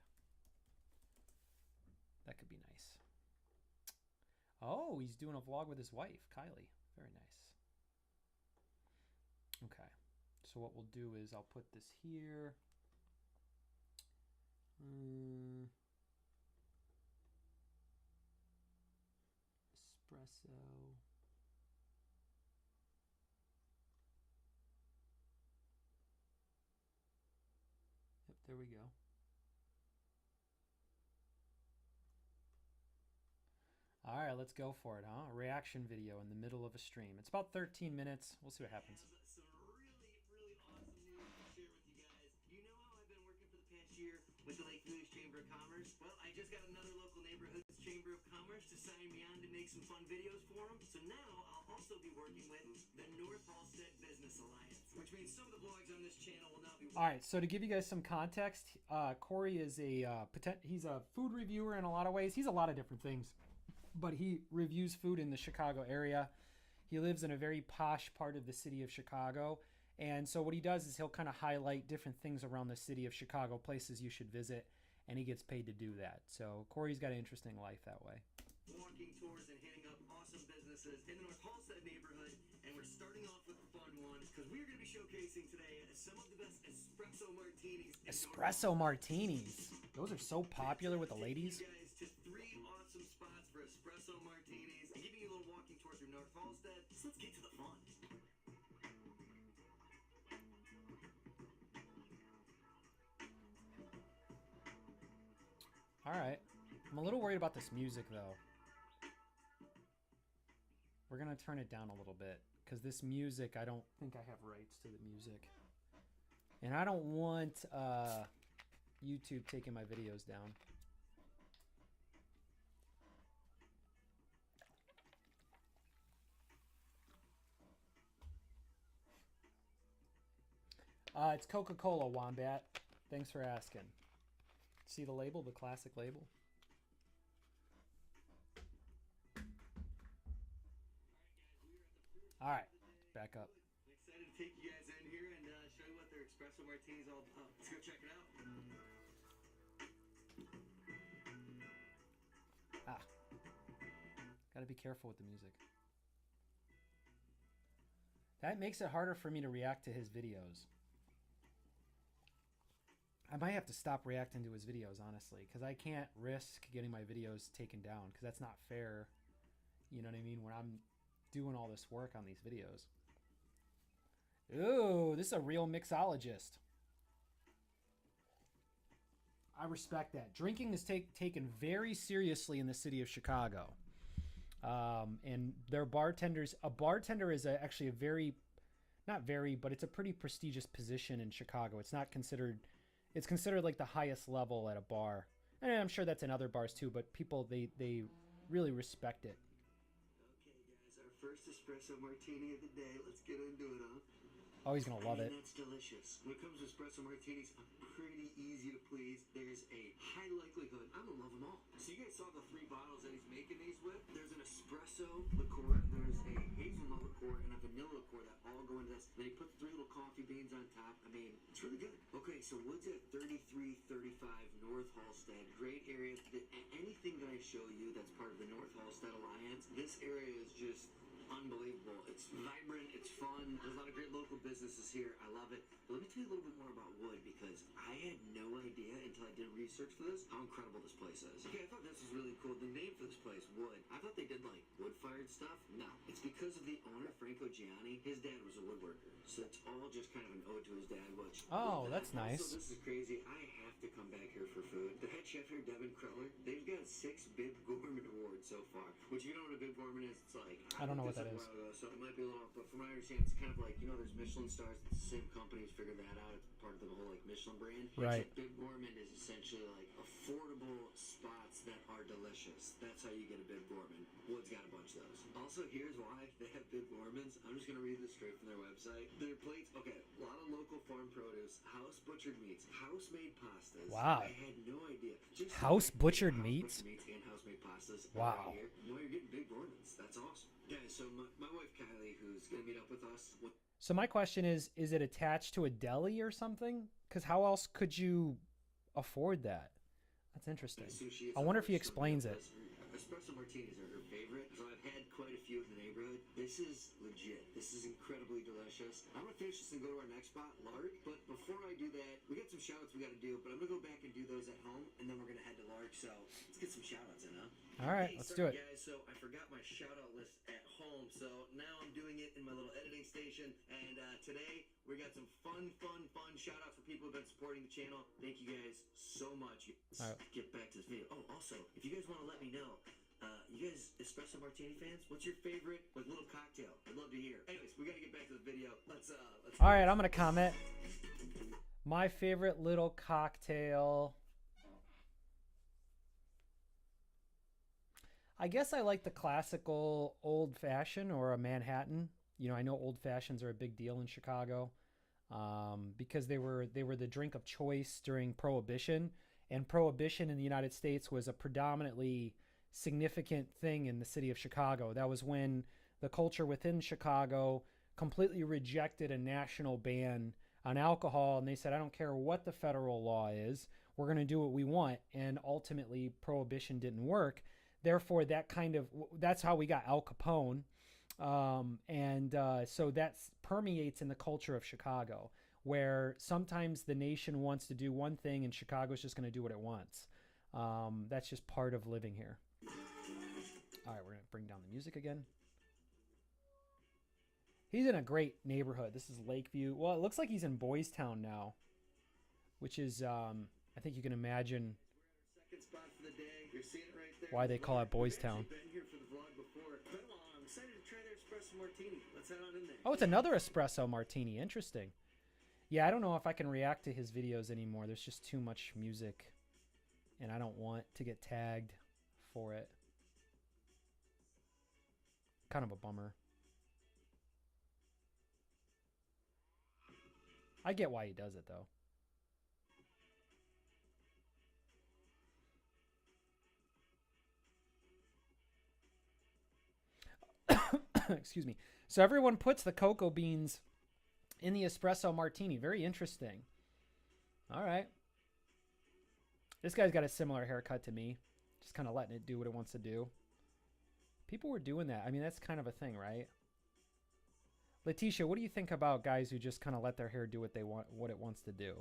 That could be nice. Oh, he's doing a vlog with his wife, Kylie. Very nice. Okay. So what we'll do is I'll put this here. Espresso. Yep, there we go. All right, let's go for it, huh? A reaction video in the middle of a stream. It's about 13 minutes. We'll see what happens. Some really awesome news to share with you guys. You know how I've been working for the past year with the Lake Village Chamber of Commerce? Well, I just got another local neighborhood's Chamber of Commerce to sign me on to make some fun videos for them. So now I'll also be working with the North Halstead Business Alliance, which means some of the vlogs on this channel will now be... All right, so to give you guys some context, Corey is he's a food reviewer in a lot of ways. He's a lot of different things, but he reviews food in the Chicago area. He lives in a very posh part of the city of Chicago. And so what he does is he'll kind of highlight different things around the city of Chicago, places you should visit, and he gets paid to do that. So Corey's got an interesting life that way. Walking tours and hitting up awesome businesses in the North Halstead neighborhood. And we're starting off with a fun one because we're going to be showcasing today some of the best espresso martinis. Espresso martinis. Those are so popular with the ladies. You guys to 3 awesome spots for espresso martinis and giving you a little walking tour through North Halstead. So let's get to the fun. All right. I'm a little worried about this music, though. We're going to turn it down a little bit because this music, I don't think I have rights to the music. And I don't want YouTube taking my videos down. It's Coca-Cola, Wombat. Thanks for asking. See the label, the classic label? All right, back up. Excited to take you guys in here and show you what their espresso martini is all about. Let's go check it out. Gotta be careful with the music. That makes it harder for me to react to his videos. I might have to stop reacting to his videos, honestly, because I can't risk getting my videos taken down, because that's not fair. You know what I mean? When I'm doing all this work on these videos. Ooh, this is a real mixologist. I respect that. Drinking is taken very seriously in the city of Chicago. And their bartenders, a bartender is actually a very, not very, but it's a pretty prestigious position in Chicago. It's not considered, it's considered like the highest level at a bar. And I'm sure that's in other bars too, but people, they really respect it. Okay, guys, our first espresso martini of the day. Let's get into it, huh? Oh, he's going to love it. That's delicious. When it comes to espresso martinis, I'm pretty easy to please. There's a high likelihood I'm going to love them all. So you guys saw the 3 bottles that he's making these with? There's an espresso liqueur, there's a hazelnut liqueur, and a vanilla liqueur that all go into this. Then he puts 3 little coffee beans on top. I mean, it's really good. Okay, so Woods at 3335 North Halstead. Great area. Anything that I show you that's part of the North Halstead Alliance, this area is just unbelievable. It's vibrant, it's fun. There's a lot of great local businesses here. I love it. But let me tell you a little bit more about Wood, because I had no idea until I did research research for this, how incredible this place is. Okay, I thought this was really cool. The name for this place, Wood. I thought they did like wood-fired stuff. No, it's because of the owner, Franco Gianni. His dad was a woodworker, so it's all just kind of an ode to his dad. Which Oh, that's also, nice. this is crazy. I have to come back here for food. The head chef here, Devin Kreller, they've got 6 Bib Gourmand awards so far. Which, if you don't know what a Bib Gourmand is, it's like I don't know what this that a is. while ago, so it might be a little off. But from what I understand, it's kind of like, you know, there's Michelin stars. It's the same companies figured that out. It's part of the whole like Michelin brand. Right. Except Bib Gourmand is essentially like affordable spots that are delicious. That's how you get a Bib Gourmand. Wood's got a bunch of those. Also, here's why they have Bib Gourmands. I'm just gonna read this straight from their website. Their plates, okay, a lot of local farm produce, house butchered meats, house-made pastas. Wow. I had no idea. Just House butchered meats? and house-made pastas. Wow. Right here. No, you're getting Bib Gourmands. That's awesome. Guys, so my wife Kylie, who's gonna meet up with us. So my question is it attached to a deli or something? Because how else could you afford that? That's interesting. Sushi is I wonder if he something explains like it. this. Espresso martinis are her favorite, so I've had quite a few in the neighborhood. This is legit. This is incredibly delicious. I'm gonna finish this and go to our next spot, Lark. But before I do that, we got some shout-outs we gotta do, but I'm gonna go back and do those at home, and then we're gonna head to Lark. So let's get some shout-outs in, huh? All right, Hey, let's sorry, do it. guys. So I forgot my shout-out list at home, so now I'm doing it in my little editing station. And today we got some fun shout-outs for people who've been supporting the channel. Thank you guys so much. Let's All right. get back to this video. Oh, also, if you guys want to let me know, you guys espresso martini fans, what's your favorite like little cocktail? I'd love to hear. Anyways, we gotta get back to the video. Let's All right, I'm gonna comment. My favorite little cocktail. I guess I like the classical old fashioned or a Manhattan. You know, I know old fashions are a big deal in Chicago because they were the drink of choice during Prohibition, and Prohibition in the United States was a predominantly significant thing in the city of Chicago. That was when the culture within Chicago completely rejected a national ban on alcohol, and they said, I don't care what the federal law is, we're going to do what we want. And ultimately Prohibition didn't work. Therefore, that's how we got Al Capone. So that permeates in the culture of Chicago, where sometimes the nation wants to do one thing and Chicago's just going to do what it wants. That's just part of living here. All right, we're going to bring down the music again. He's in a great neighborhood. This is Lakeview. Well, it looks like he's in Boys Town now, which is, I think you can imagine second spot for the day. You're seeing it right there. why they call it Boys Town. Been here for the vlog before. I'm excited to try their espresso martini. Let's head on in there. Oh, it's another espresso martini. Interesting. Yeah, I don't know if I can react to his videos anymore. There's just too much music, and I don't want to get tagged for it. Kind of a bummer. I get why he does it, though. Excuse me. So everyone puts the cocoa beans in the espresso martini. Very interesting. All right. This guy's got a similar haircut to me. Just kind of letting it do what it wants to do. People were doing that. I mean, that's kind of a thing, right? Letitia, what do you think about guys who just kind of let their hair do what they want, what it wants to do?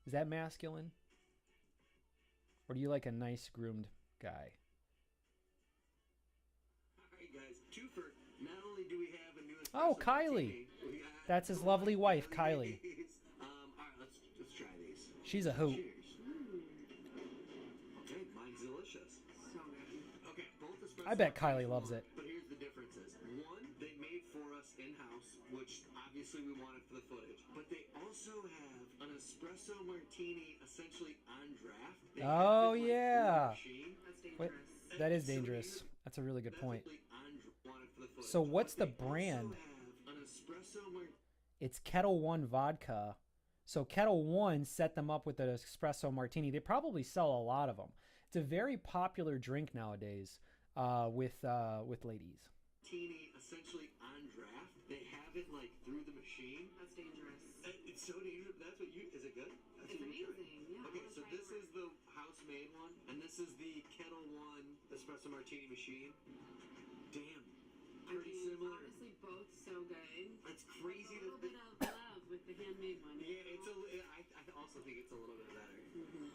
Is that masculine? Or do you like a nice groomed guy? Alright guys, twofer. Not only do we have a new Oh, espresso Kylie. martini, we got That's his lovely wife, Kylie. Alright, let's try these. She's a hoot. Cheers. Okay, mine's delicious. So good. Okay, both espresso I bet Kylie martinis loves won, it. But here's the differences. One, they made for us in-house, which obviously we wanted for the footage. But they also have an espresso martini essentially on draft. They Oh, have it, like, yeah. through the machine. That's Wait, dangerous. that is So dangerous. here's- That's a really good point. Wanted for the footage. So what's But the they also brand? have an espresso It's Kettle One vodka. So Kettle One set them up with an espresso martini. They probably sell a lot of them. It's a very popular drink nowadays with ladies. martini essentially on draft. They have it like through the machine. That's dangerous. It's so dangerous. That's what you. Is it good? That's It's what you're amazing. trying. Yeah. Okay, I so wanna try this more. is the house-made one, and this is the Kettle One espresso martini machine. Damn, pretty similar. Honestly, both so good. It's crazy A little that. bit of love with the handmade one. Yeah, it's a. I also think it's a little bit better.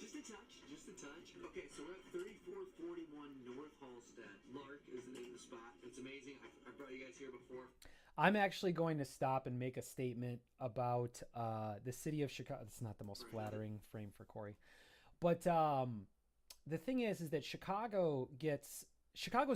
Just a touch, just a touch. Okay, so we're at 3441 North Halstead. Lark is the name of the spot. It's amazing. I've brought you guys here before. I'm actually going to stop and make a statement about the city of Chicago. It's not the most flattering frame for Corey. But the thing is that Chicago's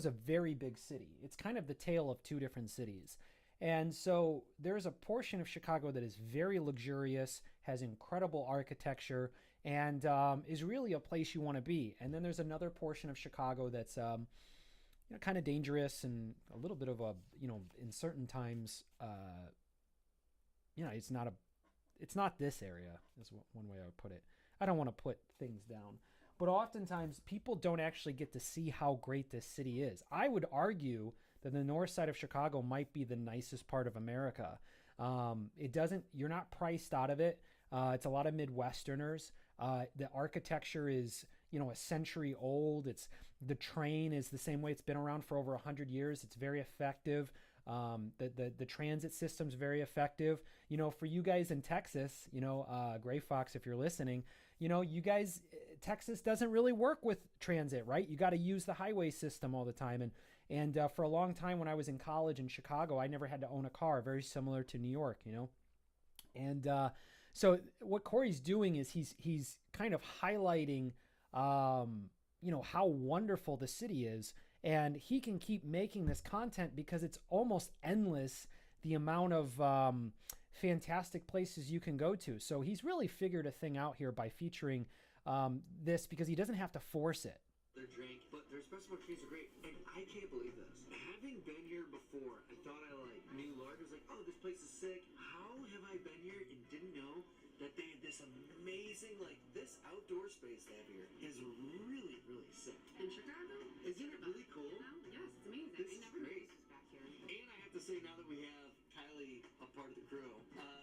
a very big city. It's kind of the tale of two different cities. And so there's a portion of Chicago that is very luxurious, has incredible architecture, and is really a place you want to be. And then there's another portion of Chicago that's kind of dangerous and a little bit of a, in certain times, it's not this area is one way I would put it. I don't want to put things down, but oftentimes people don't actually get to see how great this city is. I would argue that the north side of Chicago might be the nicest part of America. You're not priced out of it. It's a lot of Midwesterners. The architecture is, a century old. The train is the same way. It's been around for over 100 years. It's very effective. The transit system's very effective. For you guys in Texas, Gray Fox, if you're listening, you guys, Texas doesn't really work with transit, right? You got to use the highway system all the time. And for a long time when I was in college in Chicago, I never had to own a car, very similar to New York, And so what Corey's doing is he's kind of highlighting, how wonderful the city is. And he can keep making this content because it's almost endless, the amount of fantastic places you can go to. So he's really figured a thing out here by featuring this because he doesn't have to force it. Their drink, but their espresso martinis are great, and I can't believe this. Having been here before, I thought I knew Lark. I was like, oh, this place is sick. How have I been here and didn't know that they had this amazing, this outdoor space they have here is really, really sick. In Chicago? Isn't it really cool? No? Yes, it's amazing. This I is never knew great. this was back here. And I have to say, now that we have Kylie a part of the crew,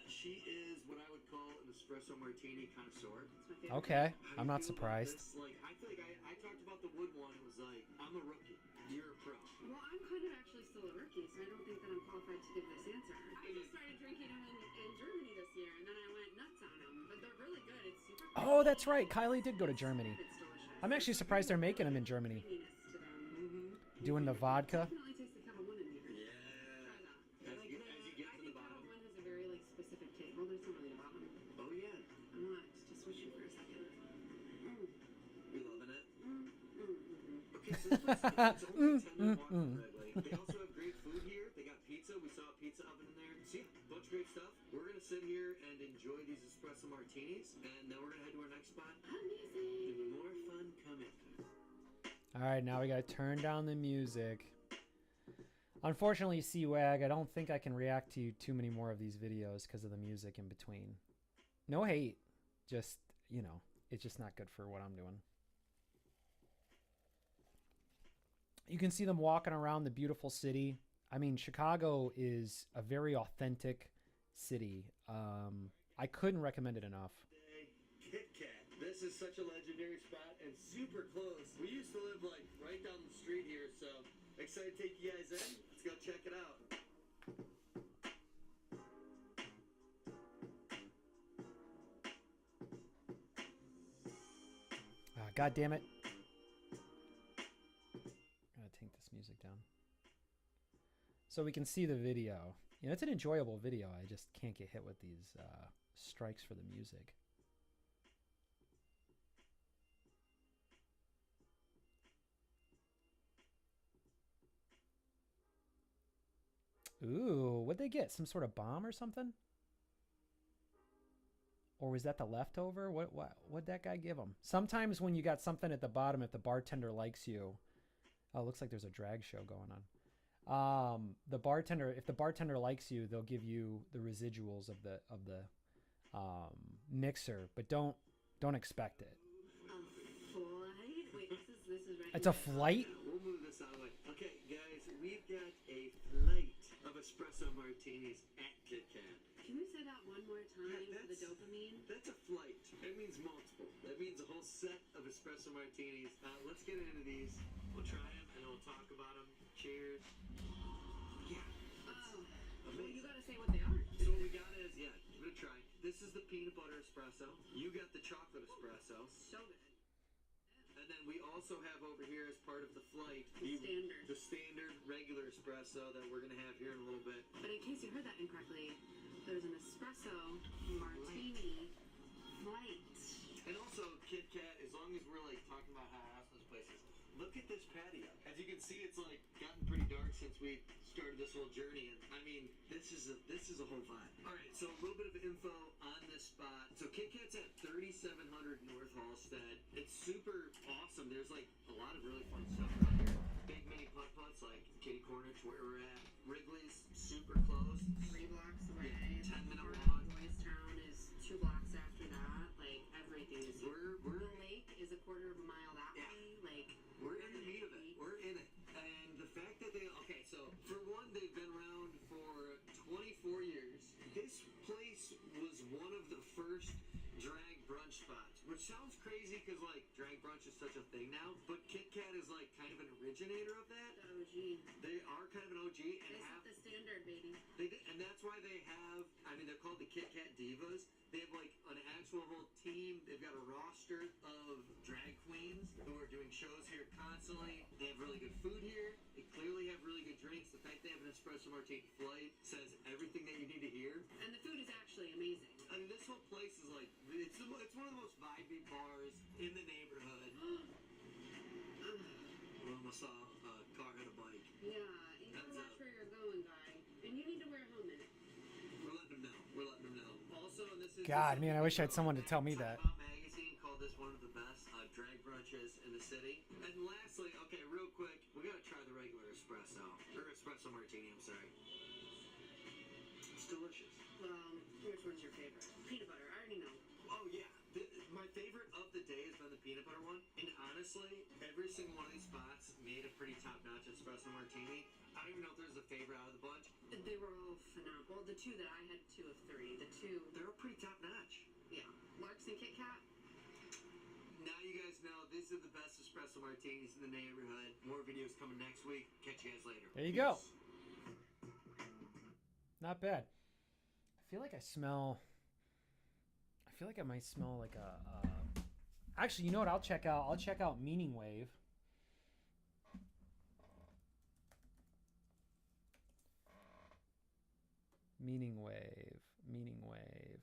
she is what I would call an espresso martini connoisseur. It's my favorite. Okay, How do I'm you not feel about surprised. this? I feel like I talked about the wood one. It was like, I'm a rookie. You're a pro. Well, I'm kind of actually still a rookie, so I don't think that I'm qualified to give this answer. I just started drinking them in Germany this year, and then I went nuts on them. But they're really good. It's super. Oh, that's right. Kylie did go to Germany. It's delicious. I'm actually surprised they're making them in Germany. Creaminess to them. Doing the vodka. Definitely taste the Kettle One in here. Yeah. Try that. As you get I to the think bottom. Kettle One has a very specific taste. Well, there's not really a bottom. Oh yeah. I want to switch it for a second. We loving it. Okay, so this place, it's only a 10-minute walk from Red Lake. They also have great food here. They got pizza. We saw a pizza oven in there. See, a bunch of great stuff. We're gonna sit here and enjoy these espresso martinis, and then we're gonna head to our next spot. Amazing. And more fun coming. All right, now we got to turn down the music. Unfortunately, C-Wag, I don't think I can react to too many more of these videos because of the music in between. No hate. Just, it's just not good for what I'm doing. You can see them walking around the beautiful city. I mean, Chicago is a very authentic city. I couldn't recommend it enough. Kit Kat. This is such a legendary spot and super close. We used to live right down the street here, so excited to take you guys in. Let's go check it out. God damn it. Gotta take this music down. So we can see the video. It's an enjoyable video. I just can't get hit with these strikes for the music. Ooh, what'd they get? Some sort of bomb or something? Or was that the leftover? What'd that guy give him? Sometimes when you got something at the bottom, if the bartender likes you... Oh, it looks like there's a drag show going on. If the bartender likes you, they'll give you the residuals of the mixer, but don't expect it. A flight? Wait, this is right. It's a flight? We'll move this out of the way. Okay, guys, we've got a flight of espresso martinis at Kit Kat. Can we say that one more time Yeah, for the dopamine? That's a flight. That means multiple. That means a whole set of espresso martinis. Let's get into these. We'll try them and we'll talk about them. Cheers. Yeah. Oh, well, Amazing. you gotta say what they are. So what we got is, give it a try. This is the peanut butter espresso. You got the chocolate espresso. So good. And then we also have over here as part of the flight Standard. the standard regular espresso that we're gonna have here in a little bit. But in case you heard that incorrectly, there's an espresso martini light. And also, Kit Kat, as long as we're like talking about how awesome this place is, look at this patio. As you can see, it's like gotten pretty dark since we started this whole journey, and I mean, this is a whole vibe. All right, so a little bit of info on this spot. So Kit Kat's at 3700 North Halstead. It's super awesome. There's like a lot of really fun stuff around here. Big mini putt putts like Kitty Cornish, where we're at. Wrigley's super close. 3 blocks away. 10-minute Or walk. Boys Town is 2 blocks after that. Like everything is. We're The lake is a quarter of a mile that Yeah. way. Like We're in the meat of it. We're in it. And the fact that so for one, they've been around for 24 years. This place was one of the first drag brunch spots, which sounds crazy because like drag brunch is such a thing now, but Kit Kat is like kind of an originator of that. the OG. They are kind of an OG and They set the standard, baby. they did, and that's why they have. I mean, they're called the Kit Kat Divas. They have like an actual whole team. They've got a roster of drag queens who are doing shows here constantly. They have really good food here. They clearly have really good drinks. The fact they have an espresso martini flight says everything that you need to hear. And the food is actually amazing. I mean, this whole place is like it's one of the most vibey bars in the neighborhood. We almost saw a car hit a bike. Yeah, you gotta watch where you're going, guy. And you need to wear a helmet. We're letting them know. We're letting them know. Also, and this is God, man, I wish I had someone to tell me that. Time Out Magazine called this one of the best drag brunches in the city. And lastly, okay, real quick, we gotta try the regular espresso or espresso martini. I'm sorry. It's delicious. Which one's your favorite? Peanut butter. I already know. Oh yeah, my favorite of the day has been the peanut butter one. And honestly, every single one of these spots made a pretty top-notch espresso martini. I don't even know if there's a favorite out of the bunch. They were all phenomenal. The 2 that I had, 2 of 3. The 2, They're all pretty top-notch. yeah. Larks and Kit Kat. Now you guys know these are the best espresso martinis in the neighborhood. More videos coming next week. Catch you guys later. There you go. Not bad. I feel like I smell. I feel like I might smell like a. Actually, you know what? I'll check out. I'll check out Meaning Wave. Meaning Wave. Meaning Wave.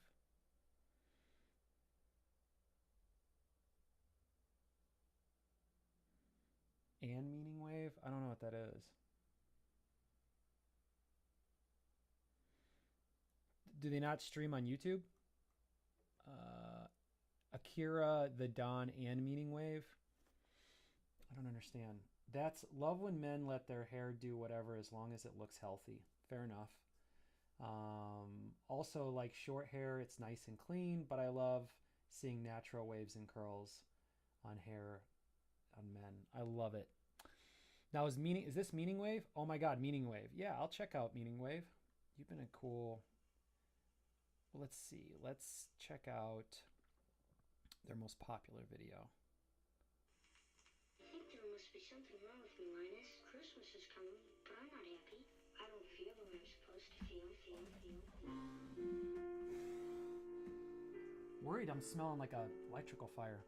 And Meaning Wave? I don't know what that is. Do they not stream on YouTube? Akira, The Dawn, and Meaning Wave? I don't understand. That's love when men let their hair do whatever as long as it looks healthy. Fair enough. Also, like short hair, it's nice and clean, but I love seeing natural waves and curls on hair on men. I love it. Now, is this Meaning Wave? Oh my God, Meaning Wave. Yeah, I'll check out Meaning Wave. You've been a cool... Let's see. Let's check out their most popular video. I think there must be something wrong with me, Linus. Christmas is coming, but I'm not happy. I don't feel the way I'm supposed to feel. Worried I'm smelling like a electrical fire.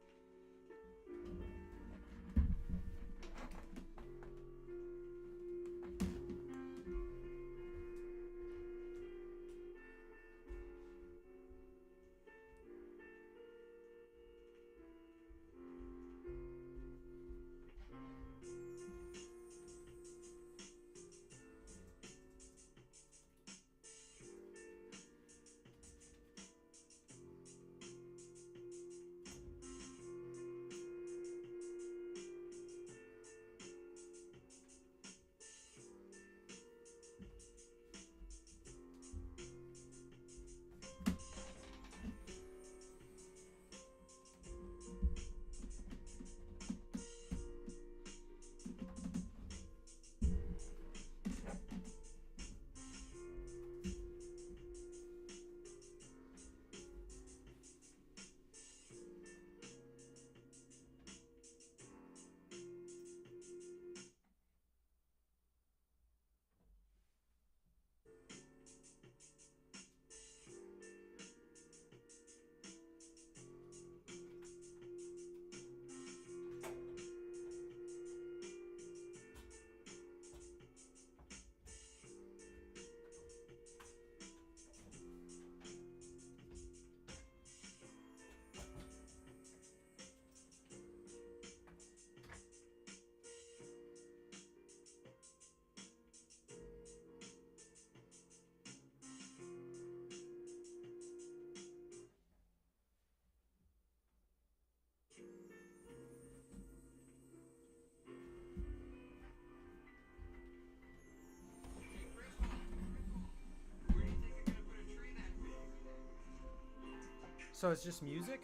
So it's just music?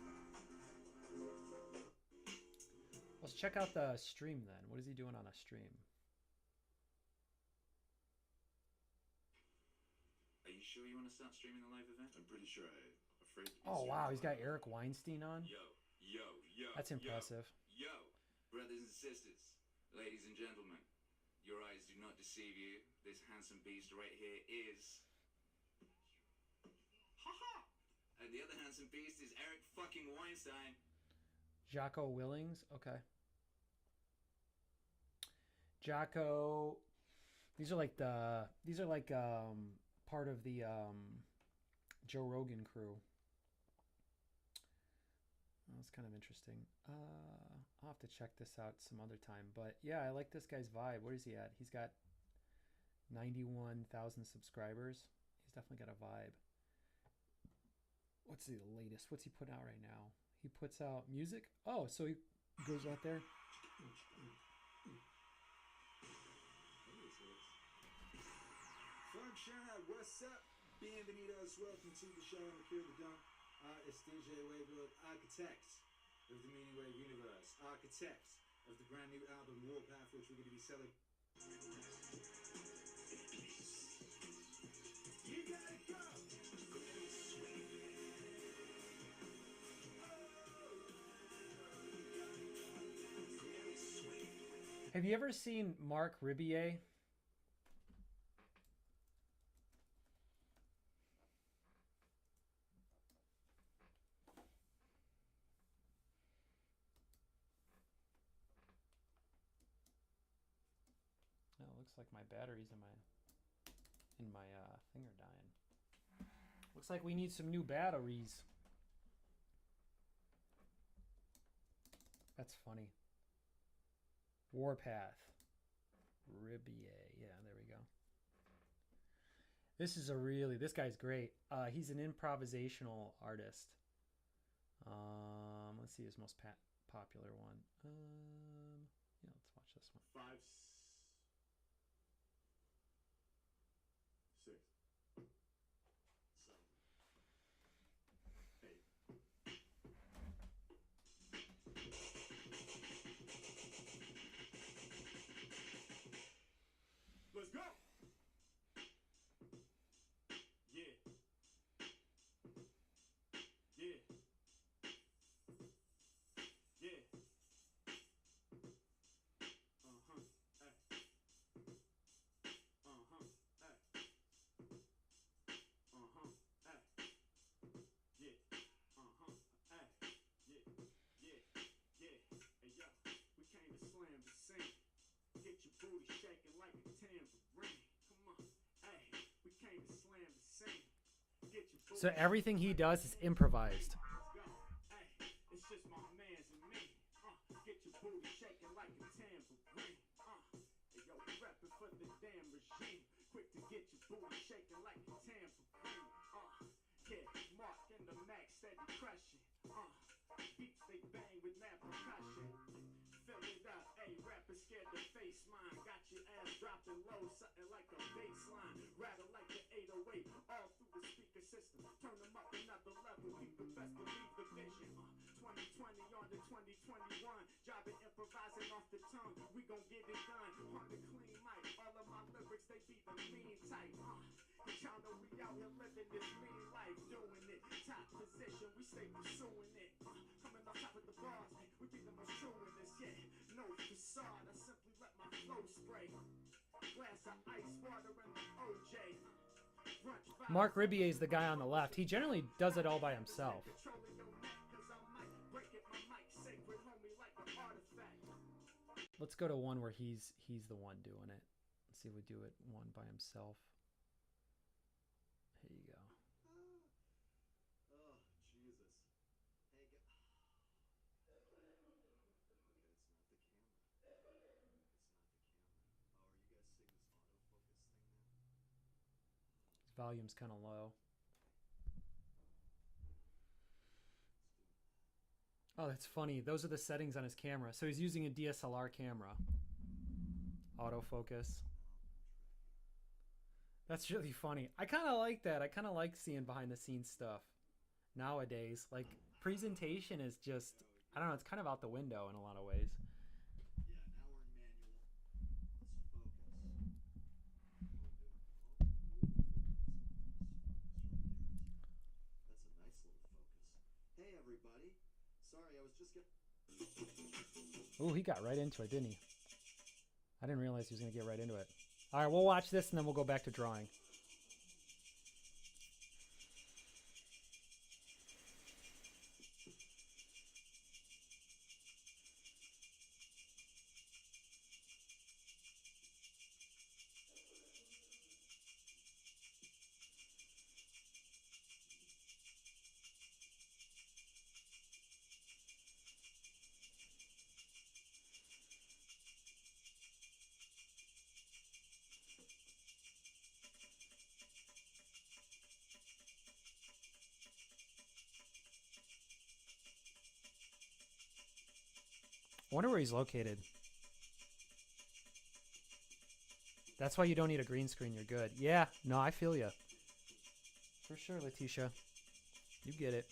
Let's check out the stream then. What is he doing on a stream? Are you sure you want to start streaming the live event? I'm pretty sure I'm afraid. Oh wow, he's got Eric Weinstein on. Yo. That's impressive. Yo, brothers and sisters, ladies and gentlemen, your eyes do not deceive you. This handsome beast right here is... Ha-ha! And the other handsome beast is Eric fucking Weinstein. Jocko Willings. Okay. Jocko. These are like part of the Joe Rogan crew. That's kind of interesting. I'll have to check this out some other time. But yeah, I like this guy's vibe. Where is he at? He's got 91,000 subscribers. He's definitely got a vibe. What's the latest? What's he putting out right now? He puts out music. Oh, so he goes out there. Sunshine, what's up? Bienvenidos, welcome to the show on the Cure the Dump. It's DJ Wavewood, architects of the Meaning Wave universe, architects of the brand new album Warpath, which we're going to be selling. You gotta go! Have you ever seen Mark Ribier? Oh, it looks like my batteries in my thing are dying. Looks like we need some new batteries. That's funny. Warpath. Ribier. Yeah, there we go. This guy's great. He's an improvisational artist. Let's see his most popular one. Yeah, let's watch this one. 5, 6, 7, 8. Let's go! Yeah. Yeah. Yeah. Uh-huh. Hey. Uh-huh. Hey. Uh-huh. Hey. Yeah. Uh-huh. Hey. Yeah. Yeah. Yeah. Hey, yo. We came to slam the scene. Get your booty shaking like a tambourine. Come on. Hey. We came to slam the scene. Get your booty So everything he does is improvised. Let's go. Hey. It's just my mans and me. Get your booty shaking like a tambourine. Hey, yo, we reppin' for the damn regime. Quick to get your booty shaking like a tambourine. Yeah, Mark and the Max steady crushing. Beats they bang with mad percussion. Fill it up, ayy, rapper scared to face mine. Got your ass dropping low, something like a bass line. Rattle like the 808, all through the speaker system. Turn them up another level, people best believe the vision. 2020 on to 2021, jobbing improvising off the tongue. We gon' get it done on the clean mic. All of my lyrics, they be the mean type. Y'all know we out here living this mean life, doing it. Top position, we stay pursuing it. Coming off top of the bars, we be the most true in this, yeah. No facade, I simply let my flow spray. Glass of ice water and the OJ. Mark Ribier is the guy on the left. He generally does it all by himself. Let's go to one where he's the one doing it. Let's see if we do it one by himself. Here you go. Oh, Jesus. Hey, it's not the camera. It's not the camera. Oh, are you guys seeing this autofocus thing now? His volume's kind of low. Oh, that's funny. Those are the settings on his camera. So he's using a DSLR camera. Autofocus. That's really funny. I kind of like that. I kind of like seeing behind the scenes stuff. nowadays. Like presentation is just, I don't know, it's kind of out the window in a lot of ways. Hey everybody. Sorry, I was just getting... Ooh, he got right into it, didn't he? I didn't realize he was going to get right into it. All right, we'll watch this and then we'll go back to drawing. I wonder where he's located. That's why you don't need a green screen. You're good. Yeah, no, I feel you. For sure, Letitia. You get it.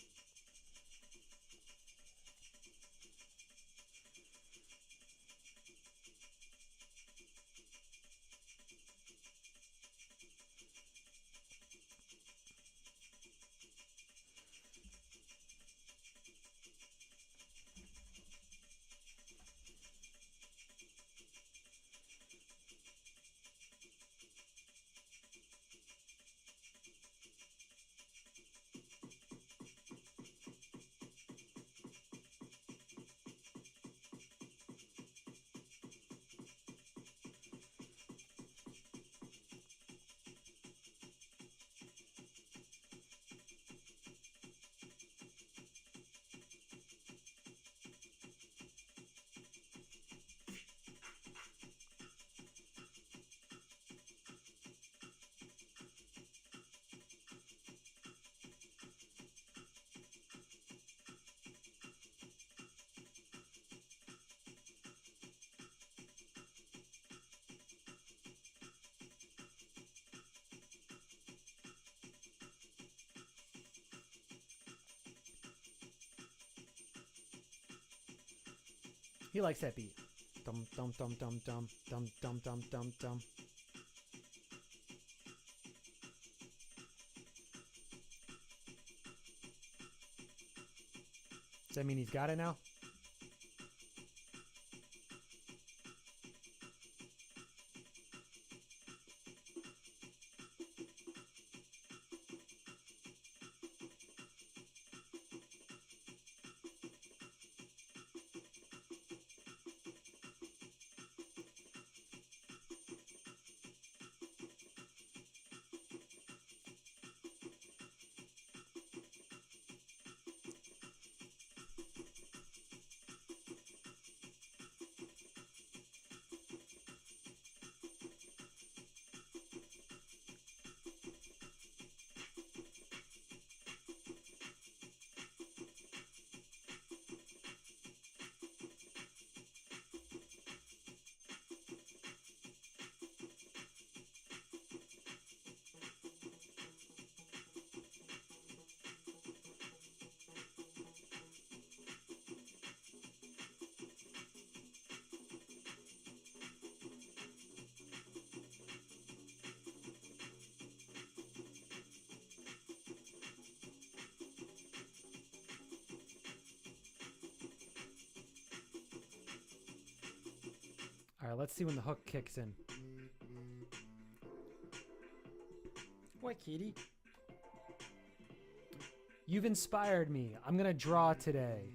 He likes that beat. Dum dum dum dum dum dum dum dum dum dum. Does that mean he's got it now? All right, let's see when the hook kicks in. What, kitty? You've inspired me. I'm going to draw today.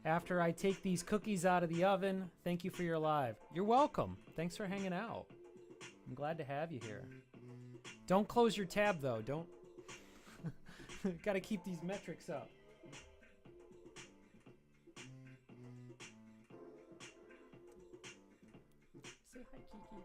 After I take these cookies out of the oven, thank you for your live. You're welcome. Thanks for hanging out. I'm glad to have you here. Don't close your tab, though. Don't. Got to keep these metrics up. Say hi, Kiki.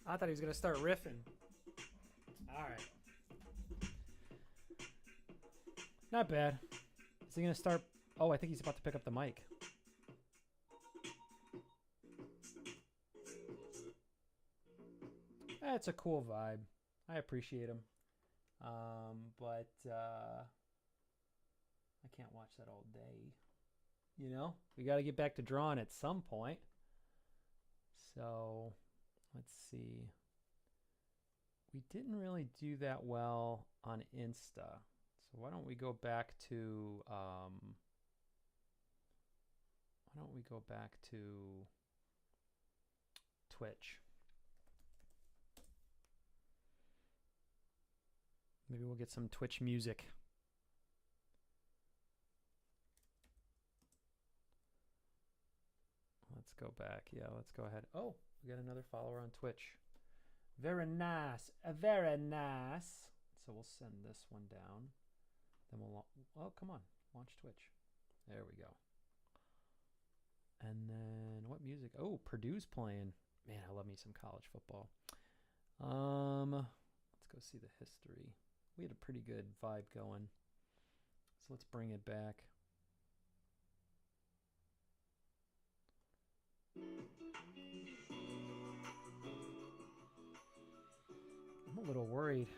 I thought he was gonna start riffing. All right. Not bad. Is he gonna start? Oh, I think he's about to pick up the mic. That's a cool vibe. I appreciate him. But I can't watch that all day. You know, we got to get back to drawing at some point. So let's see. We didn't really do that well on Insta. So why don't we go back to Twitch? Maybe we'll get some Twitch music. Let's go back. Yeah, let's go ahead. Oh, we got another follower on Twitch. Very nice. Very nice. So we'll send this one down. Then we'll... Oh, come on. Launch Twitch. There we go. And then what music? Oh, Purdue's playing. Man, I love me some college football. Let's go see the history. We had a pretty good vibe going. So let's bring it back. I'm a little worried.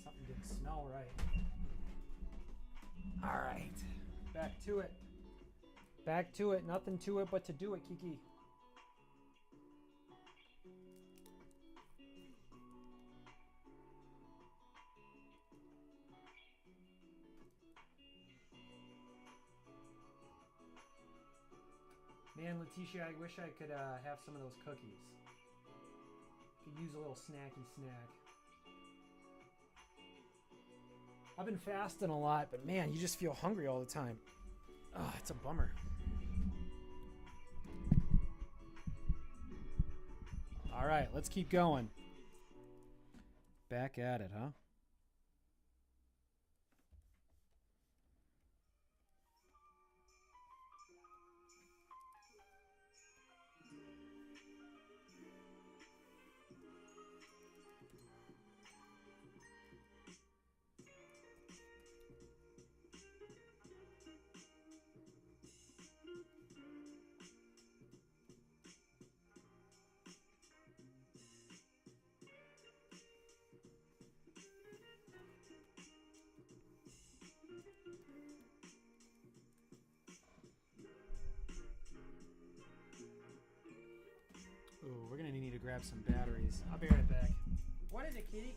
Something didn't smell right. All right. Back to it. Back to it. Nothing to it but to do it, Kiki. Man, Letitia, I wish I could have some of those cookies. Could use a little snacky snack. I've been fasting a lot, but man, you just feel hungry all the time. Oh, it's a bummer. All right, let's keep going. Back at it, huh? Ooh, we're gonna need to grab some batteries. I'll be right back. What is it, kitty?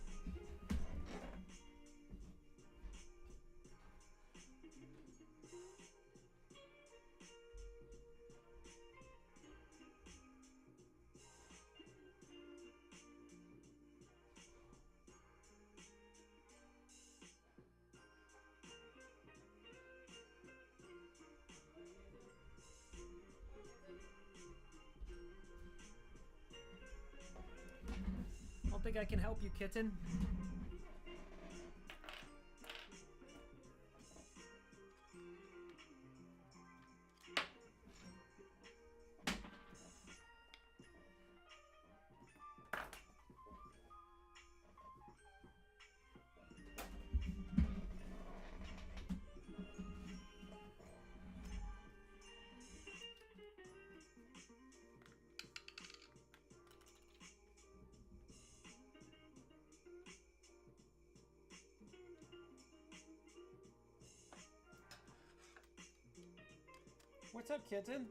Don't think I can help you, kitten. What's up, kitten?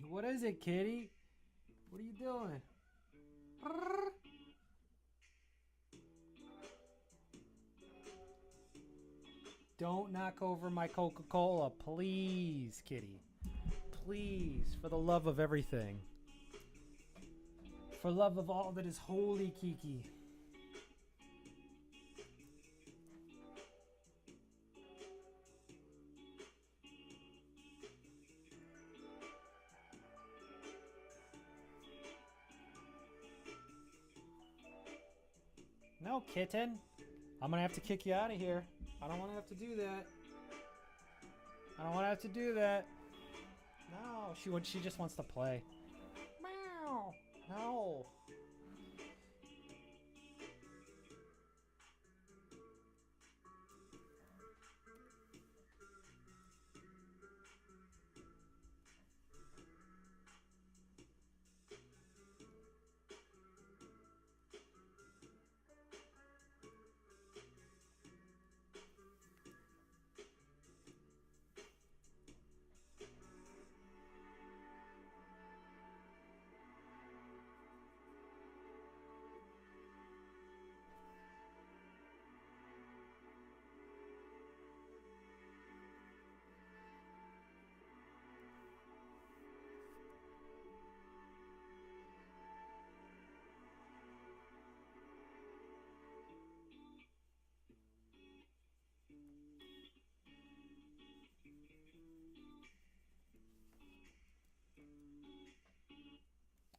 What is it, kitty? What are you doing? Don't knock over my Coca-Cola, please, kitty. Please, for the love of everything. For love of all that is holy, Kiki. No, kitten. I'm gonna have to kick you out of here. I don't want to have to do that. I don't want to have to do that. No, she just wants to play. Meow. No.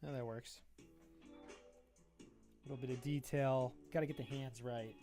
Oh, that works. A little bit of detail. Got to get the hands right.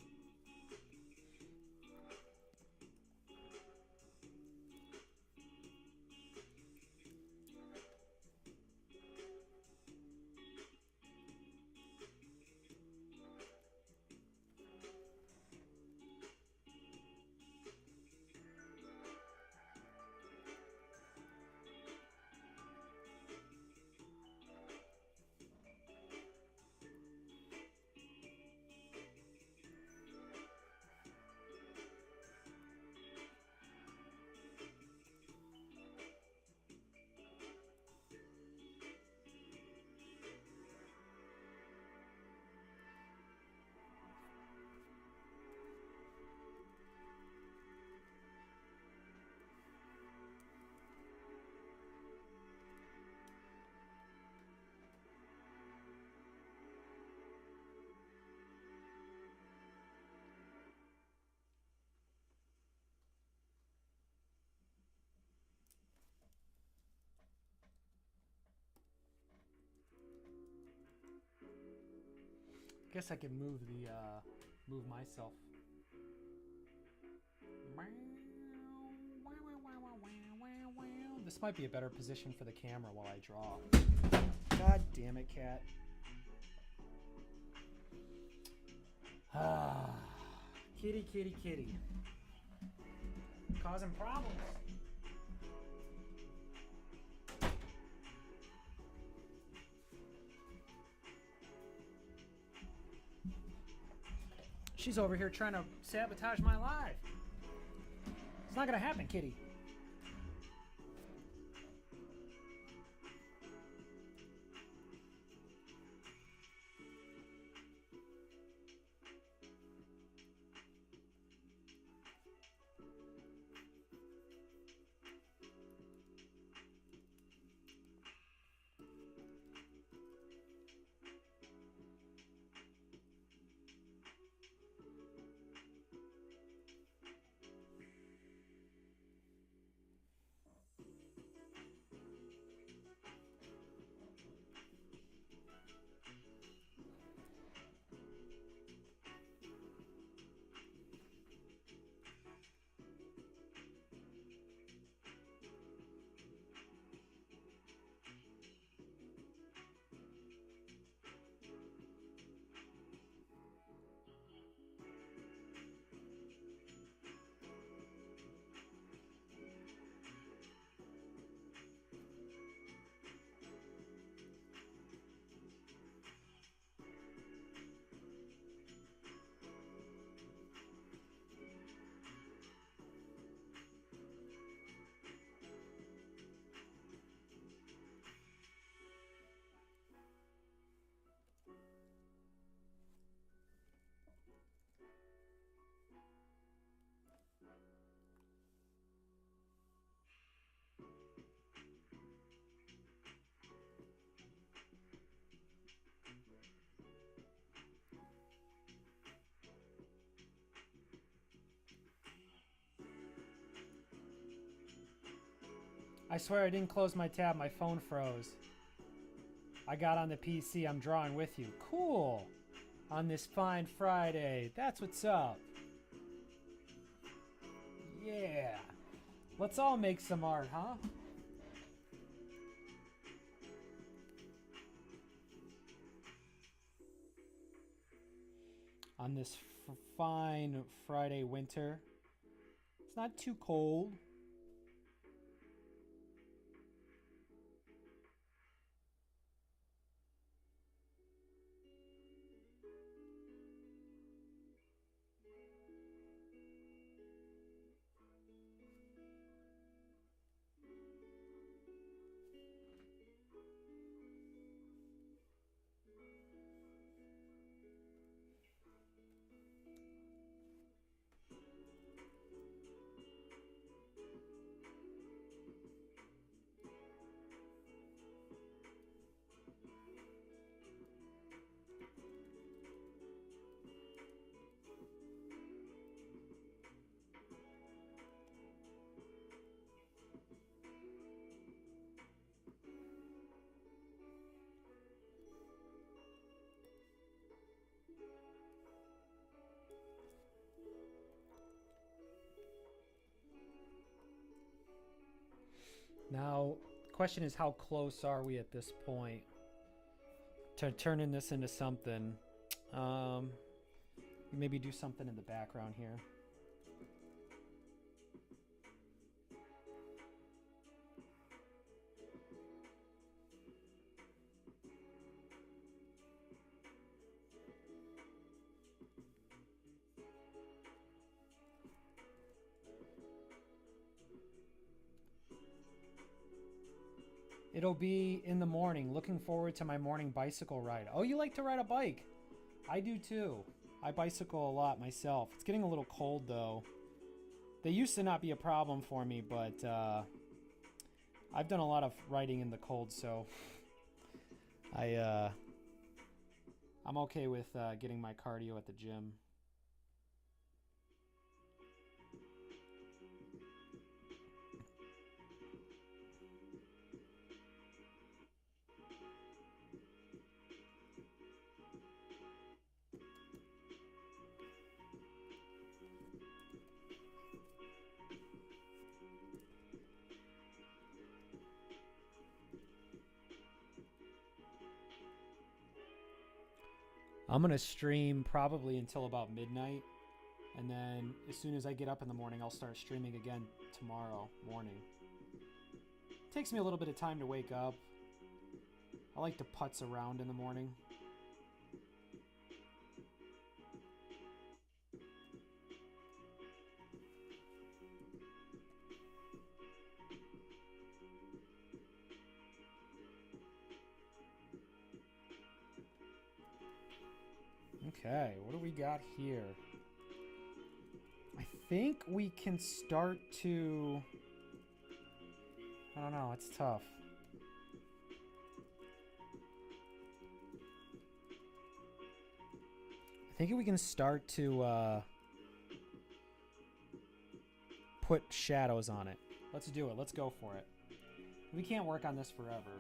Guess I can move move myself. This might be a better position for the camera while I draw. God damn it, cat. Ah, kitty, kitty, kitty. Causing problems. She's over here trying to sabotage my life. It's not gonna happen, kitty. I swear I didn't close my tab. My phone froze. I got on the PC. I'm drawing with you. Cool. On this fine Friday. That's what's up. Yeah. Let's all make some art, huh? On this fine Friday winter. It's not too cold. Now, the question is, how close are we at this point to turning this into something? Maybe do something in the background here. It'll be in the morning. Looking forward to my morning bicycle ride. Oh, you like to ride a bike? I do too. I bicycle a lot myself. It's getting a little cold though. They used to not be a problem for me, but I've done a lot of riding in the cold, so I'm okay with getting my cardio at the gym. I'm going to stream probably until about midnight. And then as soon as I get up in the morning, I'll start streaming again tomorrow morning. It takes me a little bit of time to wake up. I like to putz around in the morning. Okay, what do we got here? I think we can start to... I don't know, it's tough. I think we can start to put shadows on it. Let's do it. Let's go for it. We can't work on this forever.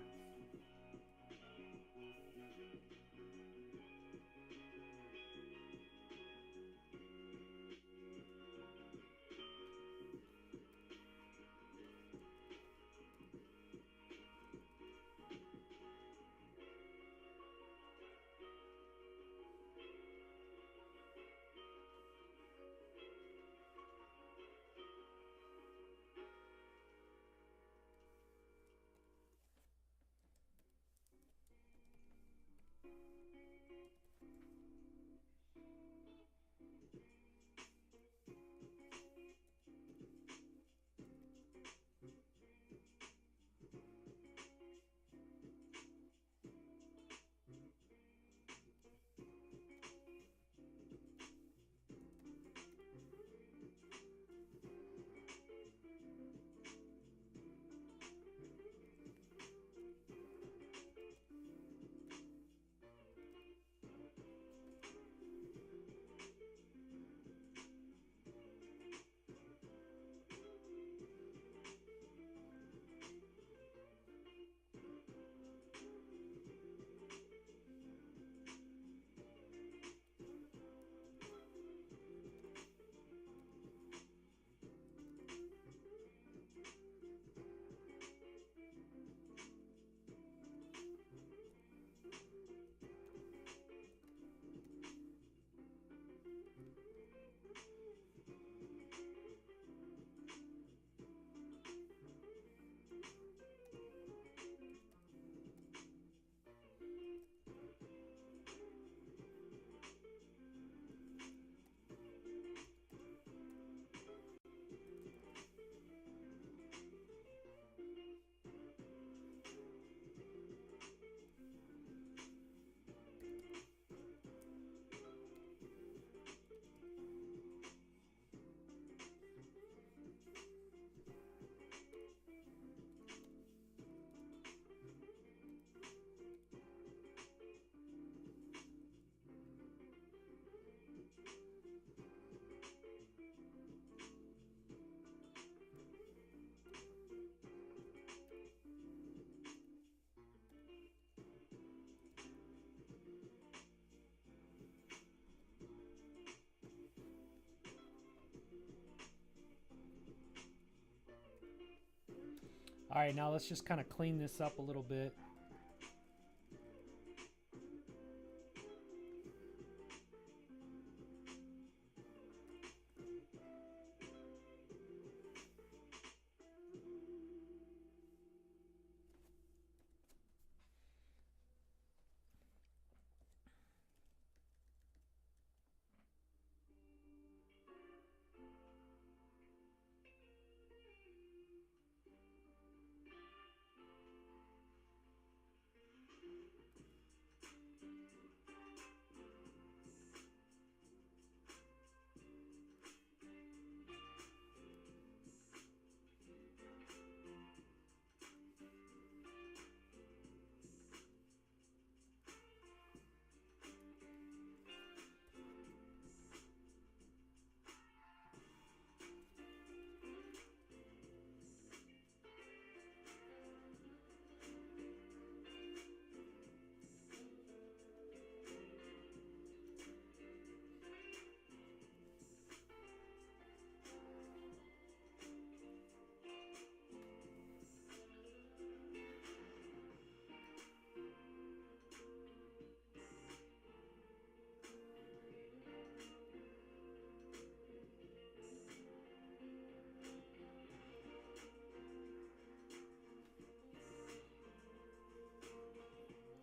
All right, now let's just kind of clean this up a little bit.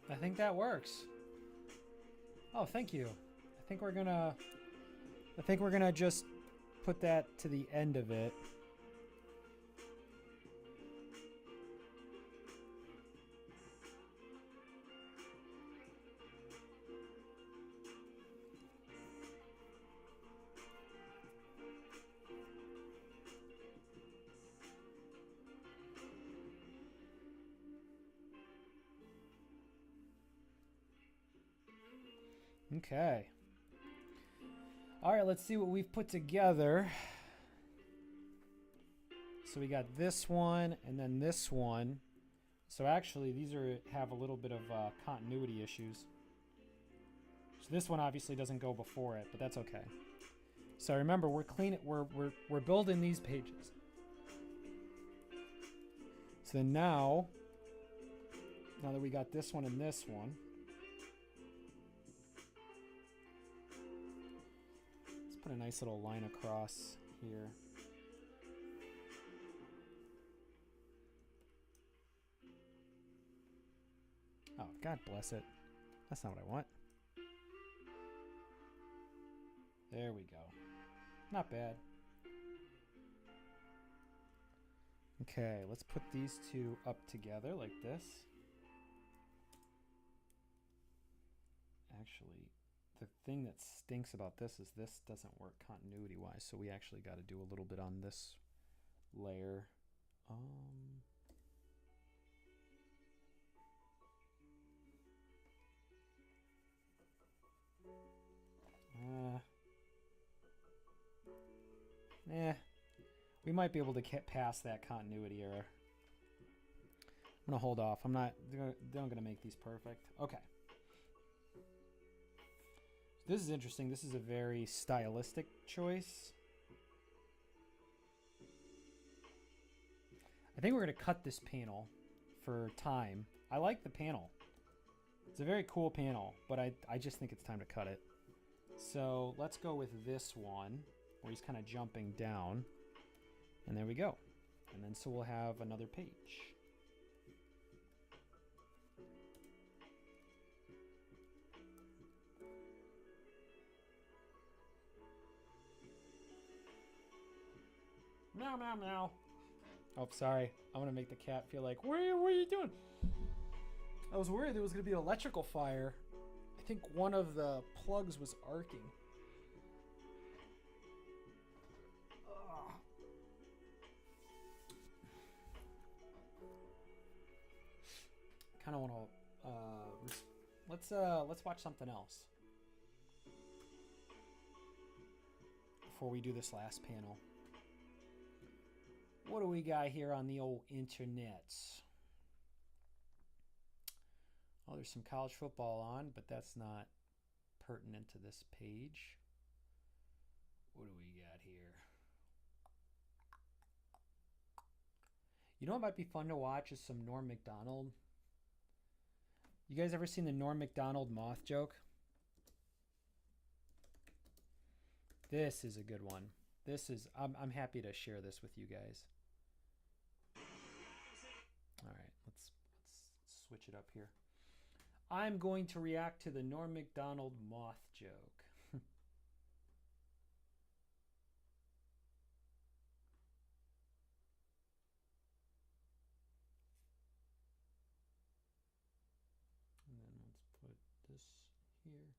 I think that works. Oh, thank you. I think we're gonna just put that to the end of it. Okay. All right, let's see what we've put together. So we got this one and then this one. So actually, these have a little bit of continuity issues. So this one obviously doesn't go before it, but that's okay. So remember, we're building these pages. So then now that we got this one and this one, let's put a nice little line across here. Oh, God bless it. That's not what I want. There we go. Not bad. Okay, let's put these two up together like this. Actually, the thing that stinks about this is this doesn't work continuity-wise, so we actually got to do a little bit on this layer. We might be able to get past that continuity error. I'm gonna hold off. I'm not gonna make these perfect. Okay. This is interesting. This is a very stylistic choice. I think we're gonna cut this panel for time. I like the panel. It's a very cool panel, but I just think it's time to cut it. So let's go with this one where he's kind of jumping down. And there we go. And then so we'll have another page. Meow, meow, meow. Oh, sorry. I'm going to make the cat feel like, what are you doing? I was worried there was going to be an electrical fire. I think one of the plugs was arcing. Kind of want to let's watch something else before we do this last panel. What do we got here on the old internet? Oh, there's some college football on, but that's not pertinent to this page. What do we got here? You know what might be fun to watch is some Norm Macdonald. You guys ever seen the Norm Macdonald moth joke? This is a good one. I'm happy to share this with you guys. All right, let's switch it up here. I'm going to react to the Norm Macdonald moth joke. And then let's put this here.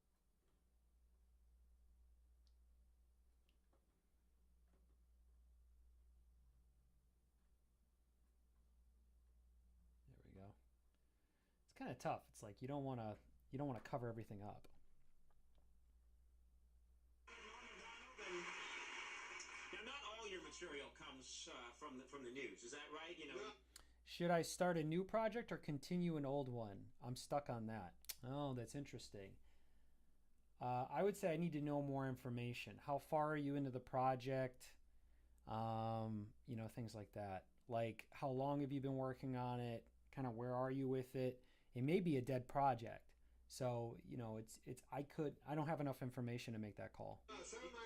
There we go. It's kind of tough. It's like you don't want to cover everything up. Now, not all your material comes from the news. Is that right? You know. Should I start a new project or continue an old one? I'm stuck on that. Oh, that's interesting. I would say I need to know more information. How far are you into the project? You know, things like that. Like, how long have you been working on it? Kind of where are you with it? It may be a dead project. So, you know, I don't have enough information to make that call. Some of my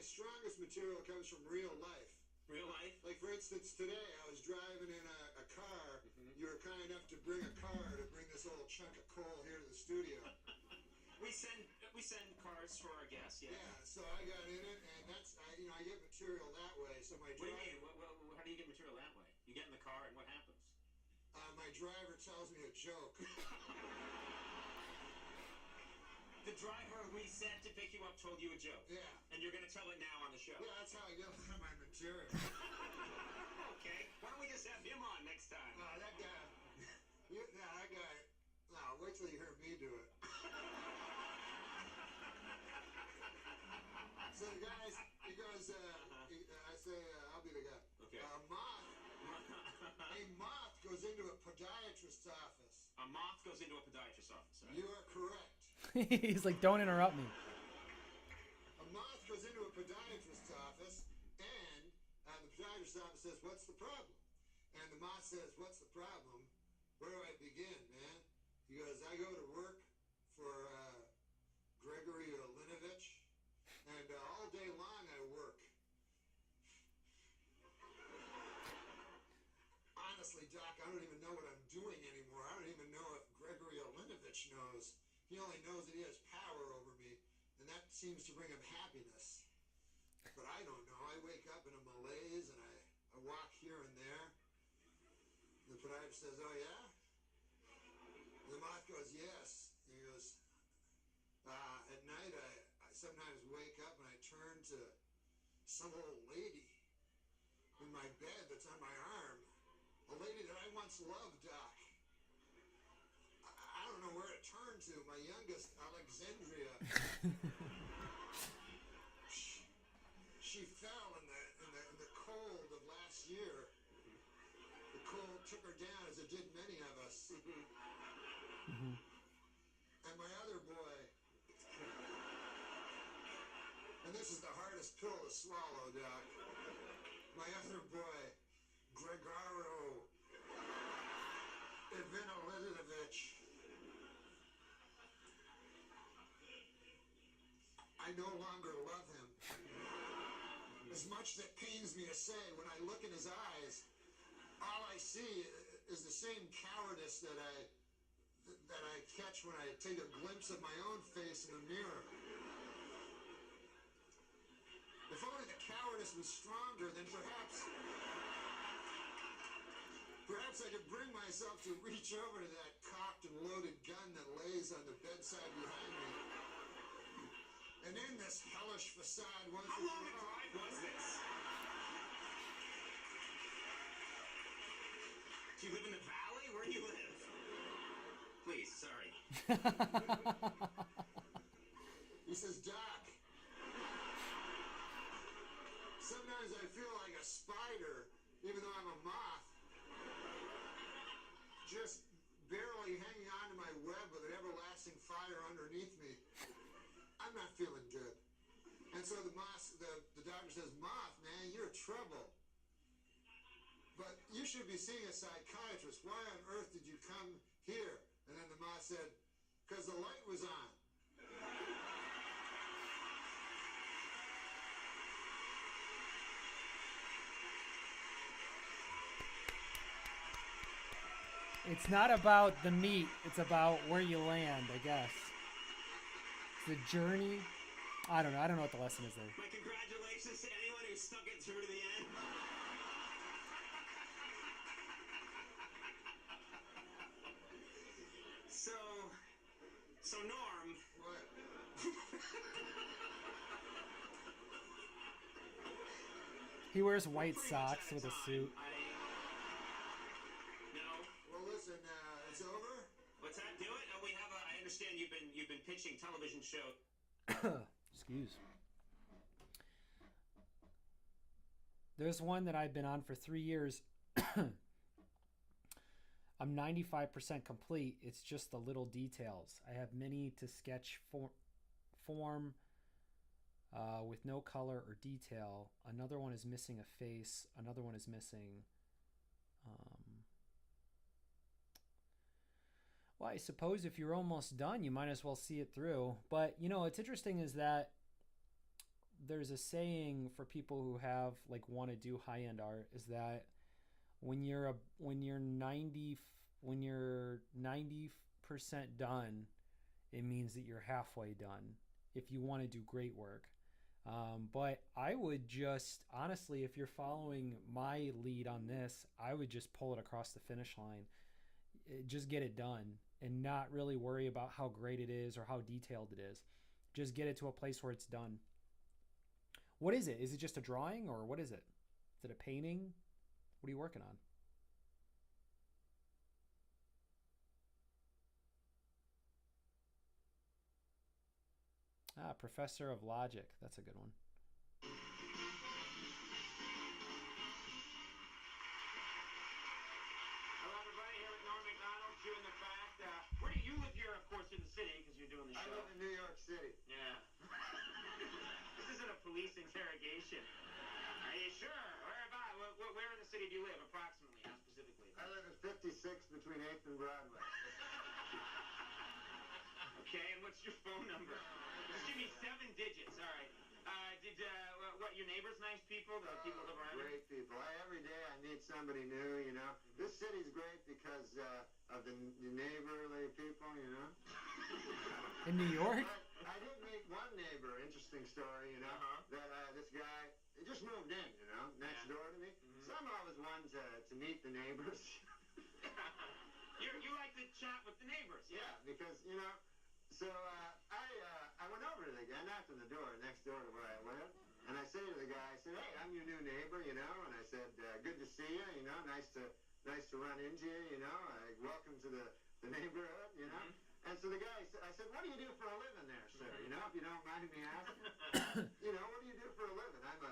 strongest material comes from real life. Real life? Like, for instance, today I was driving in a car. You were kind enough to bring a car to bring this little chunk of coal here to the studio. We send cars for our guests, yeah. Yeah, so I got in it, and I get material that way. So my What do driver, you mean? How do you get material that way? You get in the car, and what happens? my driver tells me a joke. The driver we sent to pick you up told you a joke. Yeah. And you're going to tell it now on the show. Yeah, that's how I get my material. Okay. Why don't we just have him on next time? That guy. No, wait till you hear me do it. So the guy, he goes, I say, I'll be the guy. Okay. A moth goes into a podiatrist's office. A moth goes into a podiatrist's office, right? You are correct. He's like, don't interrupt me. A moth goes into a podiatrist's office, and the podiatrist's office says, "What's the problem?" And the moth says, "What's the problem? Where do I begin, man?" He goes, "I go to work for Gregory Olinovich, and all day long I work." Honestly, Doc, I don't even know what I'm doing anymore. I don't even know if Gregory Olinovich knows. He only knows that he has power over me, and that seems to bring him happiness. But I don't know. I wake up in a malaise, and I walk here and there. The podiatrist says, "Oh, yeah?" And the moth goes, "Yes." He goes, "At night, I sometimes wake up and I turn to some old lady in my bed that's on my arm. A lady that I once loved, Doc. I don't know where to turn to. My youngest, Alexandria. She fell in the cold of last year. The cold took her down, as it did many of us. And my other boy, and this is the hardest pill to swallow, Doc. My other boy, Gregaro Ivanovitovich. I no longer love him. As much as it pains me to say, when I look in his eyes, all I see is the same cowardice that I catch when I take a glimpse of my own face in the mirror. If only the cowardice was stronger, then perhaps I could bring myself to reach over to that cocked and loaded gun that lays on the bedside behind me. And in this hellish facade once How long a drive was this? Do you live in the valley? Where do you live? Please, sorry. He says, "Doc, sometimes I feel like a spider, even though I'm a moth, just barely hanging on to my web with an everlasting fire underneath me. I'm not feeling good." And so the doctor says, "Moth, man, you're trouble. But you should be seeing a psychiatrist. Why on earth did you come here? And then the ma said, because the light was on. It's not about the meat. It's about where you land, I guess. It's the journey. I don't know. I don't know what the lesson is there. My congratulations to anyone who stuck it through to the end. So Norm. What? He wears white socks with a suit. No. Well, listen, it's over? What's that? Do it? We have a. I understand you've been pitching television show. Excuse. There's one that I've been on for 3 years. I'm 95% complete. It's just the little details. I have many to sketch form with no color or detail. Another one is missing a face. Another one is missing. Well, I suppose if you're almost done, you might as well see it through. But, you know, what's interesting is that there's a saying for people who have, like, want to do high-end art is that when you're 90% done, it means that you're halfway done if you want to do great work. But I would just, honestly, if you're following my lead on this, I would just pull it across the finish line. Just get it done and not really worry about how great it is or how detailed it is. Just get it to a place where it's done. What is it? Is it just a drawing or what is it? Is it a painting? What are you working on? Ah, Professor of Logic. That's a good one. Hello, everybody. Here with Norm McDonald, chewing the fact. Where do you live here, of course, in the city, because you're doing the show? I live in New York City. Yeah. This isn't a police interrogation. Are you sure? Where about? Where in the city do you live, approximately? How specifically? I live at 56 between 8th and Broadway. Okay, and what's your phone number? Just give me 7 digits. All right. What, your neighbors nice people? The people live around Great people. Every day I meet somebody new, you know. This city's great because of the neighborly people, you know. In New York? I did meet one neighbor, interesting story, you know, that this guy, he just moved in, you know, next door to me. So I'm always one to meet the neighbors. You like to chat with the neighbors? Yeah, because, you know, so I went over to the guy, knocked on the door next door to where I live, and I say to the guy, I said, hey, I'm your new neighbor, you know, and I said, good to see you, you know, nice to run into you, you know, welcome to the neighborhood, you know. And so the guy, I said, what do you do for a living there, sir? You know, if you don't mind me asking. You know, what do you do for a living? I'm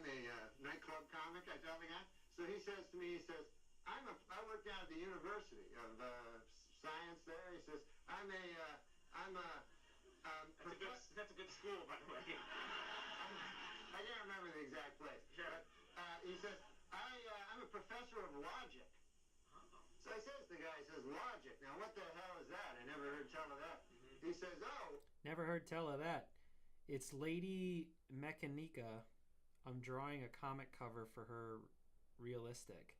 a nightclub comic, I tell the guy. So he says to me, he says, I work down at the University of Science there. He says, That's a good school, by the way. I can't remember the exact place. Sure. But, he says, I'm a professor of logic. So I says to the guy, he says, logic. Now, what the hell is that? I never heard tell of that. He says, oh. Never heard tell of that. It's Lady Mechanica. I'm drawing a comic cover for her realistic.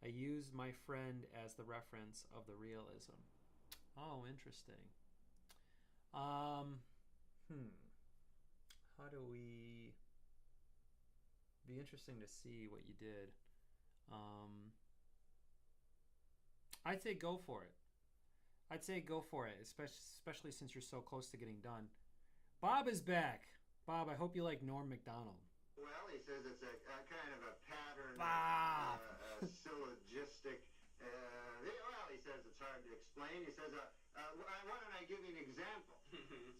I use my friend as the reference of the realism. Oh, interesting. How do we... Be interesting to see what you did. I'd say go for it. Especially since you're so close to getting done. Bob is back. Bob, I hope you like Norm MacDonald. Well, he says it's a kind of a pattern, Bob. syllogistic. Well, he says it's hard to explain. He says, why don't I give you an example?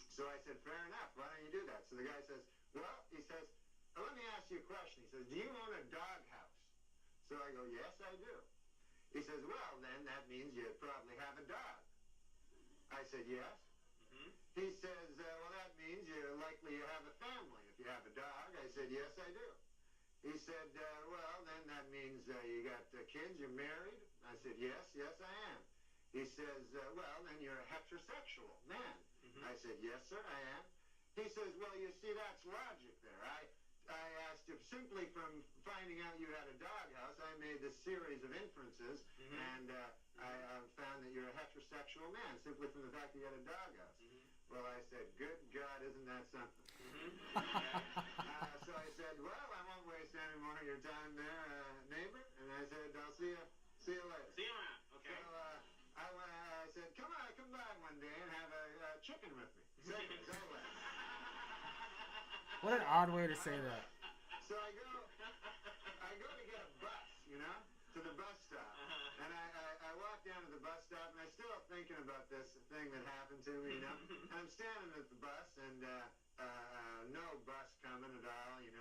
So I said, fair enough. Why don't you do that? So the guy says, well, he says, let me ask you a question. He says, do you own a doghouse? So I go, yes, I do. He says, well, then that means you probably have a dog. I said, yes. He says, well, that means you're likely to have a family if you have a dog. I said, yes, I do. He said, well, then that means you got kids, you're married? I said, yes, I am. He says, well, then you're a heterosexual man. I said, yes, sir, I am. He says, well, you see, that's logic there. I asked if simply from finding out you had a doghouse, I made this series of inferences, and I found that you're a heterosexual man, simply from the fact that you had a doghouse. Well, I said, good God, isn't that something? So I said, well, I won't waste any more of your time there, neighbor. And I said, I'll see you later. See you around, okay? So I said, come by one day and have a chicken with me. Say less. What an odd way to say that. So I go to get a bus, to the bus stop. And I walk down to the bus stop, and I'm still thinking about this thing that happened to me, And I'm standing at the bus, and no bus coming at all, and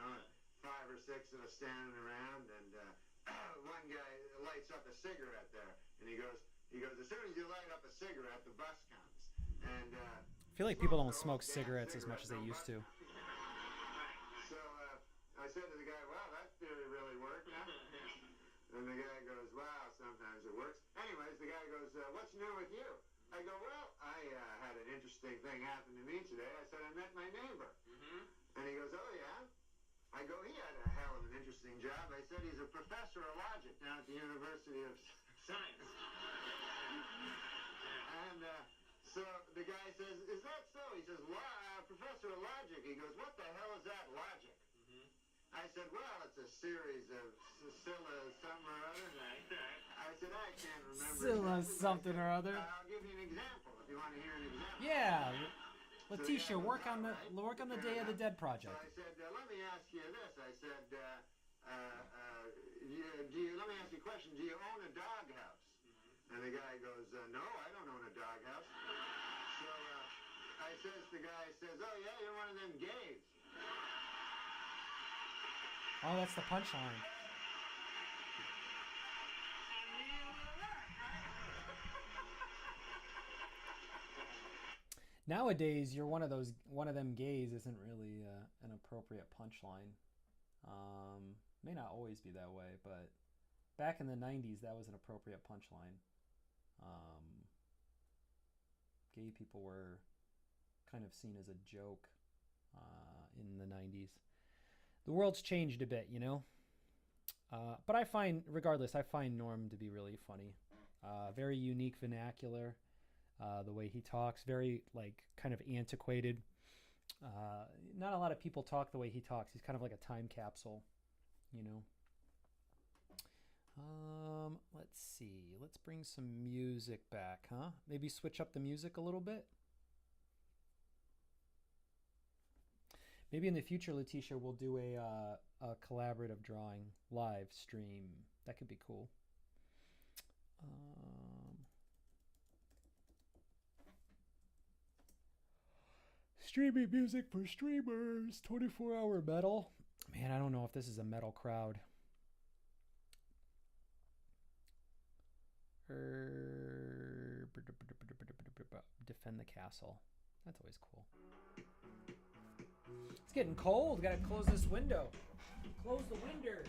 5 or 6 of us standing around, and one guy lights up a cigarette there, and he goes, as soon as you light up a cigarette, the bus comes. And I feel like people don't smoke cigarettes as much as they used to. So I said to the guy, well, that theory really worked, huh? And the guy goes, wow, sometimes it works. Anyways, the guy goes, what's new with you? I go, well, I had an interesting thing happen to me today. I said, I met my neighbor. And he goes, oh, yeah? I go, he had a hell of an interesting job. I said, he's a professor of logic down at the University of Science. And so the guy says, is that so? He says, professor of logic. He goes, what the hell is that, logic? I said, well, it's a series of Scylla something or other. I said, I can't remember. Scylla something or other. I'll give you an example if you want to hear an example. Yeah. Letitia, work on the Day of the Dead project. So I said, let me ask you this. I said, let me ask you a question. Do you own a doghouse? And the guy goes, no, I don't own a doghouse. So the guy says, oh, yeah, you're one of them gays. Oh, that's the punchline. Nowadays, you're one of them gays isn't really an appropriate punchline. May not always be that way, but back in the 90s, that was an appropriate punchline. Gay people were kind of seen as a joke in the 90s. The world's changed a bit, but I find Norm to be really funny. Very unique vernacular. The way he talks, very kind of antiquated. Not a lot of people talk the way he talks. He's kind of like a time capsule, Let's see. Let's bring some music back, huh? Maybe switch up the music a little bit. Maybe in the future, Letitia, we'll do a collaborative drawing live stream. That could be cool. Streaming music for streamers. 24-hour metal. Man, I don't know if this is a metal crowd. Defend the castle. That's always cool. It's getting cold. Gotta close this window. Close the window.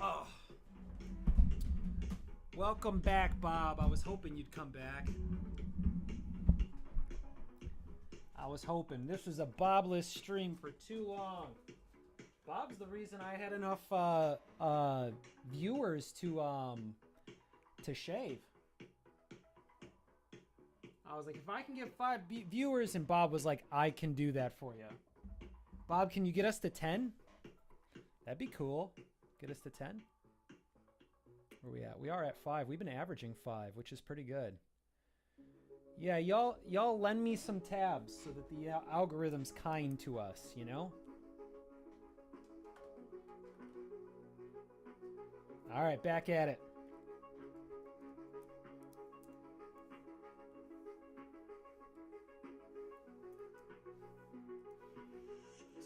Oh. Welcome back, Bob. I was hoping you'd come back. I was hoping. This was a Bobless stream for too long. Bob's the reason I had enough viewers to shave. I was like, if I can get 5 viewers, and Bob was like, I can do that for you. Bob, can you get us to 10? That'd be cool. Get us to 10? Where are we at? We are at 5. We've been averaging 5, which is pretty good. Yeah, y'all lend me some tabs so that the algorithm's kind to us, All right, back at it.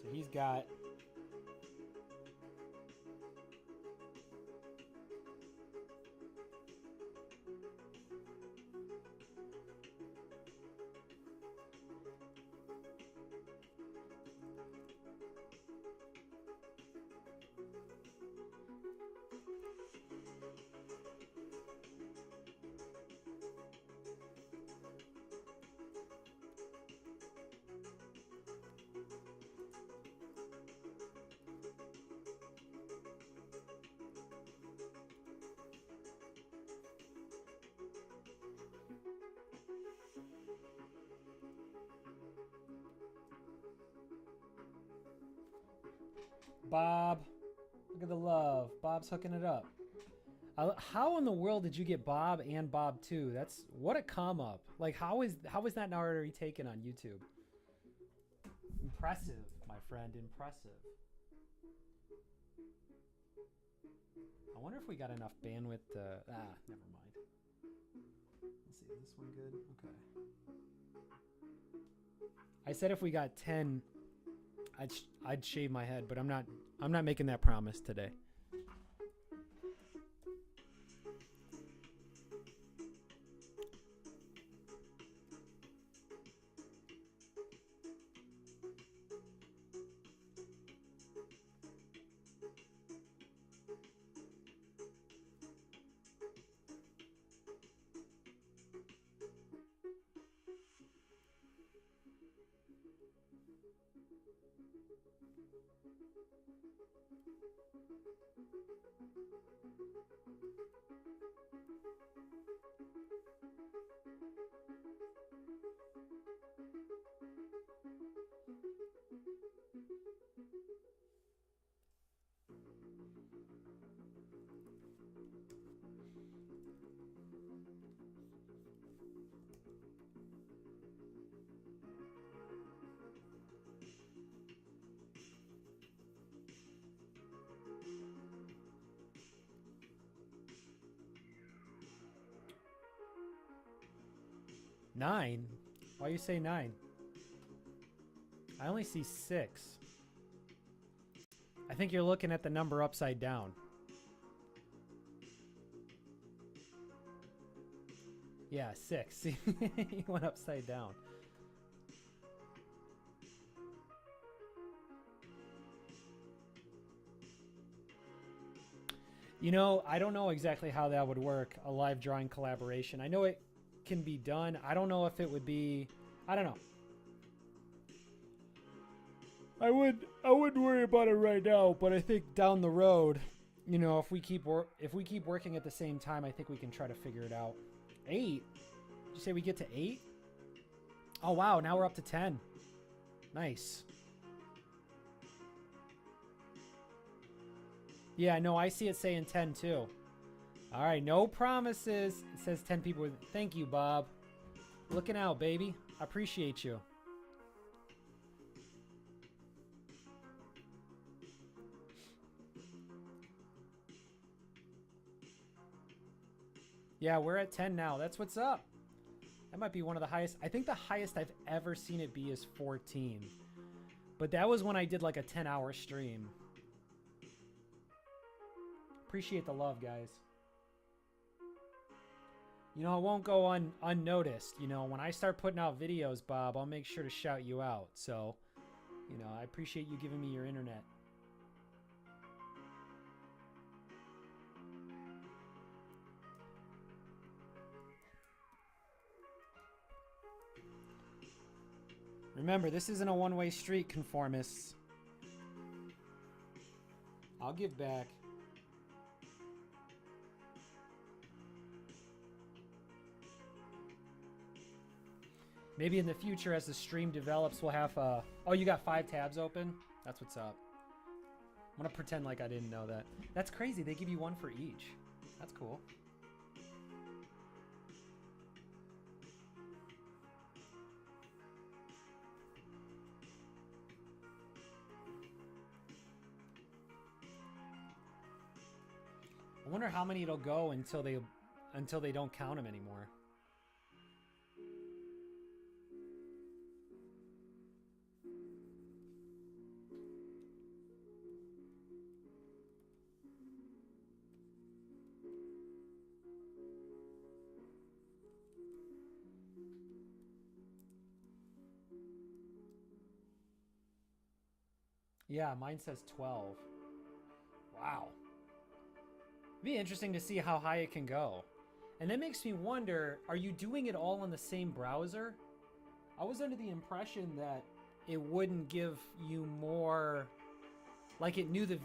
So he's got Bob. Look at the love. Bob's hooking it up. How in the world did you get Bob and Bob 2? That's what a come up. Like how is that not already taken on YouTube? Impressive, my friend, impressive. I wonder if we got enough bandwidth to never mind. Let's see, is this one good? Okay. I said if we got 10 I'd shave my head, but I'm not making that promise today. Nine? Why you say 9? I only see 6. I think you're looking at the number upside down. Yeah, 6. See, he went upside down. You know, I don't know exactly how that would work, a live drawing collaboration. I know it can be done. I don't know if it would be, I don't know. I wouldn't worry about it right now, but I think down the road, you know, if we keep working at the same time, I think we can try to figure it out. 8? Did you say we get to 8? Oh wow, now we're up to 10. Nice. Yeah, no, I see it saying 10 too. All right, no promises. It says 10 people. Thank you, Bob. Looking out, baby. I appreciate you. Yeah, we're at 10 now. That's what's up. That might be one of the highest. I think the highest I've ever seen it be is 14. But that was when I did like a 10-hour stream. Appreciate the love, guys. You know, it won't go unnoticed. You know, when I start putting out videos, Bob, I'll make sure to shout you out. So, you know, I appreciate you giving me your internet. Remember, this isn't a one-way street, conformists. I'll give back. Maybe in the future, as the stream develops, we'll have oh, you got 5 tabs open? That's what's up. I'm gonna pretend like I didn't know that. That's crazy. They give you 1 for each. That's cool. I wonder how many it'll go until they don't count them anymore. Yeah, mine says 12. Wow. It'd be interesting to see how high it can go. And that makes me wonder, are you doing it all in the same browser? I was under the impression that it wouldn't give you more, like it knew the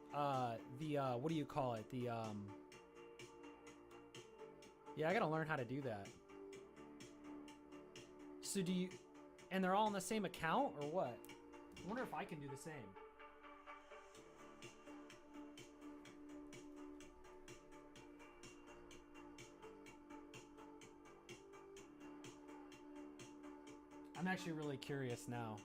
what do you call it? Yeah, I gotta learn how to do that. So do you, and they're all on the same account or what? I wonder if I can do the same. I'm actually really curious now.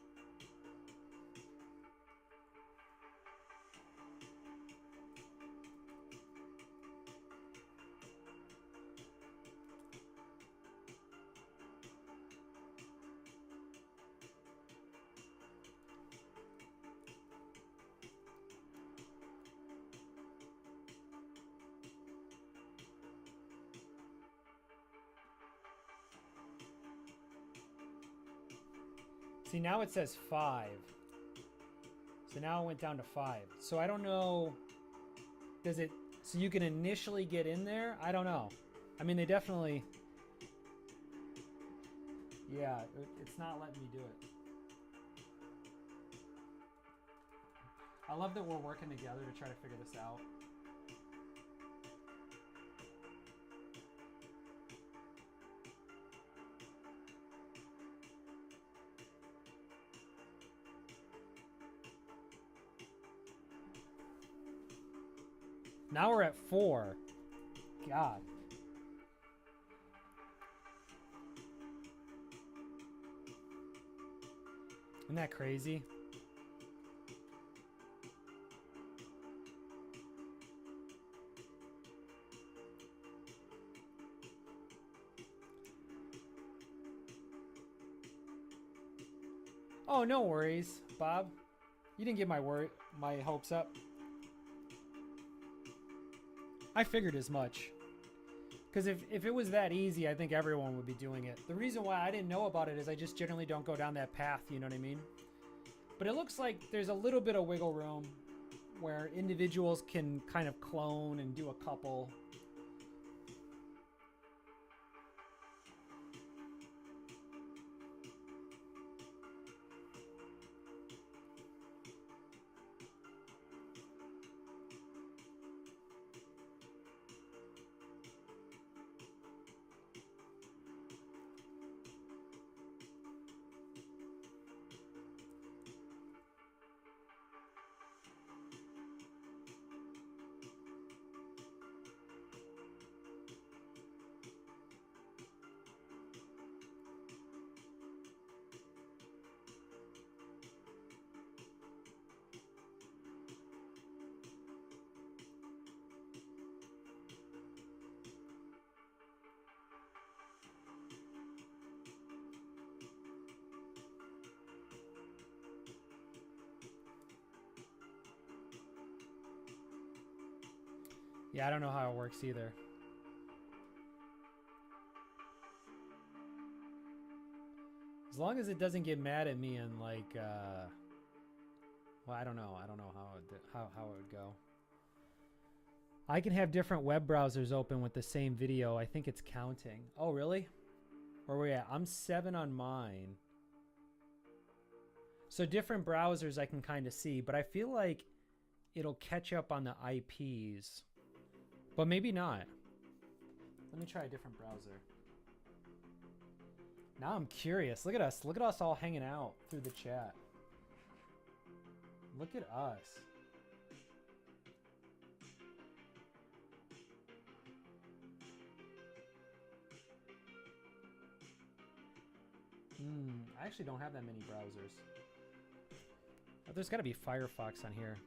See, now it says 5. So now it went down to 5. So I don't know. Does it... So you can initially get in there? I don't know. I mean, they definitely... Yeah, it's not letting me do it. I love that we're working together to try to figure this out. Now we're at 4. God. Isn't that crazy? Oh, no worries, Bob. You didn't get my hopes up. I figured as much. Because if it was that easy, I think everyone would be doing it. The reason why I didn't know about it is I just generally don't go down that path, you know what I mean? But it looks like there's a little bit of wiggle room where individuals can kind of clone and do a couple. Yeah, I don't know how it works either. As long as it doesn't get mad at me and like, well, I don't know. I don't know how it would go. I can have different web browsers open with the same video. I think it's counting. Oh, really? Where are we at? I'm 7 on mine. So different browsers I can kind of see, but I feel like it'll catch up on the IPs. But maybe not. Let me try a different browser. Now I'm curious. Look at us. Look at us all hanging out through the chat. Look at us. I actually don't have that many browsers. Oh, there's got to be Firefox on here.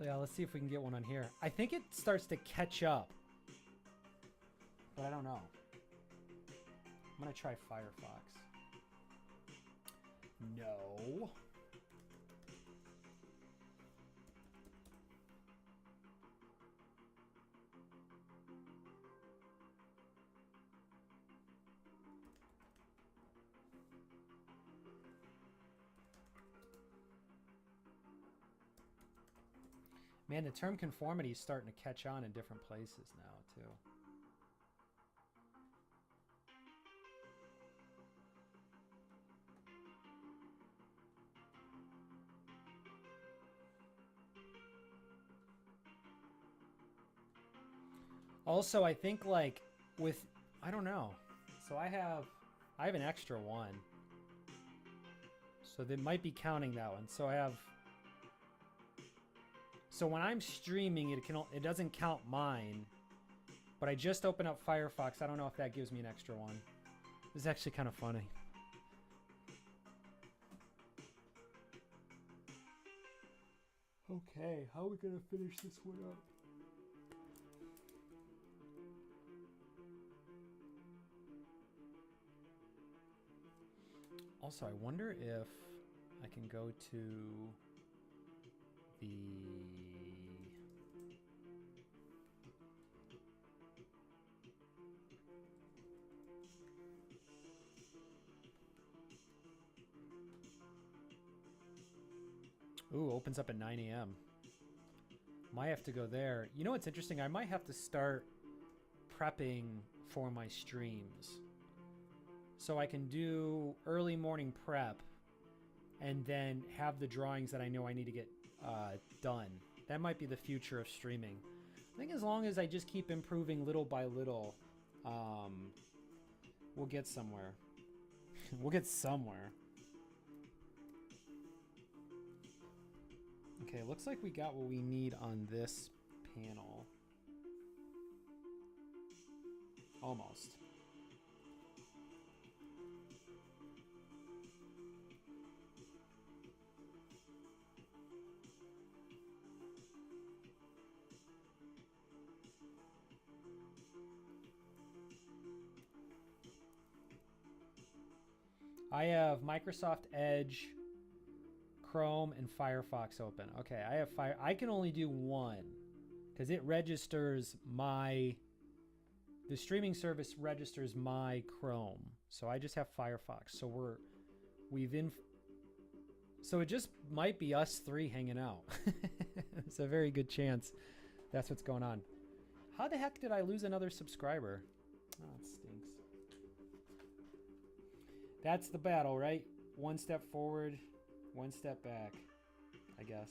Yeah, let's see if we can get one on here. I think it starts to catch up, but I don't know. I'm gonna try Firefox. No. Man, the term conformity is starting to catch on in different places now, too. Also, I think, like, with I don't know. So I have an extra one. So they might be counting that one. So I have. So when I'm streaming, it doesn't count mine. But I just opened up Firefox. I don't know if that gives me an extra one. This is actually kind of funny. Okay, how are we gonna finish this one up? Also, I wonder if I can go to the... Ooh, opens up at 9 a.m. Might have to go there. You know what's interesting? I might have to start prepping for my streams. So I can do early morning prep and then have the drawings that I know I need to get done. That might be the future of streaming. I think as long as I just keep improving little by little, we'll get somewhere. We'll get somewhere. Okay, looks like we got what we need on this panel. Almost. I have Microsoft Edge, Chrome, and Firefox open. Okay, I have I can only do one because it registers the streaming service registers my Chrome. So I just have Firefox. So so it just might be us three hanging out. It's a very good chance that's what's going on. How the heck did I lose another subscriber? Oh, it stinks. That's the battle, right? One step forward, one step back, I guess.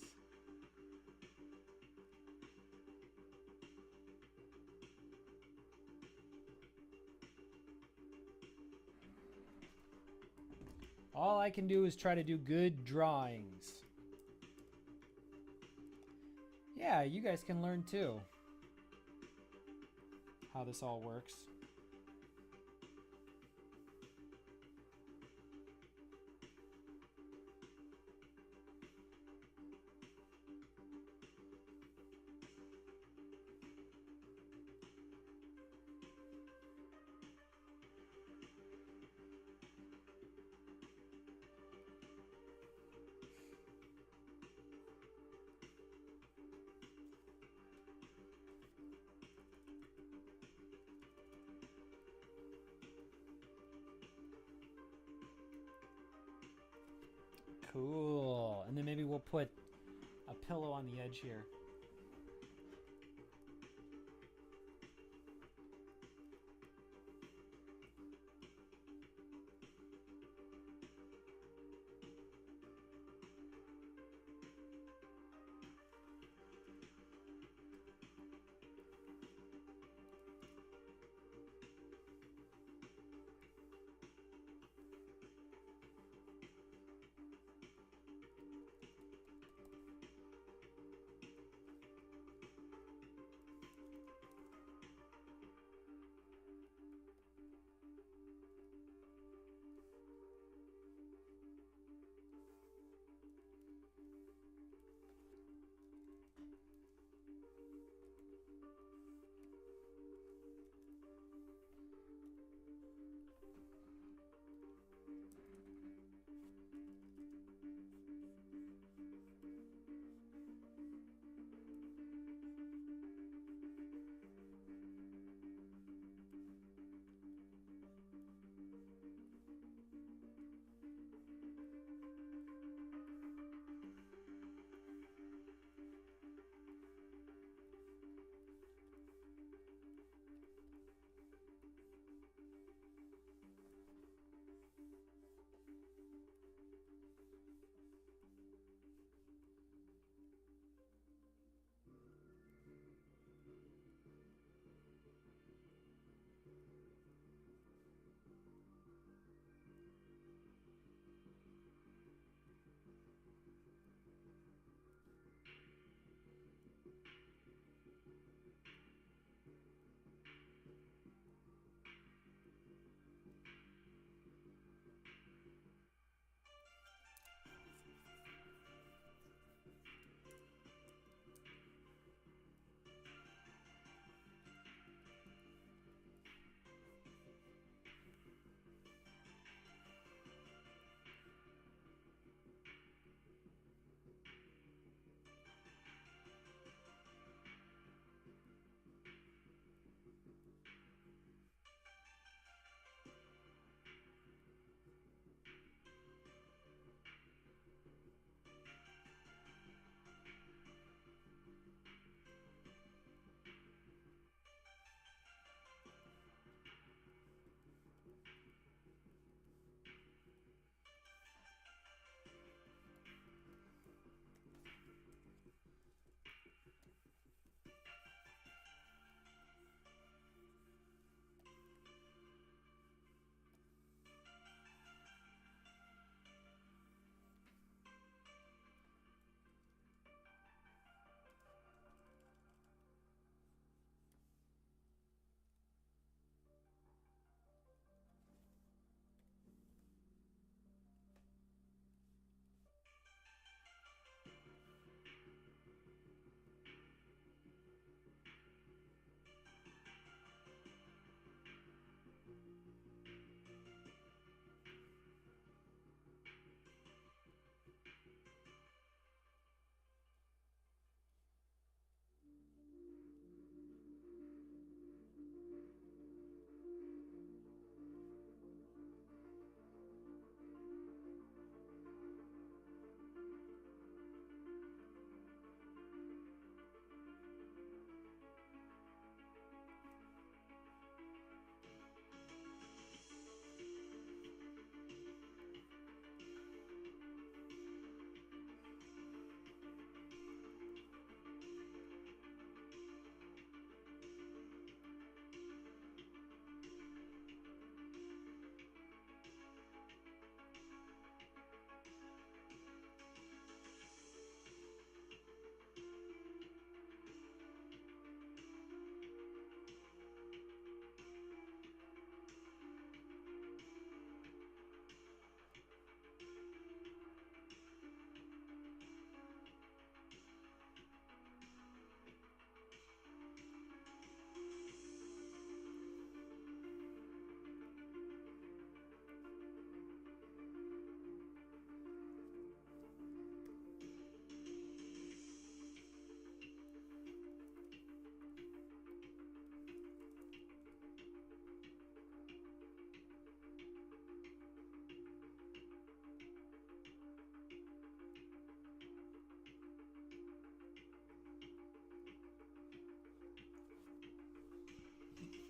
All I can do is try to do good drawings. Yeah, you guys can learn too how this all works. Cool. And then maybe we'll put a pillow on the edge here.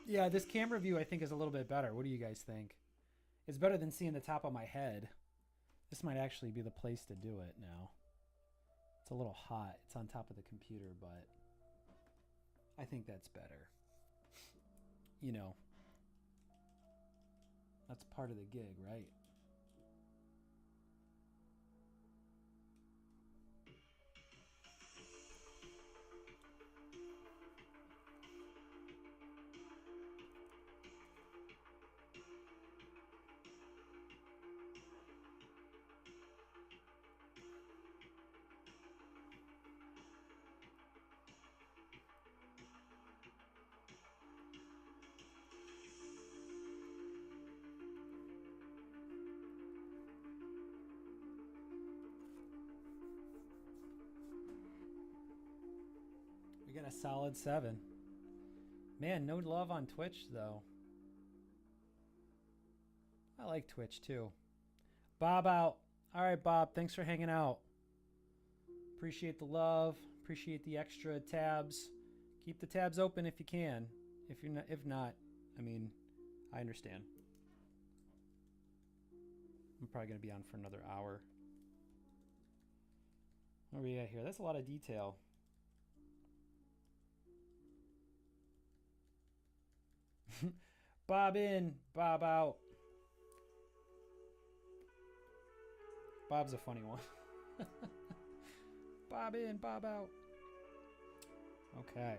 Yeah, this camera view I think is a little bit better. What do you guys think? It's better than seeing the top of my head. This might actually be the place to do it now. It's a little hot. It's on top of the computer, but I think that's better. You know, that's part of the gig, right? We got a solid 7. Man, no love on Twitch, though. I like Twitch, too. Bob out. All right, Bob. Thanks for hanging out. Appreciate the love. Appreciate the extra tabs. Keep the tabs open if you can. If not, I mean, I understand. I'm probably going to be on for another hour. What are we at here? That's a lot of detail. Bob in, Bob out. Bob's a funny one. Bob in, Bob out. Okay.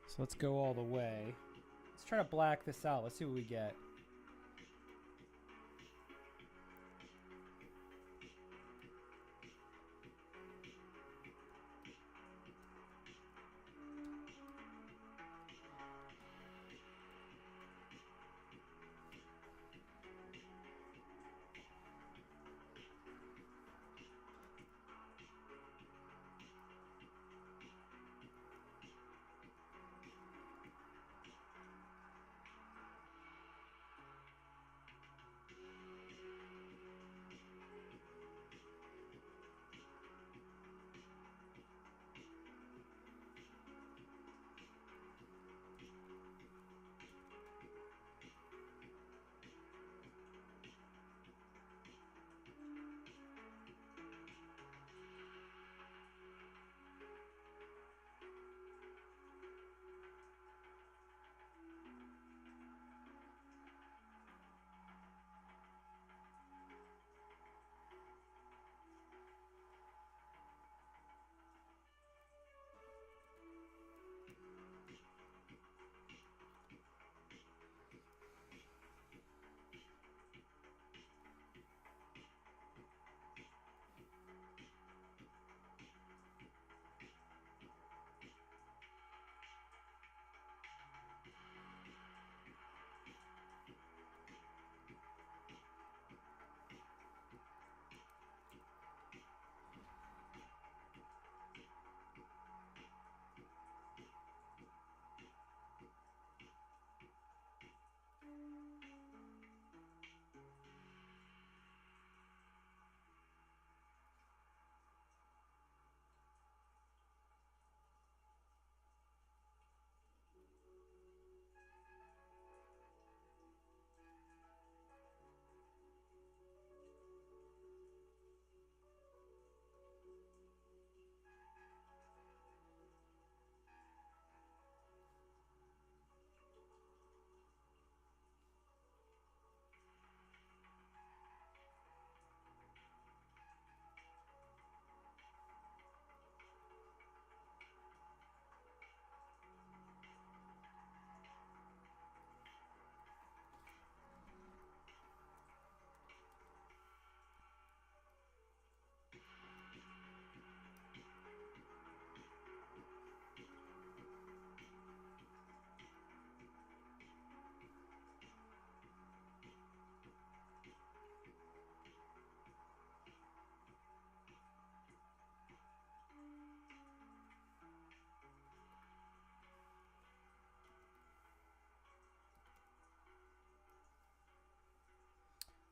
So let's go all the way. Let's try to black this out. Let's see what we get.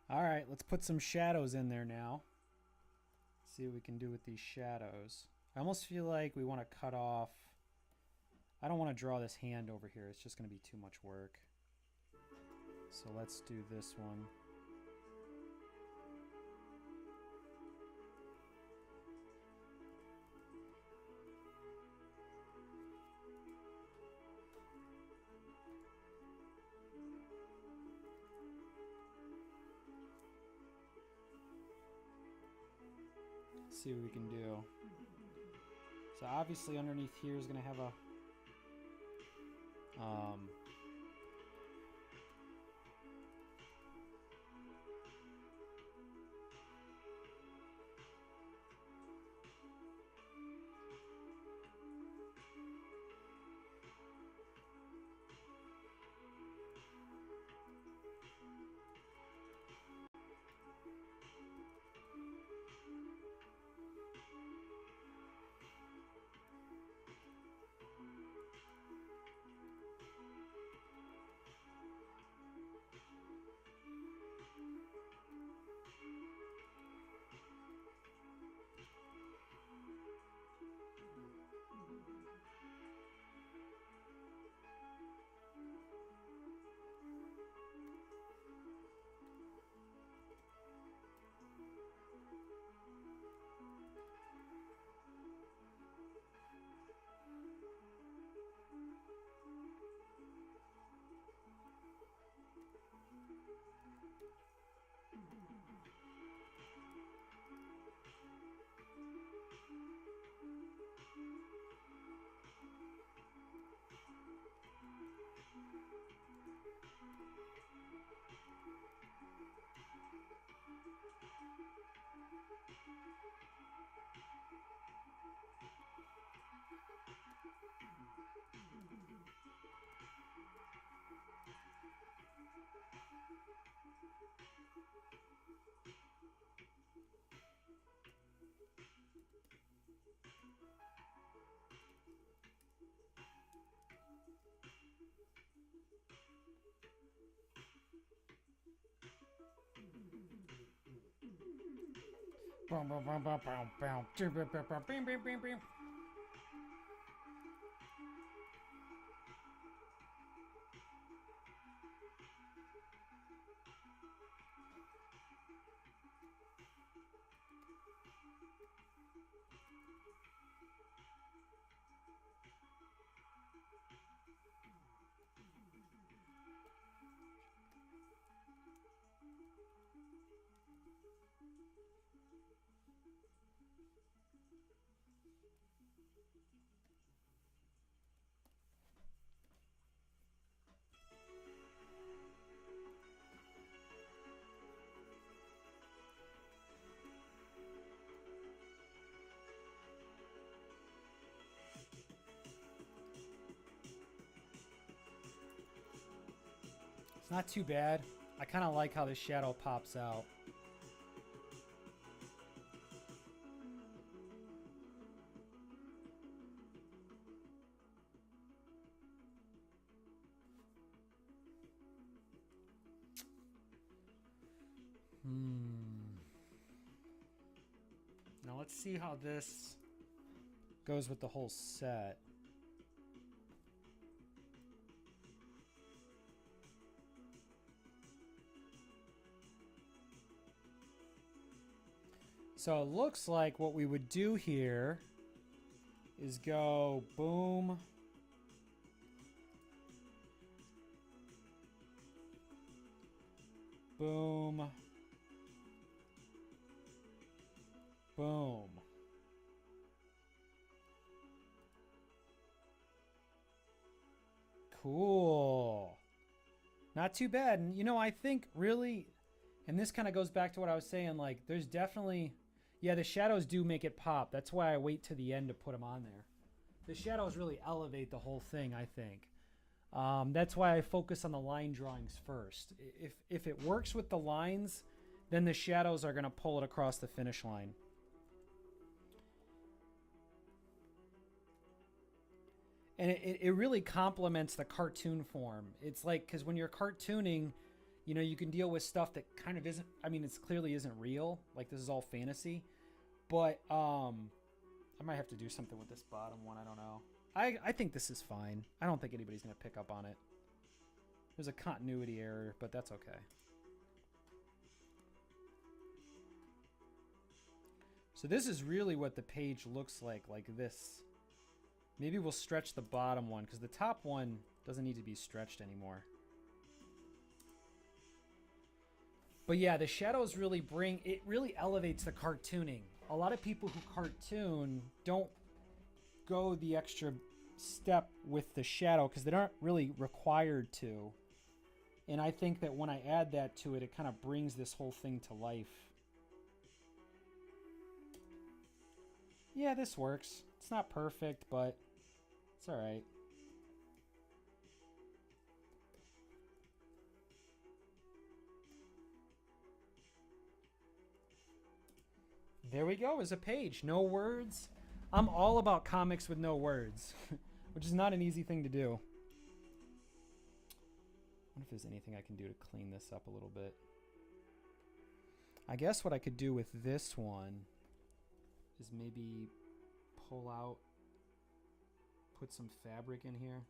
All right, let's put some shadows in there now. See what we can do with these shadows. I almost feel like we want to cut off. I don't want to draw this hand over here. It's just going to be too much work. So let's do this one. See what we can do. So obviously underneath here is going to have a It's not too bad. I kind of like how the shadow pops out. Now let's see how this goes with the whole set. So it looks like what we would do here is go boom, boom, boom. Cool. Not too bad. And you know, I think really, and this kind of goes back to what I was saying, like there's definitely, yeah, the shadows do make it pop. That's why I wait to the end to put them on there. The shadows really elevate the whole thing, I think. That's why I focus on the line drawings first. If it works with the lines, then the shadows are going to pull it across the finish line. And it really complements the cartoon form. It's like, because when you're cartooning, You know, you can deal with stuff that kind of isn't, I mean, it's clearly isn't real. Like, this is all fantasy. But, I might have to do something with this bottom one. I don't know. I think this is fine. I don't think anybody's going to pick up on it. There's a continuity error, but that's okay. So this is really what the page looks like this. Maybe we'll stretch the bottom one, because the top one doesn't need to be stretched anymore. But yeah, the shadows really really elevates the cartooning. A lot of people who cartoon don't go the extra step with the shadow because they aren't really required to. And I think that when I add that to it, it kind of brings this whole thing to life. Yeah, this works. It's not perfect, but it's all right. There we go, as a page. No words. I'm all about comics with no words, which is not an easy thing to do. I wonder if there's anything I can do to clean this up a little bit. I guess what I could do with this one is maybe pull out, put some fabric in here.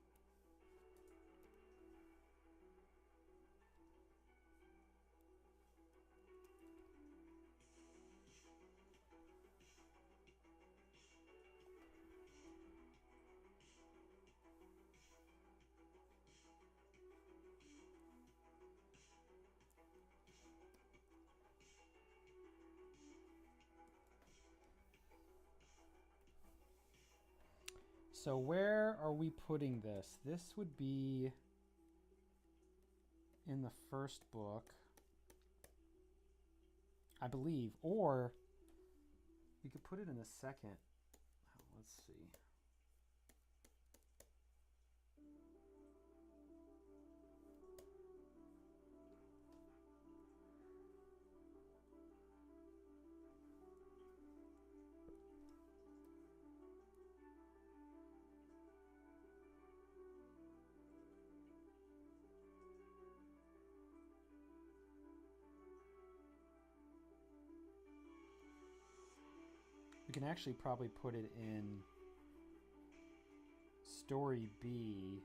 So where are we putting this? This would be in the first book, I believe, or we could put it in the second. Oh, let's see. We can actually probably put it in story B.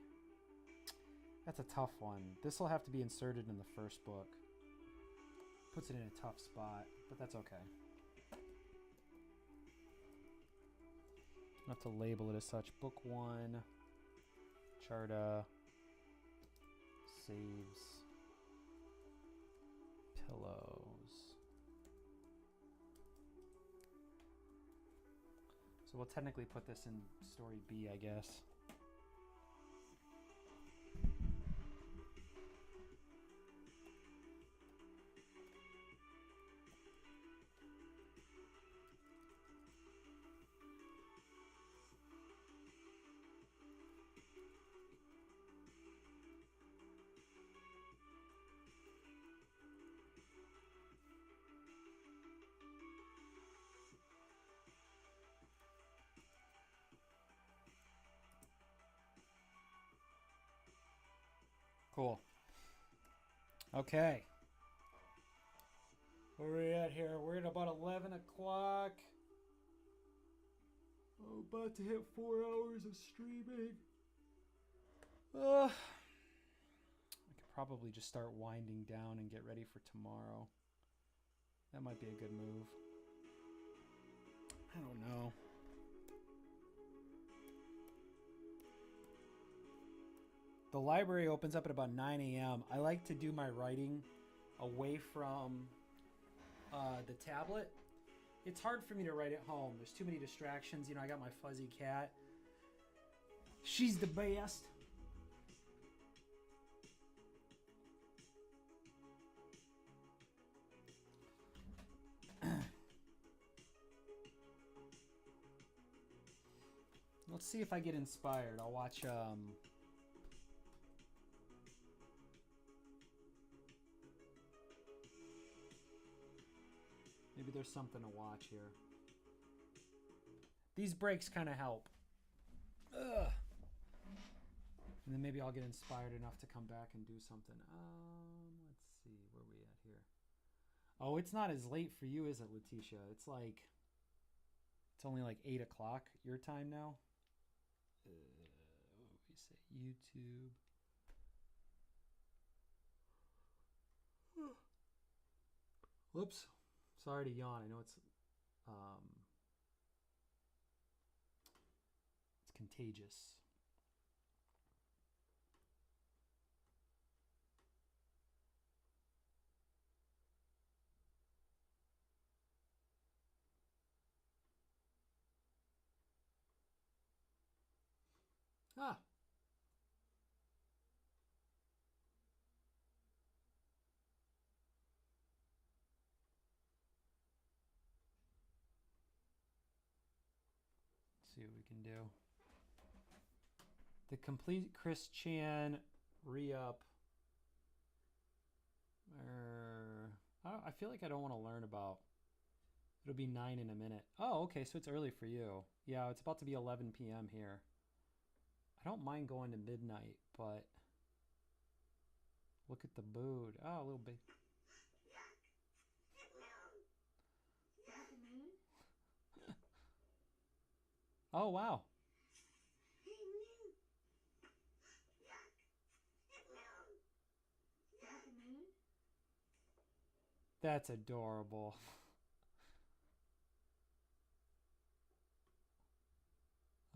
That's a tough one. This will have to be inserted in the first book. Puts it in a tough spot, but that's okay. Not to label it as such. Book 1, Charta, saves, pillows. So we'll technically put this in story B, I guess. Cool. Okay. Where are we at here? We're at about 11 o'clock. Oh, about to hit 4 hours of streaming. I could probably just start winding down and get ready for tomorrow. That might be a good move. I don't know. The library opens up at about 9 a.m. I like to do my writing away from the tablet. It's hard for me to write at home. There's too many distractions. You know, I got my fuzzy cat. She's the best. Let's see if I get inspired. I'll watch maybe there's something to watch here. These breaks kind of help. Ugh. And then maybe I'll get inspired enough to come back and do something. Let's see. Oh, it's not as late for you, is it, Letitia? It's only like 8 o'clock your time now. What do we say? YouTube. Whoops. Sorry to yawn. I know it's contagious. Ah. Let's see what we can do. The complete Chris Chan re-up. I feel like I don't want to learn about. It'll be 9 in a minute. Oh, okay, so it's early for you. Yeah, it's about to be 11 p.m. here. I don't mind going to midnight, but look at the mood. Oh, a little bit. Oh, wow. That's adorable.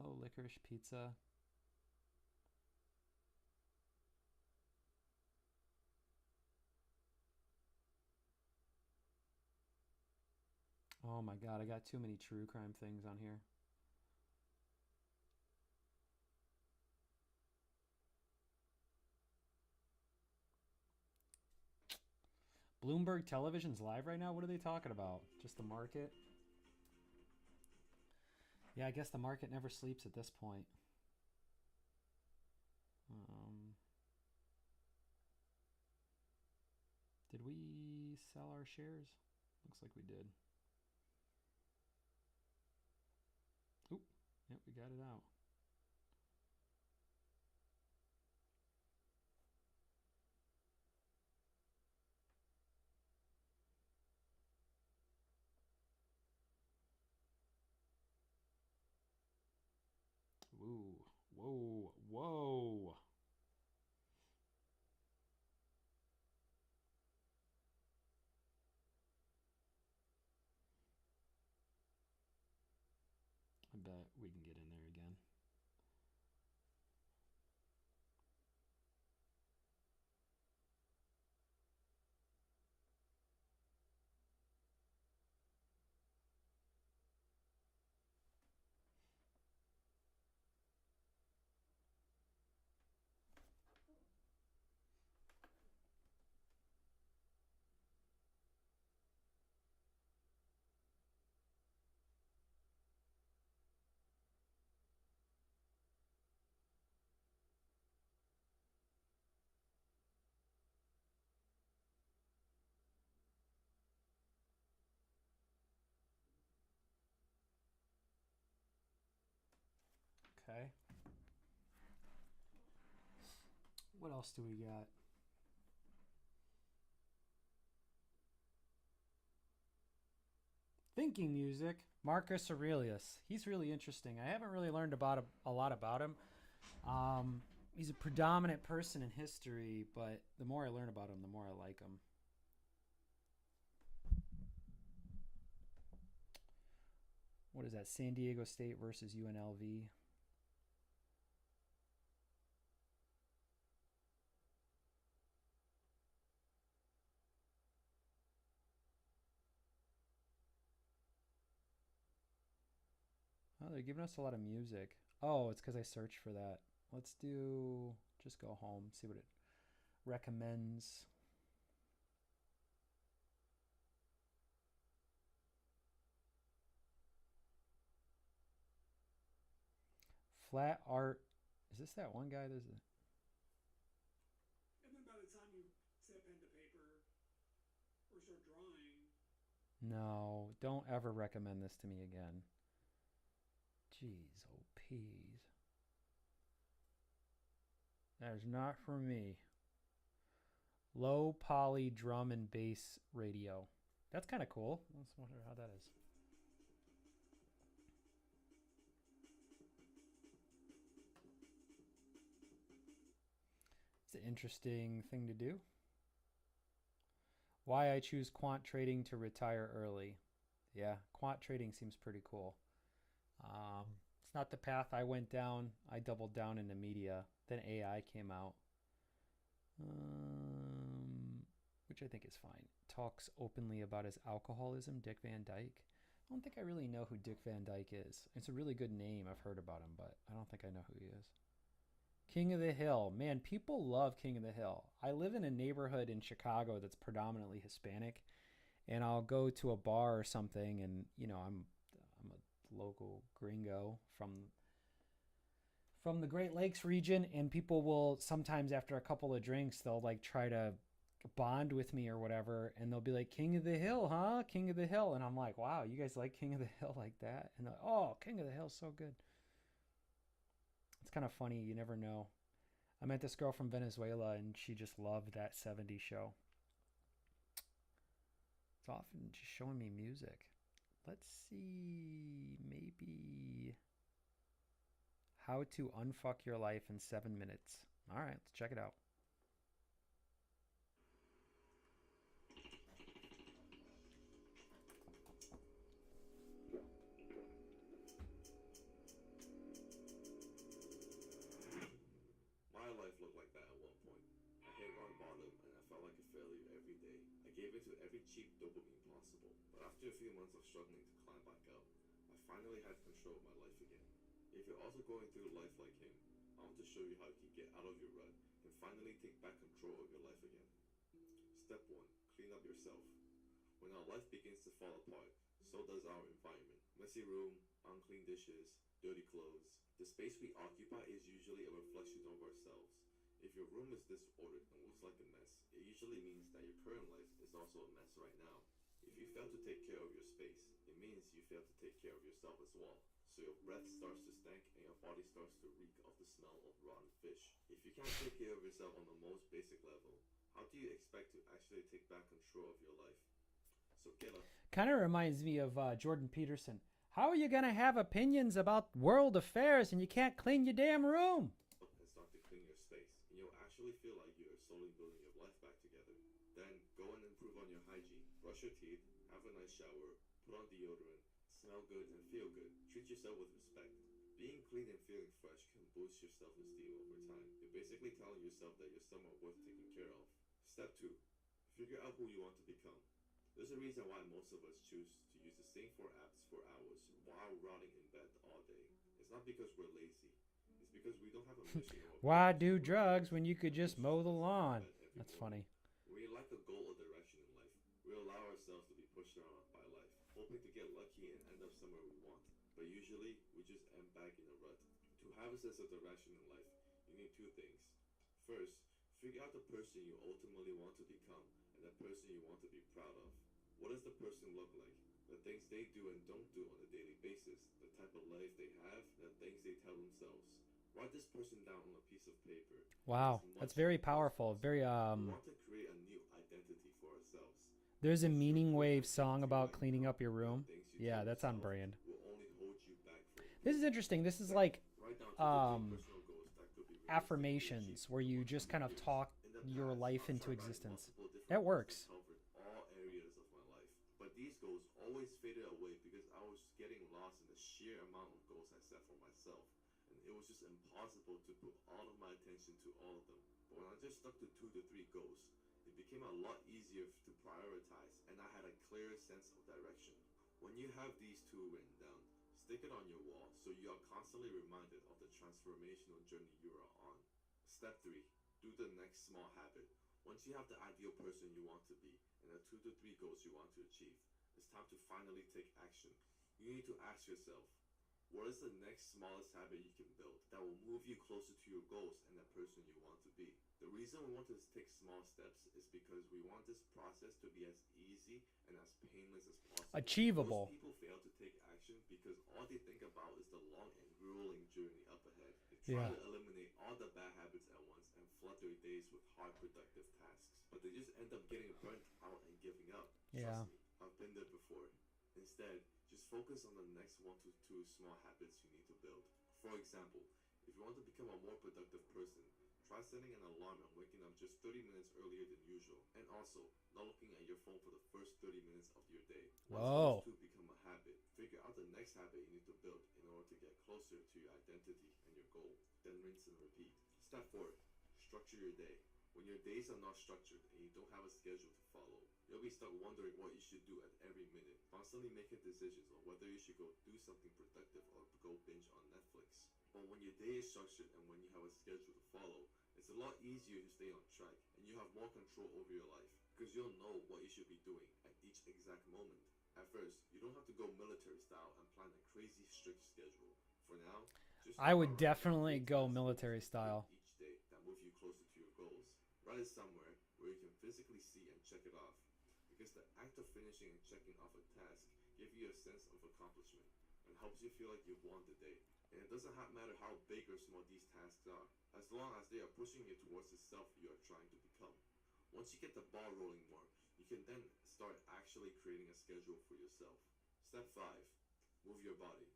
Oh, licorice pizza. Oh my god, I got too many true crime things on here. Bloomberg Television's live right now? What are they talking about? Just the market? Yeah, I guess the market never sleeps at this point. Did we sell our shares? Looks like we did. Oop. Yep, we got it out. Ooh. Whoa. Whoa. I bet we can get in there again. Okay. What else do we got? Thinking music. Marcus Aurelius. He's really interesting. I haven't really learned about a lot about him. He's a predominant person in history, but the more I learn about him, the more I like him. What is that? San Diego State versus UNLV. Oh, they're giving us a lot of music. Oh, it's because I searched for that. Let's do, just go home, see what it recommends. Flat art. Is this that one guy? There's a... And then by the time you set pen to paper or start drawing. No, don't ever recommend this to me again. Jeez, oh peas. That is not for me. Low poly drum and bass radio. That's kind of cool. Let's wonder how that is. It's an interesting thing to do. Why I choose quant trading to retire early. Yeah, quant trading seems pretty cool. It's not the path I went down. I doubled down into media. Then AI came out, which I think is fine. Talks openly about his alcoholism, Dick Van Dyke. I don't think I really know who Dick Van Dyke is. It's a really good name. I've heard about him, but I don't think I know who he is. King of the Hill. Man, people love King of the Hill. I live in a neighborhood in Chicago that's predominantly Hispanic, and I'll go to a bar or something, and I'm a local gringo from the Great Lakes region, and people will sometimes, after a couple of drinks, they'll like try to bond with me or whatever, and they'll be like, King of the Hill, huh? King of the Hill. And I'm like, wow, you guys like King of the Hill like that? And they're like, oh, King of the Hill's so good. It's kind of funny. You never know. I met this girl from Venezuela, and she just loved that 70s show. It's often just showing me music. Let's see, maybe how to unfuck your life in 7 minutes. All right, let's check it out. My life looked like that at one point. I hit rock bottom and I felt like a failure every day. I gave into every cheap dopamine possible. But after a few months of struggling to climb back up, I finally had control of my life again. If you're also going through life like him, I want to show you how you can get out of your rut and finally take back control of your life again. Step 1. Clean up yourself. When our life begins to fall apart, so does our environment. Messy room, unclean dishes, dirty clothes. The space we occupy is usually a reflection of ourselves. If your room is disordered and looks like a mess, it usually means that your current life is also a mess right now. If you fail to take care of your space, it means you fail to take care of yourself as well. So your breath starts to stink and your body starts to reek of the smell of rotten fish. If you can't take care of yourself on the most basic level, how do you expect to actually take back control of your life? So get up. Kind of reminds me of Jordan Peterson. How are you going to have opinions about world affairs and you can't clean your damn room? And start to clean your space, and you'll actually feel like you are slowly building your life back together. Then go and improve on your hygiene. Brush your teeth, have a nice shower, put on deodorant, smell good and feel good. Treat yourself with respect. Being clean and feeling fresh can boost your self-esteem over time. You're basically telling yourself that you're someone worth taking care of. Step 2. Figure out who you want to become. There's a reason why most of us choose to use the same 4 apps for hours while rotting in bed all day. It's not because we're lazy. It's because we don't have a mission or a Why purpose do for drugs life. when you could just mow the lawn? Every That's morning. funny. We lack a goal or direction in life. We allow ourselves to be pushed around by life, hoping to get lucky and end up somewhere we want. But usually, we just end back in a rut. To have a sense of direction in life, you need 2 things. First, figure out the person you ultimately want to become and the person you want to be proud of. What does the person look like? The things they do and don't do on a daily basis, the type of life they have, the things they tell themselves. Write this person down on a piece of paper. Wow, that's very powerful. Very We want to create a new identity for ourselves. There's a Because your Meaning current Wave identity song about right cleaning now, up your the room. things you Yeah, tell that's on yourself brand. will only hold you back for a This is interesting. This is like Write down 2 to 3 personal goals that could be realistic affirmations where you just kind of talk In the your past, life I've into tried writing existence. multiple different That goals works. covered all areas of my life. But these goals always faded away because I was getting lost in the sheer amount of goals I set for myself. And it was just impossible to put all of my attention to all of them. But when I just stuck to 2 to 3 goals, it became a lot easier to prioritize and I had a clearer sense of direction. When you have these 2 written down, stick it on your wall so you are constantly reminded of the transformational journey you are on. Step 3. Do the next small habit. Once you have the ideal person you want to be and the 2 to 3 goals you want to achieve, it's time to finally take action. You need to ask yourself, what is the next smallest habit you can build that will move you closer to your goals and the person you want to be? The reason we want to take small steps is because we want this process to be as easy and as painless as possible. Achievable. Most people fail to take action because all they think about is the long and grueling journey up ahead. They try to eliminate all the bad habits at once and flood their days with hard productive tasks. But they just end up getting burnt out and giving up. Yeah. Trust me, I've been there before. Instead, just focus on the next 1 to 2 small habits you need to build. For example, if you want to become a more productive person, try setting an alarm and waking up just 30 minutes earlier than usual. And also, not looking at your phone for the first 30 minutes of your day. Once Whoa. those two become a habit, figure out the next habit you need to build in order to get closer to your identity and your goal. Then rinse and repeat. Step 4. Structure your day. When your days are not structured and you don't have a schedule to follow, you'll be stuck wondering what you should do at every minute, constantly making decisions on whether you should go do something productive or go binge on Netflix. But when your day is structured and when you have a schedule to follow, it's a lot easier to stay on track and you have more control over your life because you'll know what you should be doing at each exact moment. At first, you don't have to go military style and plan a crazy strict schedule. For now, just I would write definitely three go tasks military you can complete style. each day that move you closer to your goals. Write it somewhere where you can physically see and check it off. Because the act of finishing and checking off a task gives you a sense of accomplishment and helps you feel like you've won the day. And it doesn't matter how big or small these tasks are, as long as they are pushing you towards the self you are trying to become. Once you get the ball rolling more, you can then start actually creating a schedule for yourself. Step 5. Move your body.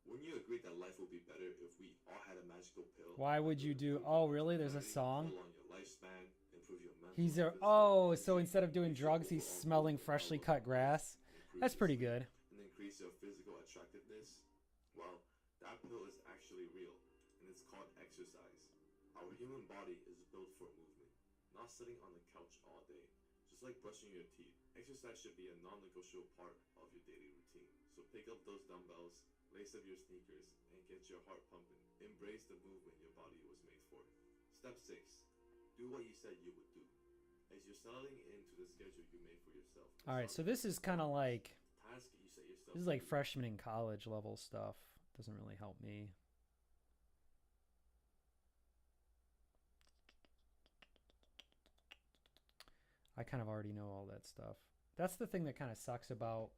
Wouldn't you agree that life would be better if we all had a magical pill? Why would you do? Oh, really? There's a song. Prolong your lifespan, improve your mental He's and a. physical Oh, condition, so instead of doing increase your drugs, he's overall smelling mental freshly outlook cut on life, grass. improve That's your pretty sleep, good. and increase your physical attractiveness. Well, that pill is actually real, and it's called exercise. Our human body is built for movement, not sitting on the couch all day. Just like brushing your teeth, exercise should be a non-negotiable part of your daily routine. So pick up those dumbbells, lace up your sneakers, and get your heart pumping. Embrace the movement your body was made for. Step 6. Do what you said you would do. As you're settling into the schedule you made for yourself. All right, so this is kind of like, task you set yourself this is like freshman in college level stuff. Doesn't really help me. I kind of already know all that stuff. That's the thing that kind of sucks about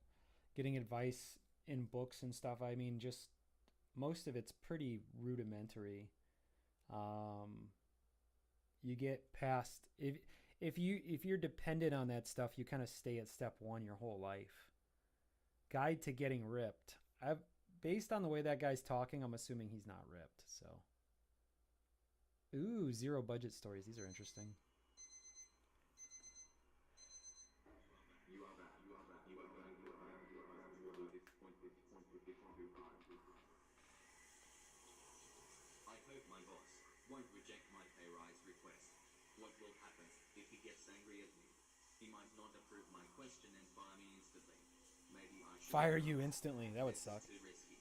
getting advice in books and stuff. I mean, just most of it's pretty rudimentary. You get past if you're dependent on that stuff, you kind of stay at step 1 your whole life. Guide to getting ripped. Based on the way that guy's talking, I'm assuming he's not ripped. So, ooh, 0 budget stories. These are interesting. I hope my boss won't reject my pay rise request. What will happen if he gets angry at me? He might not approve my question and fire me instantly. Maybe I should Fire you instantly. That would This suck. is too risky.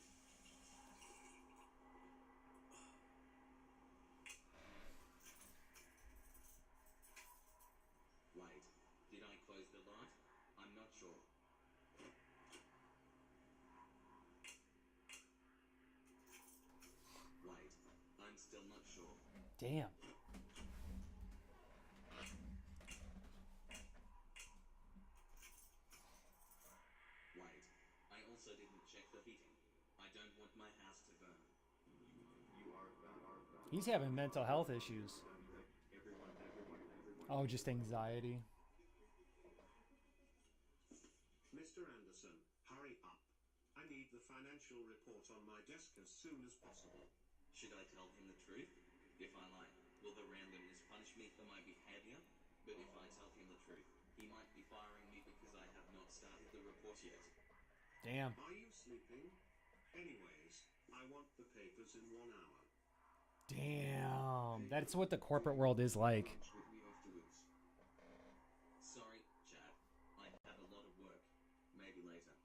Wait, did I close the light? I'm not sure. Wait, I'm still not sure. Damn. Wait, I also didn't check the heating. I don't want my house to burn. He's having mental health issues. Oh, just anxiety. Mr. Anderson, hurry up. I need the financial report on my desk as soon as possible. Should I tell him the truth? If I lie, will the randomness punish me for my behavior? But if I tell him the truth, he might be firing me because I have not started the report yet. Damn. Are you sleeping? Anyways, I want the papers in 1 hour. Damn. That's what the corporate world is like. Lunch with me afterwards. Sorry, Chad. I have a lot of work. Maybe later.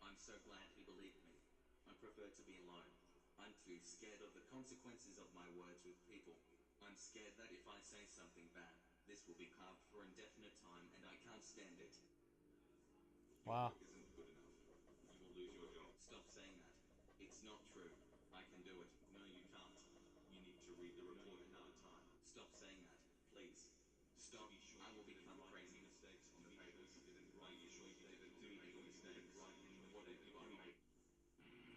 I'm so glad he believed me. I prefer to be alone. I'm too scared of the consequences of my words with people. I'm scared that if I say something bad, this will be carved for indefinite time and I can't stand it. Wow. Your work isn't good enough. You will lose your job. Stop saying that. It's not true. I can do it. No, you can't. You need to read the report another time. Stop saying that, please. Stop. I will become crazy. Mistakes on the papers. Are you sure you didn't make mistakes? What have you done?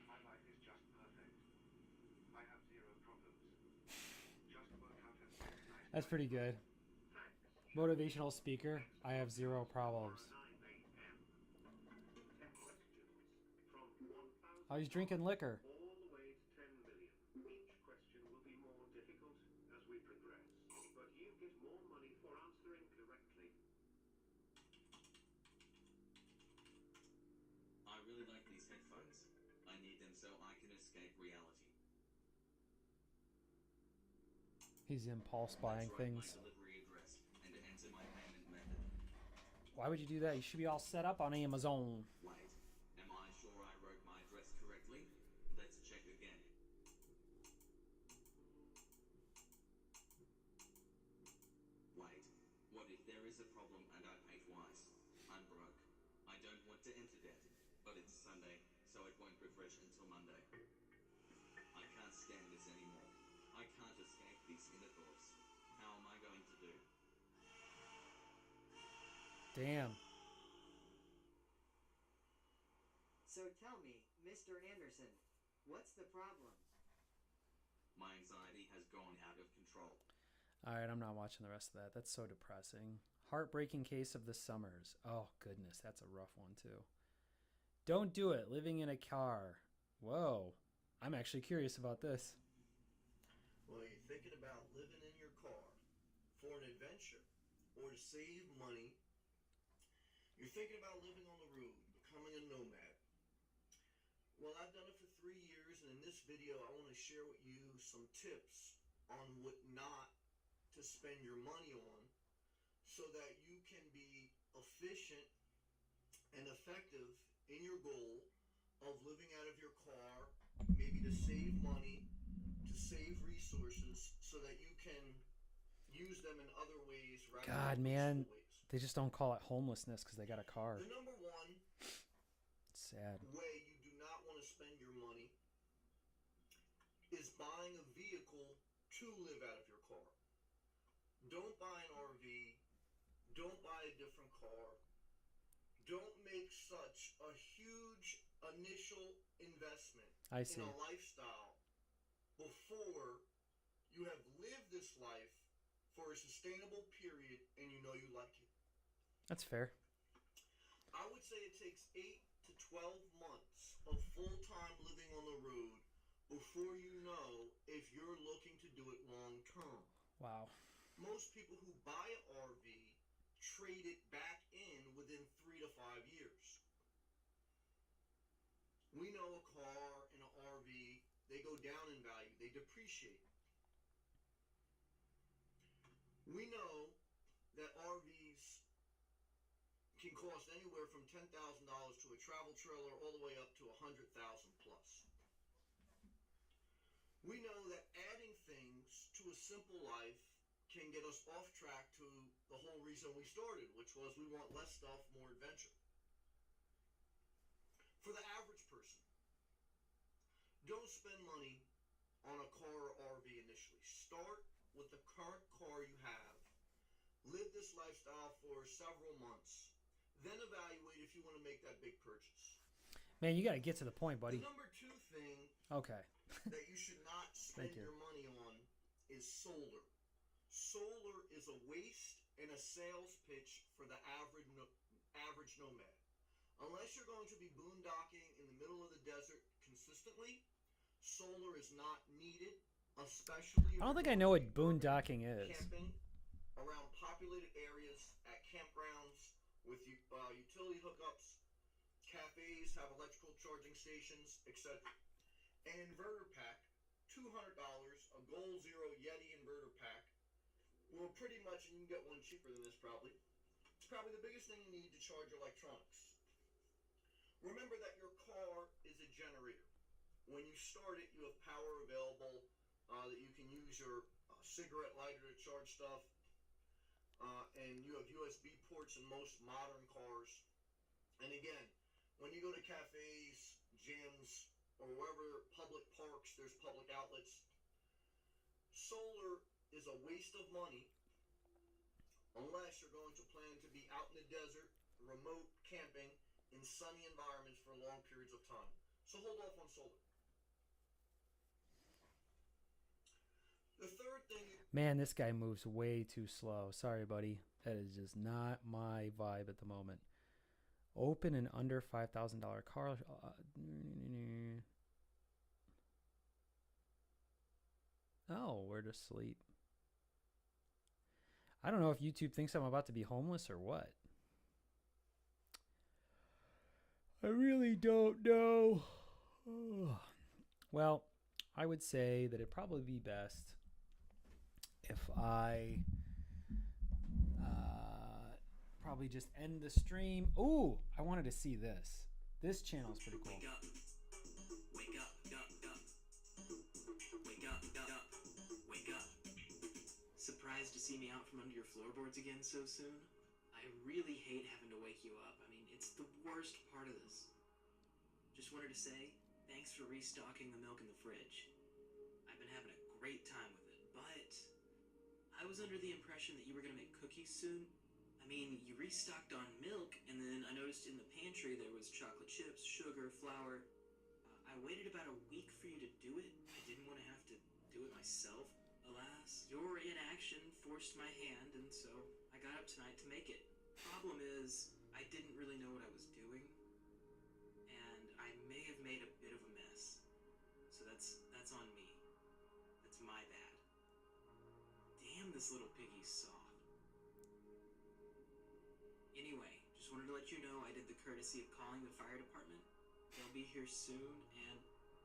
My life is just perfect. I have 0 problems. Just work out a That's pretty good. Motivational speaker. I have 0 problems. Oh, he's drinking liquor. all the way to 10 million. Each question will be more difficult as we progress, but you get more money for answering correctly. I really like these headphones. I need them so I can escape reality. He's impulse Let's buying write things. my delivery address and enter my payment method. Why would you do that? You should be all set up on Amazon. Wait, am I sure I wrote my address correctly? Let's check again. Wait, what if there is a problem and I pay twice? I'm broke. I don't want to enter debt, but it's Sunday, so it won't refresh until Monday. I can't stand this anymore. I can't escape these inner thoughts. How am I going to do? Damn. So tell me, Mr. Anderson, what's the problem? My anxiety has gone out of control. All right, I'm not watching the rest of that. That's so depressing. Heartbreaking case of the summers. Oh, goodness, that's a rough one, too. Don't do it. Living in a car. Whoa. I'm actually curious about this. Well, you're thinking about living in your car for an adventure or to save money. You're thinking about living on the road, becoming a nomad. Well, I've done it for 3 years, and in this video, I want to share with you some tips on what not to spend your money on so that you can be efficient and effective in your goal of living out of your car, maybe to save money, to save resources, so that you can use them in other ways rather God, than man. wasteful ways. They just don't call it homelessness because they got a car. The number one It's sad. way you do not want to spend your money is buying a vehicle to live out of your car. Don't buy an RV. Don't buy a different car. Don't make such a huge initial investment I see. in a lifestyle before you have lived this life for a sustainable period and you know you like it. That's fair. I would say it takes 8 to 12 months of full-time living on the road before you know if you're looking to do it long term. Wow. Most people who buy an RV trade it back in within 3 to 5 years. We know a car and an RV, they go down in value, they depreciate. We know that RVs can cost anywhere from $10,000 to a travel trailer all the way up to $100,000 plus. We know that adding things to a simple life can get us off track to the whole reason we started, which was we want less stuff, more adventure. For the average person, don't spend money on a car or RV initially. Start with the current car you have. Live this lifestyle for several months. Then evaluate if you want to make that big purchase. Man, you got to get to the point, buddy. The number 2 thing Okay. that you should not spend you. your money on is solar. Solar is a waste and a sales pitch for the average nomad. Unless you're going to be boondocking in the middle of the desert consistently, solar is not needed, especially if I don't think you're I know going what boondocking is. camping around populated areas at campgrounds with utility hookups. Cafes have electrical charging stations, etc. An inverter pack, $200, a Goal Zero Yeti inverter pack, will pretty much, and you can get one cheaper than this probably, it's probably the biggest thing you need to charge electronics. Remember that your car is a generator. When you start it, you have power available that you can use your cigarette lighter to charge stuff, and you have USB ports in most modern cars. And again, when you go to cafes, gyms, or wherever public parks, there's public outlets. Solar is a waste of money unless you're going to plan to be out in the desert, remote camping, in sunny environments for long periods of time. So hold off on solar. The third thing... Man, this guy moves way too slow. Sorry, buddy. That is just not my vibe at the moment. Open an under $5,000 car. Oh, where to sleep. I don't know if YouTube thinks I'm about to be homeless or what. I really don't know. Well, I would say that it'd probably be best if I probably just end the stream. Ooh, I wanted to see this. This channel is pretty cool. Wake up. Wake up. Wake up. Wake up. Surprised to see me out from under your floorboards again so soon? I really hate having to wake you up. I mean, it's the worst part of this. Just wanted to say, thanks for restocking the milk in the fridge. I've been having a great time with it, but I was under the impression that you were going to make cookies soon. I mean, you restocked on milk, and then I noticed in the pantry there was chocolate chips, sugar, flour. I waited about a week for you to do it. I didn't want to have to do it myself. Alas, your inaction forced my hand, and so I got up tonight to make it. Problem is, I didn't really know what I was doing, and I may have made a bit of a mess. So that's on me. That's my bad. Damn, this little piggy's soft. Anyway, just wanted to let you know I did the courtesy of calling the fire department. They'll be here soon, and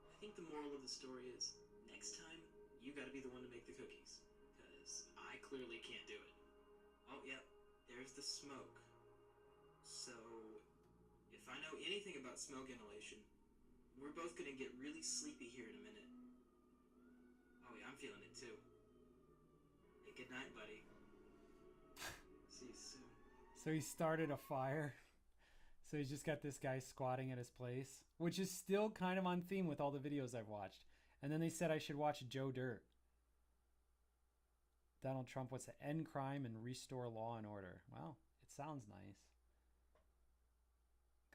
I think the moral of the story is, next time, you gotta be the one to make the cookies. Because I clearly can't do it. Oh, yep, there's the smoke. So, if I know anything about smoke inhalation, we're both gonna get really sleepy here in a minute. Oh yeah, I'm feeling it too. Hey, good night, buddy. See you soon. So he started a fire. So he's just got this guy squatting at his place, which is still kind of on theme with all the videos I've watched. And then they said I should watch Joe Dirt. Donald Trump wants to end crime and restore law and order. Well, it sounds nice.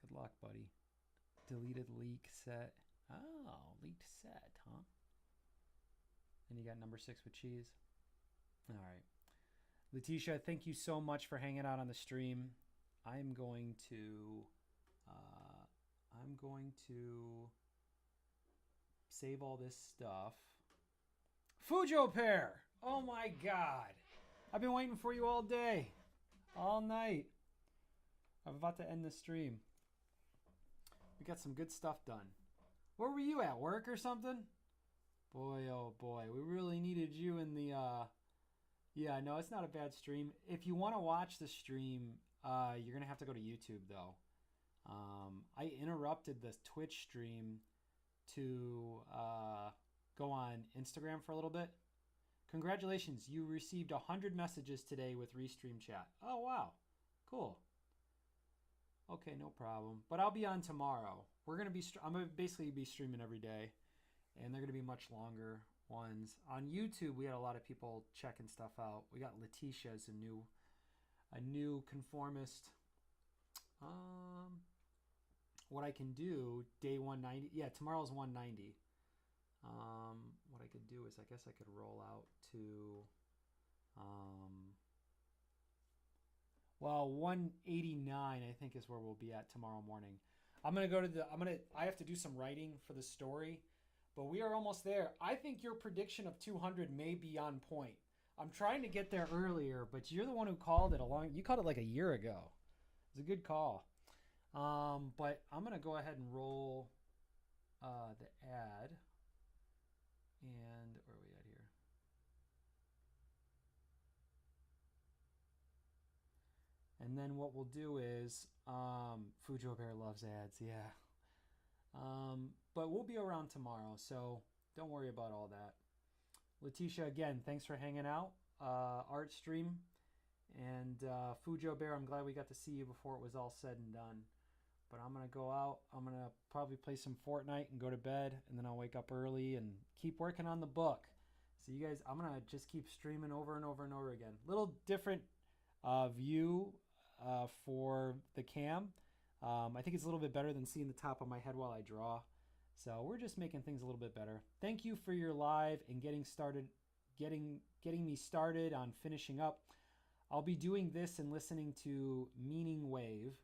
Good luck, buddy. Deleted leak set. Oh, leaked set, huh? And you got number 6 with cheese. All right. Letitia, thank you so much for hanging out on the stream. I'm going to save all this stuff. Fujo Pear! Oh my god. I've been waiting for you all day. All night. I'm about to end the stream. We got some good stuff done. Where were you at? Work or something? Boy, oh boy. We really needed you in the... Yeah, no, it's not a bad stream. If you want to watch the stream, you're going to have to go to YouTube, though. I interrupted the Twitch stream to go on Instagram for a little bit. Congratulations, you received 100 messages today with Restream Chat. Oh, wow. Cool. Okay, no problem. But I'll be on tomorrow. I'm going to basically be streaming every day, and they're going to be much longer ones. On YouTube, we had a lot of people checking stuff out. We got Letitia as a new conformist. What I can do, day 190. Yeah, tomorrow's 190. What I could do is I guess I could roll out to 189 I think is where we'll be at tomorrow morning. I have to do some writing for the story, but we are almost there. I think your prediction of 200 may be on point. I'm trying to get there earlier, but you're the one who called it you called it like a year ago. It's a good call. But I'm going to go ahead and roll the ad. And where are we at here? And then what we'll do is, Fujo Bear loves ads, yeah. But we'll be around tomorrow, so don't worry about all that. Letitia, again, thanks for hanging out. Art stream. And Fujo Bear, I'm glad we got to see you before it was all said and done. But I'm going to go out. I'm going to probably play some Fortnite and go to bed. And then I'll wake up early and keep working on the book. So you guys, I'm going to just keep streaming over and over and over again. Little different view for the cam. I think it's a little bit better than seeing the top of my head while I draw. So we're just making things a little bit better. Thank you for your live and getting me started on finishing up. I'll be doing this and listening to Meaning Wave.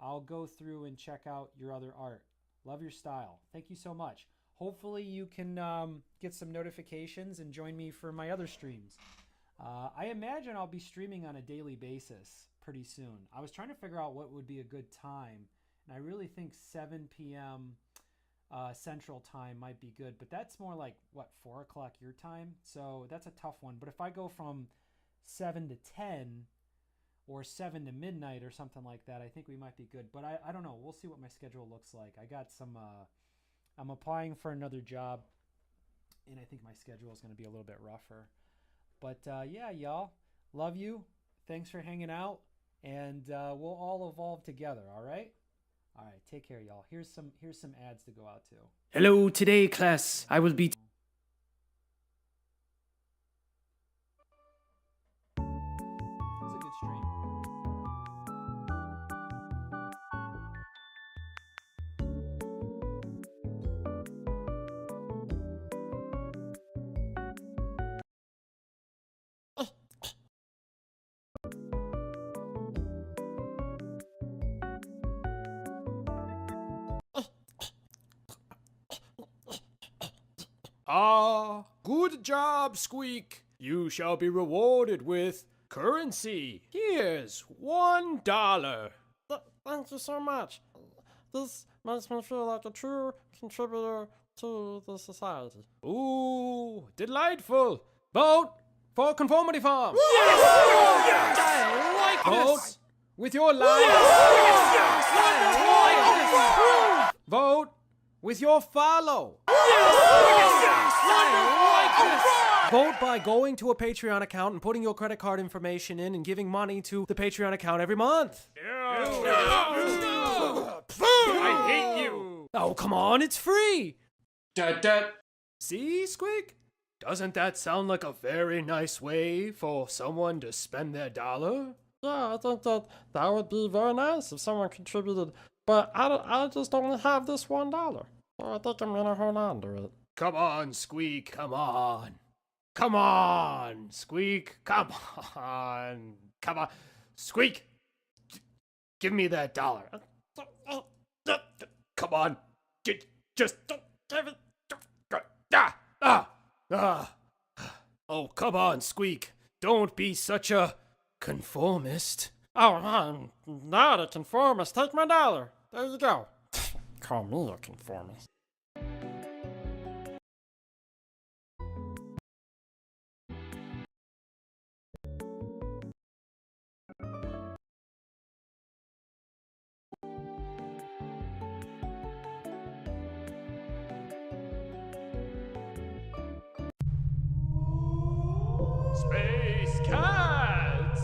I'll go through and check out your other art. Love your style. Thank you so much. hopefully you can get some notifications and join me for my other streams. I imagine I'll be streaming on a daily basis pretty soon. I was trying to figure out what would be a good time, and I really think 7 p.m. Central time might be good, but that's more like, what, 4 o'clock your time? So that's a tough one. But if I go from 7 to 10 or 7 to midnight or something like that, I think we might be good. But I don't know. We'll see what my schedule looks like. I got some, I'm applying for another job, and I think my schedule is going to be a little bit rougher. But yeah, y'all, love you. Thanks for hanging out, and we'll all evolve together, all right? All right, take care, y'all. Here's some ads to go out to. Hello, today class, I will be... It was a good stream. Ah, good job, Squeak. You shall be rewarded with currency. Here's $1. Thank you so much. This makes me feel like a true contributor to the society. Ooh, delightful. Vote for Conformity Farm. I like Vote with your life. Vote with your follow. Vote by going to a Patreon account and putting your credit card information in and giving money to the Patreon account every month. I hate you. Oh, come on, it's free. Dut. See, Squeak? Doesn't that sound like a very nice way for someone to spend their dollar? Yeah, I think that would be very nice if someone contributed. But I just only have this $1. So I think I'm gonna hold on to it. Come on, Squeak, come on. Come on, Squeak, come on. Come on. Squeak, give me that $1. Come on. Just give it. Oh, come on, Squeak. Don't be such a conformist. Oh, I'm not a conformist. Take my $1. There you go. Call me a conformist. Space Cats!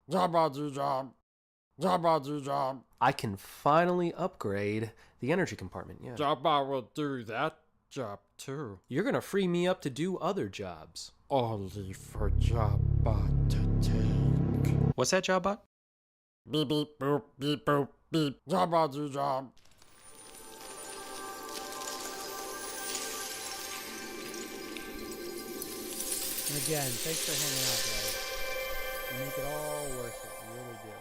Jabba-do-job. Jabba-do-job. I can finally upgrade the energy compartment, yeah. Jabba will do that job too. You're gonna free me up to do other jobs. Only for Jabba to take. What's that, Jobbot? Beep beep boop beep boop beep. Jabba-do-job. And again, thanks for hanging out, guys. You make it all worth it. You really do.